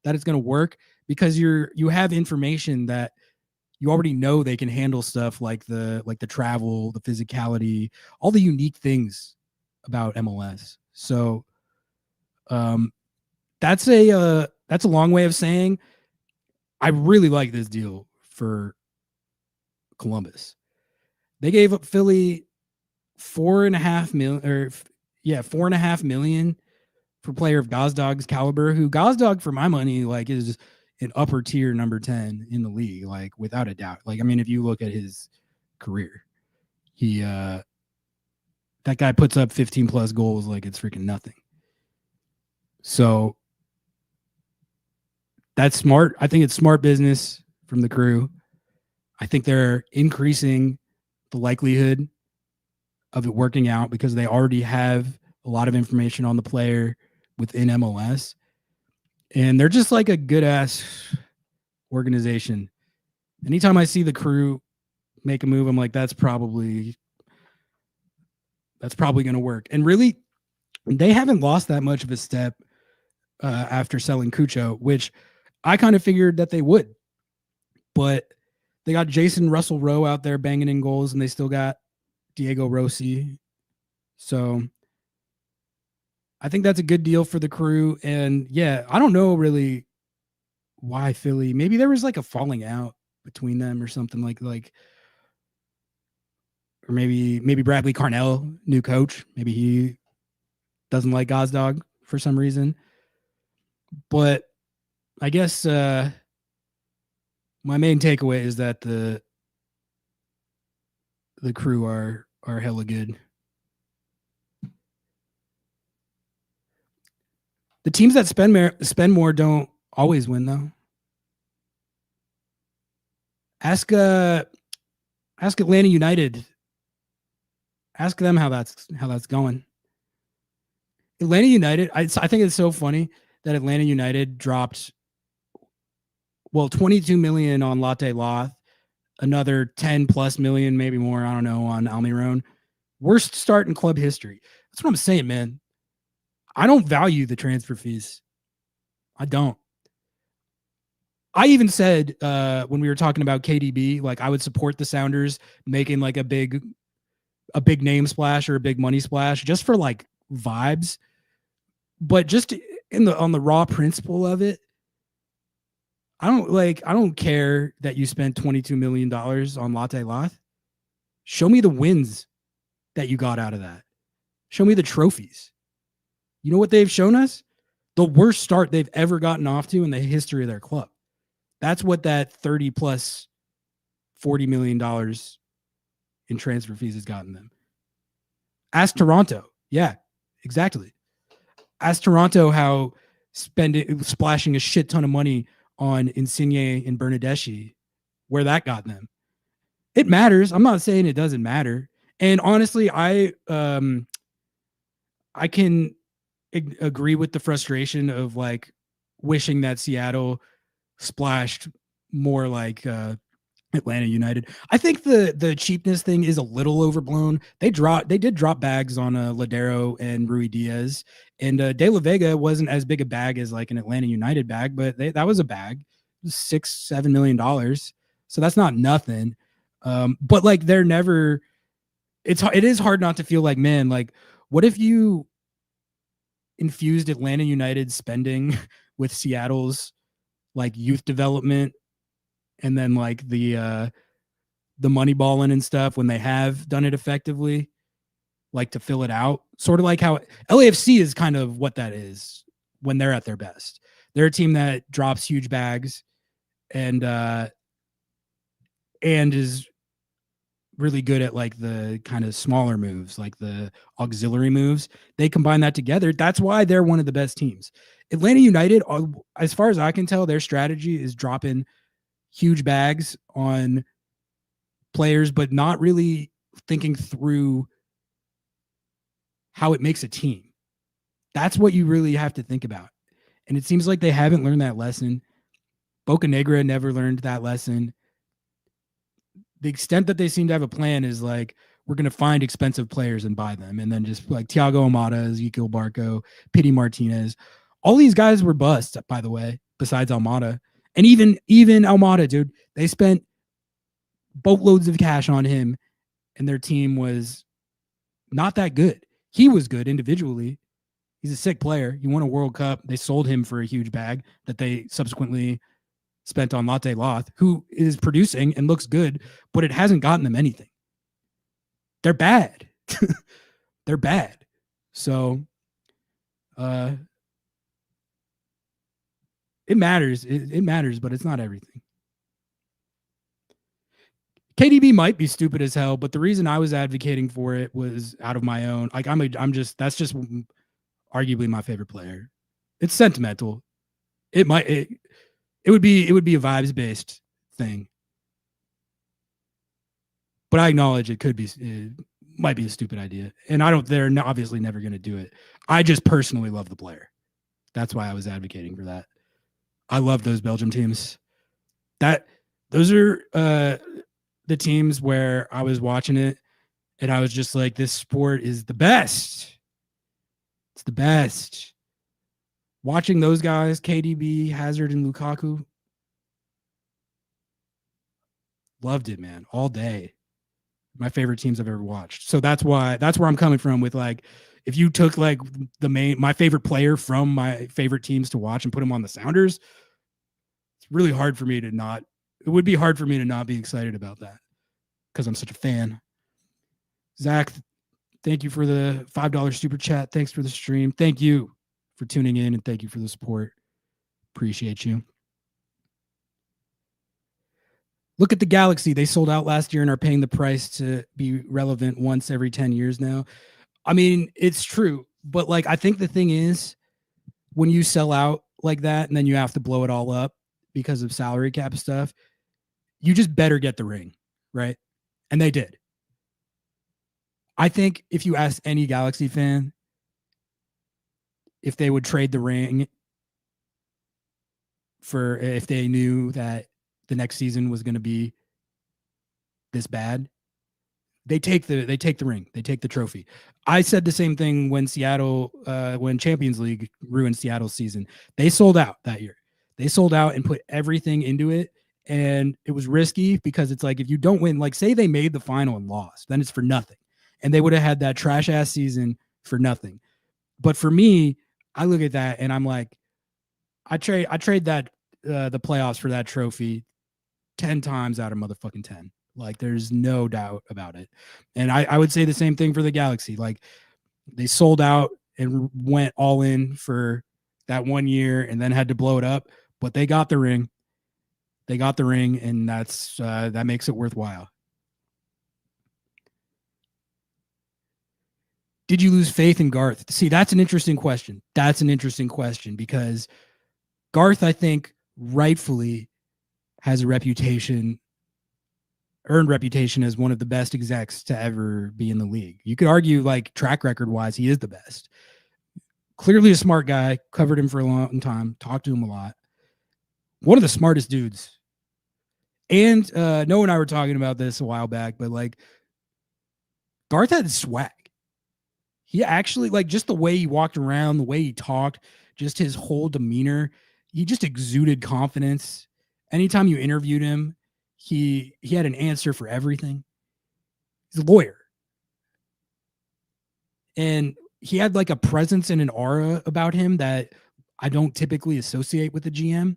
Speaker 2: that it's going to work because you have information that you already know they can handle stuff like the travel, the physicality, all the unique things about MLS. So that's a long way of saying I really like this deal for Columbus. They gave up Philly $4.5 million for a player of Gazdag's caliber, who Gazdag, for my money, like is an upper tier number 10 in the league, like without a doubt. Like, I mean, if you look at his career, that guy puts up 15 plus goals like it's freaking nothing. So that's smart. I think it's smart business from the Crew. I think they're increasing the likelihood of it working out because they already have a lot of information on the player within MLS. And they're just like a good ass organization. Anytime I see the Crew make a move, I'm like, that's probably going to work. And really, they haven't lost that much of a step after selling Cucho, which I kind of figured that they would. But they got Jason Russell Rowe out there banging in goals, and they still got Diego Rossi. So I think that's a good deal for the Crew. And yeah, I don't know really why Philly. Maybe there was like a falling out between them or something like, or maybe Bradley Carnell, new coach. Maybe he doesn't like Gazdag for some reason. But I guess my main takeaway is that the Crew are hella good. The teams that spend more don't always win, though. Ask Atlanta United. Ask them how that's going. Atlanta United. I think it's so funny that Atlanta United dropped, 22 million on Latte Loth, another 10 plus million, maybe more, I don't know, on Almiron. Worst start in club history. That's what I'm saying, man. I don't value the transfer fees. I don't. I even said when we were talking about KDB, like I would support the Sounders making like a big name splash or a big money splash just for like vibes. But just on the raw principle of it, I don't care that you spent $22 million on Latte Loth. Show me the wins that you got out of that. Show me the trophies. You know what they've shown us? The worst start they've ever gotten off to in the history of their club. That's what that 30 plus $40 million in transfer fees has gotten them. Ask Toronto. Yeah, exactly. Ask Toronto how splashing a shit ton of money on Insigne and Bernadeschi, where that got them. It matters. I'm not saying it doesn't matter. And honestly, I can agree with the frustration of like wishing that Seattle splashed more like Atlanta United. I think the cheapness thing is a little overblown. They did drop bags on Ladero and Rui Diaz, and De La Vega wasn't as big a bag as like an Atlanta United bag, but that was a bag, $6-7 million. So that's not nothing. But like they're never. It is hard not to feel like, man, like what if you infused Atlanta United spending with Seattle's like youth development and then like the money balling and stuff when they have done it effectively, like to fill it out sort of like how LAFC is kind of what that is when they're at their best. They're a team that drops huge bags and is really good at like the kind of smaller moves, like the auxiliary moves. They combine that together. That's why they're one of the best teams. Atlanta United, as far as I can tell, their strategy is dropping huge bags on players, but not really thinking through how it makes a team. That's what you really have to think about. And it seems like they haven't learned that lesson. Boca Negra never learned that lesson. The extent that they seem to have a plan is like, we're going to find expensive players and buy them. And then just like Thiago Almada, Ezequiel Barco, Pity Martinez. All these guys were busts, by the way, besides Almada. And even Almada, dude, they spent boatloads of cash on him and their team was not that good. He was good individually. He's a sick player. He won a World Cup. They sold him for a huge bag that they subsequently spent on Latte Loth, who is producing and looks good, but it hasn't gotten them anything. They're bad. They're bad. So it matters. It matters, but it's not everything. KDB might be stupid as hell, but the reason I was advocating for it was out of my own. Like that's just arguably my favorite player. It's sentimental. It would be a vibes based thing, but I acknowledge it might be a stupid idea, and they're obviously never going to do it. I just personally love the player. That's why I was advocating for that. I love those Belgium teams. Those are the teams where I was watching it and I was just like, this sport is the best. It's the best. Watching those guys, KDB, Hazard, and Lukaku, loved it, man, all day. My favorite teams I've ever watched. So that's where I'm coming from with like, if you took like my favorite player from my favorite teams to watch and put him on the Sounders, it's really hard for me to not. It would be hard for me to not be excited about that because I'm such a fan. Zach, thank you for the $5 super chat. Thanks for the stream. Thank you for tuning in and thank you for the support. Appreciate you. Look at the Galaxy. They sold out last year and are paying the price to be relevant once every 10 years now. I mean, it's true. But like, I think the thing is when you sell out like that and then you have to blow it all up because of salary cap stuff, you just better get the ring, right? And they did. I think if you ask any Galaxy fan if they would trade the ring for if they knew that the next season was going to be this bad, they take the ring, they take the trophy. I said the same thing when when Champions League ruined Seattle's season. They sold out that year. They sold out and put everything into it. And it was risky because it's like, if you don't win, like say they made the final and lost, then it's for nothing. And they would have had that trash ass season for nothing. But for me, I look at that and I'm like, I trade that, the playoffs for that trophy 10 times out of motherfucking 10. Like there's no doubt about it. And I would say the same thing for the Galaxy. Like they sold out and went all in for that 1 year and then had to blow it up, but they got the ring. They got the ring, and that makes it worthwhile. Did you lose faith in Garth? See, that's an interesting question. That's an interesting question because Garth, I think, rightfully has earned reputation as one of the best execs to ever be in the league. You could argue, like, track record-wise, he is the best. Clearly a smart guy, covered him for a long time, talked to him a lot. One of the smartest dudes. And Noah and I were talking about this a while back, but like Garth had swag. He actually, like, just the way he walked around, the way he talked, just his whole demeanor, he just exuded confidence. Anytime you interviewed him, he had an answer for everything. He's a lawyer. And he had like a presence and an aura about him that I don't typically associate with the GM.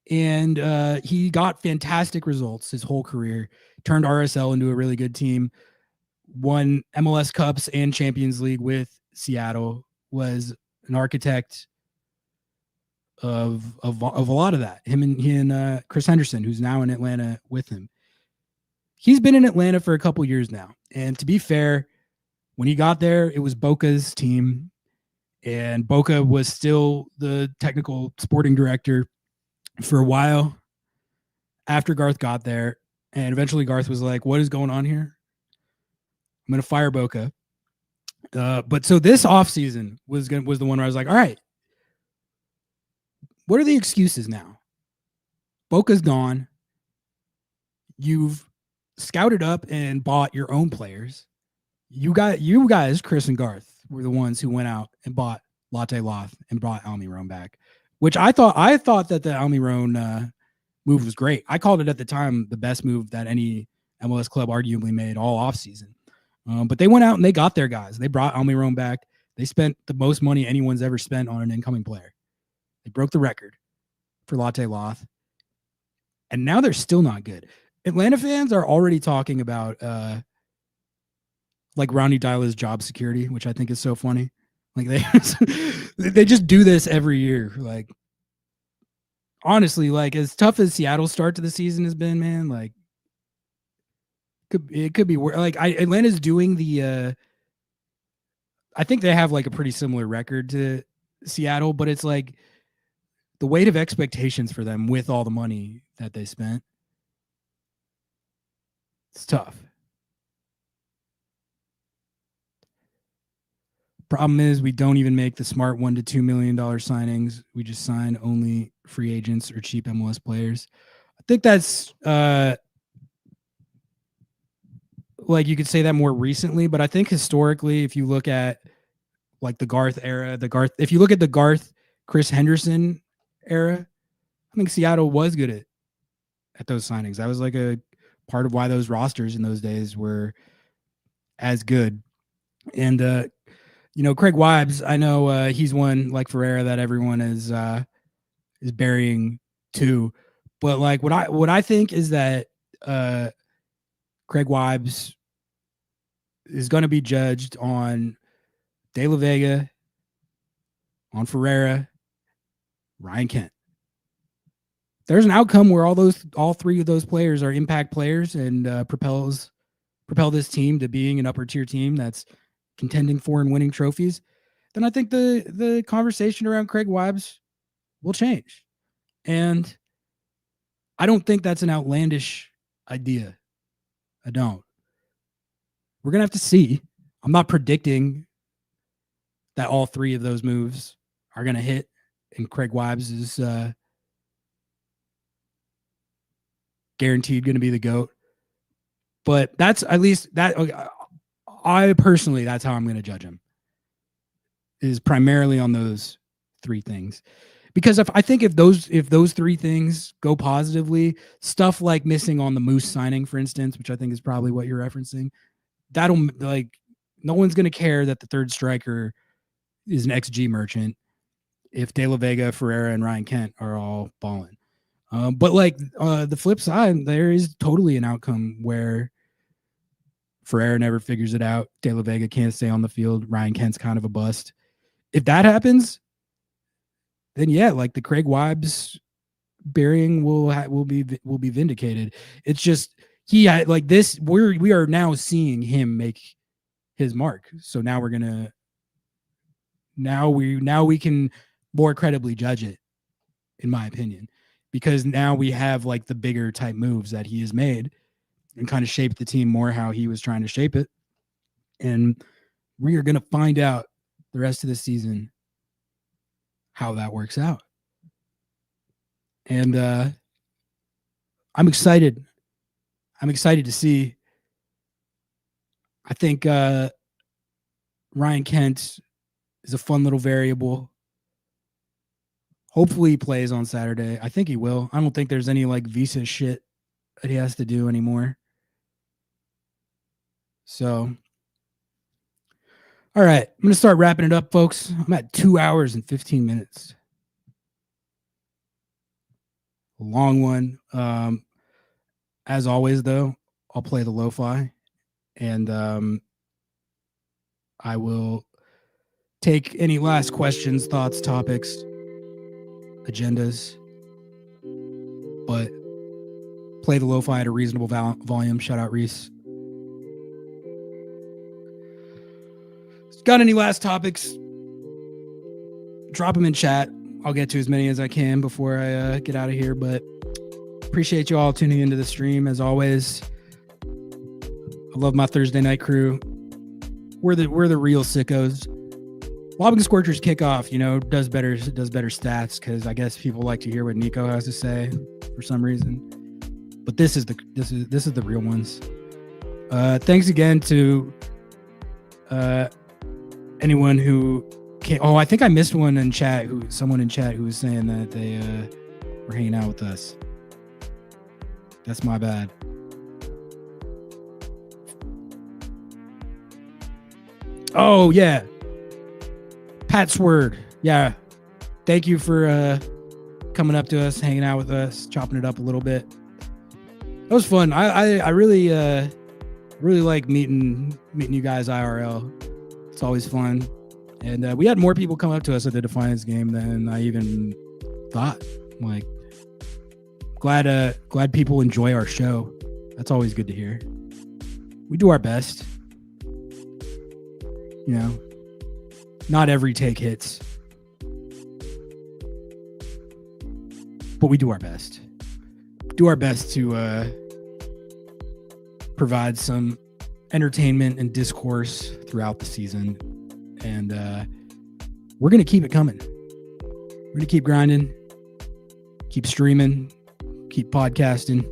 Speaker 2: And he got fantastic results his whole career, turned RSL into a really good team, won MLS Cups and Champions League with Seattle, was an architect of a lot of that. He and Chris Henderson, who's now in Atlanta with him. He's been in Atlanta for a couple years now. And to be fair, when he got there, it was Boca's team. And Boca was still the technical sporting director for a while after Garth got there. And eventually Garth was like, what is going on here? I'm going to fire Boca. But so this offseason was the one where I was like, all right, what are the excuses now? Boca's gone. You've scouted up and bought your own players. You guys, Chris and Garth, were the ones who went out and bought Latte Loth and brought Almiron back, which I thought that the Almiron move was great. I called it at the time the best move that any MLS club arguably made all offseason. But they went out and they got their guys. They brought Almiron back. They spent the most money anyone's ever spent on an incoming player. They broke the record for Latte Loth. And now they're still not good. Atlanta fans are already talking about like Ronnie Dyla's job security, which I think is so funny. Like they just do this every year. Like honestly, like as tough as Seattle's start to the season has been, man, like it could be like Atlanta's doing the I think they have like a pretty similar record to Seattle, but it's like the weight of expectations for them with all the money that they spent. It's tough. Problem is we don't even make the smart $1 to $2 million signings. We just sign only free agents or cheap MLS players. I think that's like you could say that more recently, but I think historically, if you look at like the Garth era, if you look at the Garth Chris Henderson era, I think Seattle was good at those signings. That was like a part of why those rosters in those days were as good. And Craig Weibs, I know he's one like Ferreira that everyone is burying too. But like what I think is that Craig Weibs is going to be judged on De La Vega, on Ferreira, Ryan Kent. There's an outcome where all three of those players are impact players and propel this team to being an upper tier team that's contending for and winning trophies, then I think the conversation around Craig Weibs will change. And I don't think that's an outlandish idea. I don't. We're going to have to see. I'm not predicting that all three of those moves are going to hit and Craig Weibs is guaranteed going to be the GOAT. But that's at least that I personally, that's how I'm going to judge him, is primarily on those three things. Because if those three things go positively, stuff like missing on the Moose signing, for instance, which I think is probably what you're referencing, that'll like no one's going to care that the third striker is an XG merchant if De La Vega, Ferreira, and Ryan Kent are all balling. But like the flip side, there is totally an outcome where Ferreira never figures it out. De La Vega can't stay on the field. Ryan Kent's kind of a bust. If that happens, then yeah, like the Craig Weibs burying will be vindicated. It's just he had like this. We are now seeing him make his mark. So now we can more credibly judge it, in my opinion, because now we have like the bigger type moves that he has made and kind of shaped the team more how he was trying to shape it. And we are going to find out the rest of the season how that works out. And I'm excited. I'm excited to see. I think Ryan Kent is a fun little variable. Hopefully he plays on Saturday. I think he will. I don't think there's any like visa shit that he has to do anymore. So, all right. I'm going to start wrapping it up, folks. I'm at 2 hours and 15 minutes. A long one. As always, though, I'll play the lo-fi And I will take any last questions, thoughts, topics, agendas, but play the lo-fi at a reasonable volume. Shout out Reese. Got any last topics? Drop them in chat. I'll get to as many as I can before I get out of here, but appreciate you all tuning into the stream as always. I love my Thursday night crew. We're the real sickos. Lobbing Scorchers kickoff, does better stats because I guess people like to hear what Nico has to say for some reason. But this is the real ones. Thanks again to anyone who came. Oh, I think I missed one in chat. Someone in chat who was saying that they were hanging out with us. That's my bad. Oh yeah, Pat Sword. Yeah, thank you for coming up to us, hanging out with us, chopping it up a little bit. That was fun. I really like meeting you guys IRL. It's always fun, and we had more people come up to us at the Defiance game than I even thought. Like, glad people enjoy our show. That's always good to hear. We do our best. Not every take hits, but we do our best. Do our best to provide some entertainment and discourse throughout the season, and we're gonna keep it coming. We're gonna keep grinding, keep streaming, keep podcasting.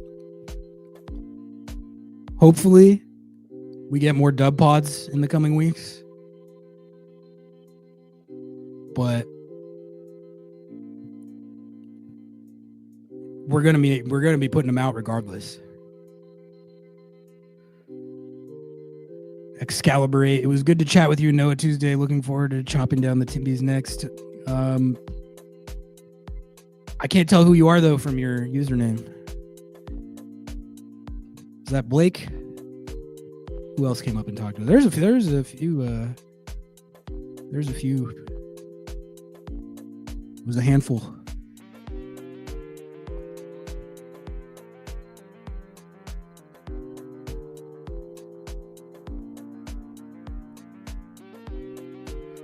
Speaker 2: Hopefully, we get more dub pods in the coming weeks. But we're gonna be putting them out regardless. Excalibur 8. It was good to chat with you, Noah Tuesday. Looking forward to chopping down the Timbies next. I can't tell who you are though from your username. Is that Blake? Who else came up and talked to us? There's a few. It was a handful.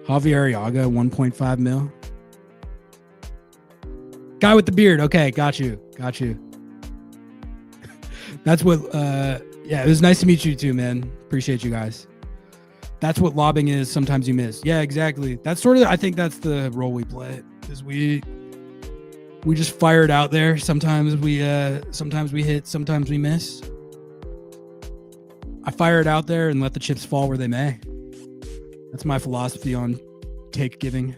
Speaker 2: Javier Arriaga, 1.5 mil. Guy with the beard. Okay, got you. That's what, yeah, it was nice to meet you too, man. Appreciate you guys. That's what lobbing is. Sometimes you miss. Yeah, exactly. That's sort of, I think that's the role we play, is we just fire it out there. Sometimes we hit, sometimes we miss. I fire it out there and let the chips fall where they may. That's my philosophy on take giving.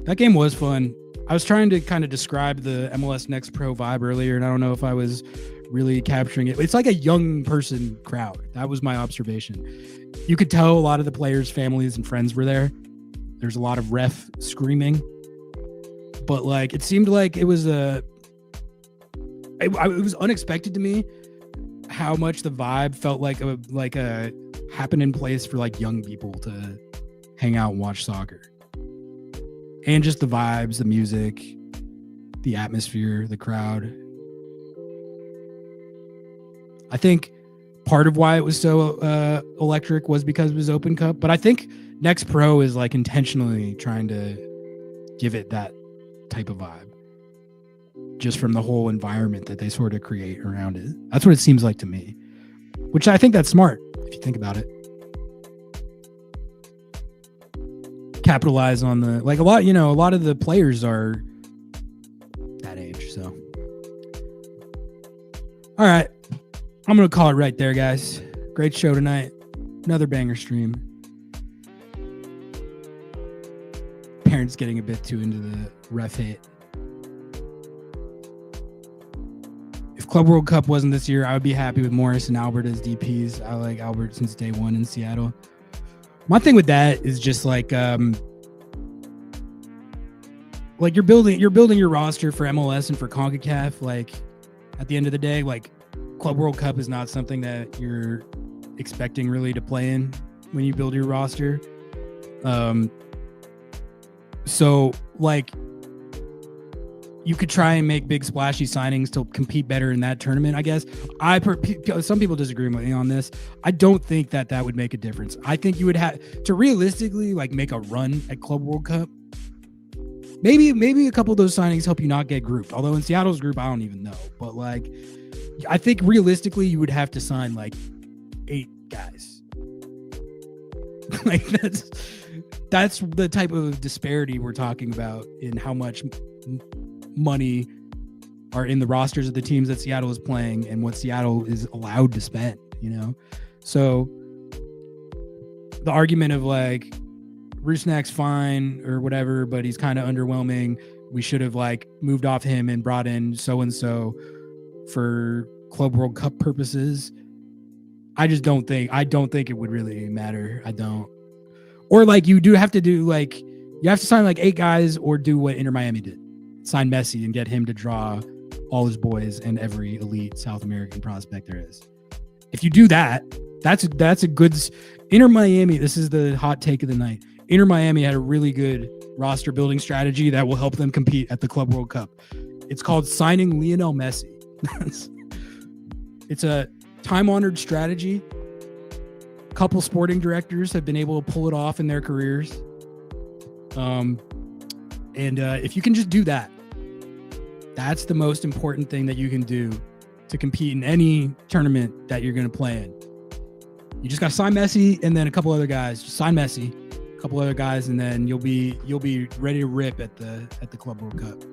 Speaker 2: That game was fun. I was trying to kind of describe the MLS Next Pro vibe earlier, and I don't know if I was really capturing it. It's like a young person crowd. That was my observation. You could tell a lot of the players' families and friends were there. There's a lot of ref screaming, but like it seemed like it was it was unexpected to me how much the vibe felt like a happening place for like young people to hang out and watch soccer. And just the vibes, the music, the atmosphere, the crowd. I think part of why it was so electric was because it was Open Cup. But I think Next Pro is like intentionally trying to give it that type of vibe. Just from the whole environment that they sort of create around it. That's what it seems like to me. Which I think that's smart, if you think about it. Capitalize on the, like a lot of the players are that age, so. All right. I'm going to call it right there, guys. Great show tonight. Another banger stream. Parents getting a bit too into the ref hit. If Club World Cup wasn't this year, I would be happy with Morris and Albert as DPs. I like Albert since day one in Seattle. My thing with that is just like you're building your roster for MLS and for CONCACAF. Like at the end of the day, like Club World Cup is not something that you're expecting really to play in when you build your roster. So like you could try and make big splashy signings to compete better in that tournament, I guess. Some people disagree with me on this. I don't think that would make a difference. I think you would have to realistically like make a run at Club World Cup. Maybe a couple of those signings help you not get grouped. Although in Seattle's group, I don't even know. But like, I think realistically you would have to sign like 8 guys. Like that's the type of disparity we're talking about in how much money are in the rosters of the teams that Seattle is playing and what Seattle is allowed to spend, you know? So the argument of like Rusnak's fine or whatever, but he's kind of underwhelming. We should have like moved off him and brought in so-and-so for Club World Cup purposes. I don't think it would really matter. I don't. Or like you do have to do like, you have to sign like 8 guys or do what Inter Miami did. Sign Messi and get him to draw all his boys and every elite South American prospect there is. If you do that, that's a good Inter Miami. This is the hot take of the night. Inter Miami had a really good roster building strategy that will help them compete at the Club World Cup. It's called signing Lionel Messi. It's a time-honored strategy. A couple sporting directors have been able to pull it off in their careers. If you can just do that, that's the most important thing that you can do to compete in any tournament that you're going to play in. You just got to sign Messi and then a couple other guys. Just sign Messi, a couple other guys, and then you'll be ready to rip at the Club World Cup.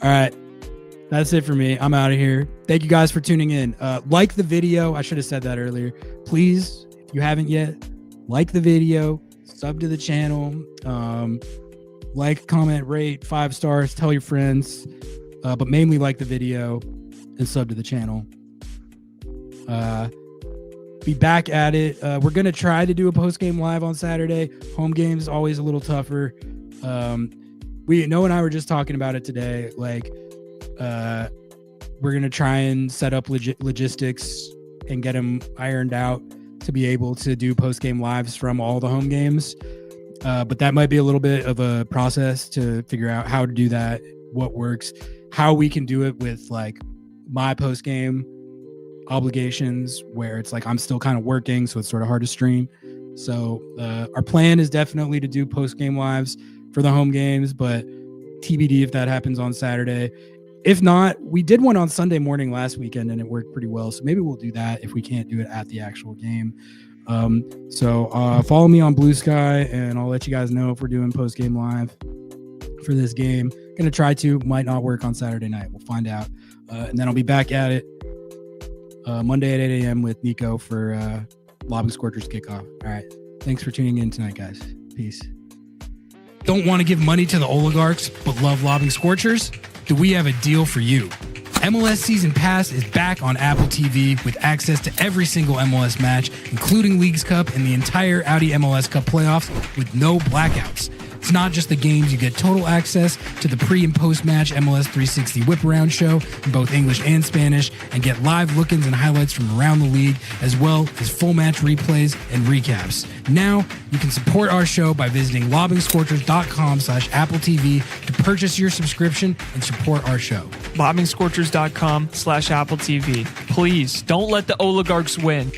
Speaker 2: All right. That's it for me. I'm out of here. Thank you guys for tuning in. Like the video. I should have said that earlier. Please, if you haven't yet, like the video, sub to the channel, like, comment, rate, 5 stars, tell your friends, but mainly like the video and sub to the channel. Be back at it. We're going to try to do a post-game live on Saturday. Home game's always a little tougher. Noah and I were just talking about it today. Like, we're going to try and set up logistics and get them ironed out to be able to do post-game lives from all the home games. But that might be a little bit of a process to figure out how to do that, what works, how we can do it with like my post-game obligations where it's like I'm still kind of working, so it's sort of hard to stream. So our plan is definitely to do post-game lives for the home games, but TBD if that happens on Saturday. If not, we did one on Sunday morning last weekend and it worked pretty well. So maybe we'll do that if we can't do it at the actual game. So follow me on Blue Sky and I'll let you guys know if we're doing post-game live for this game. Gonna try to, might not work on Saturday night. We'll find out. And then I'll be back at it Monday at 8 a.m. with Nico for Lobbing Scorchers kickoff. All right. Thanks for tuning in tonight, guys. Peace. Don't want to give money to the oligarchs, but love Lobbing Scorchers? Do we have a deal for you? MLS Season Pass is back on Apple TV with access to every single MLS match, including Leagues Cup and the entire Audi MLS Cup playoffs with no blackouts. It's not just the games, you get total access to the pre- and post-match MLS 360 whip-around show in both English and Spanish, and get live look-ins and highlights from around the league, as well as full match replays and recaps. Now, you can support our show by visiting lobbingscorchers.com/Apple TV to purchase your subscription and support our show.
Speaker 1: Lobbingscorchers.com/Apple TV. Please, don't let the oligarchs win.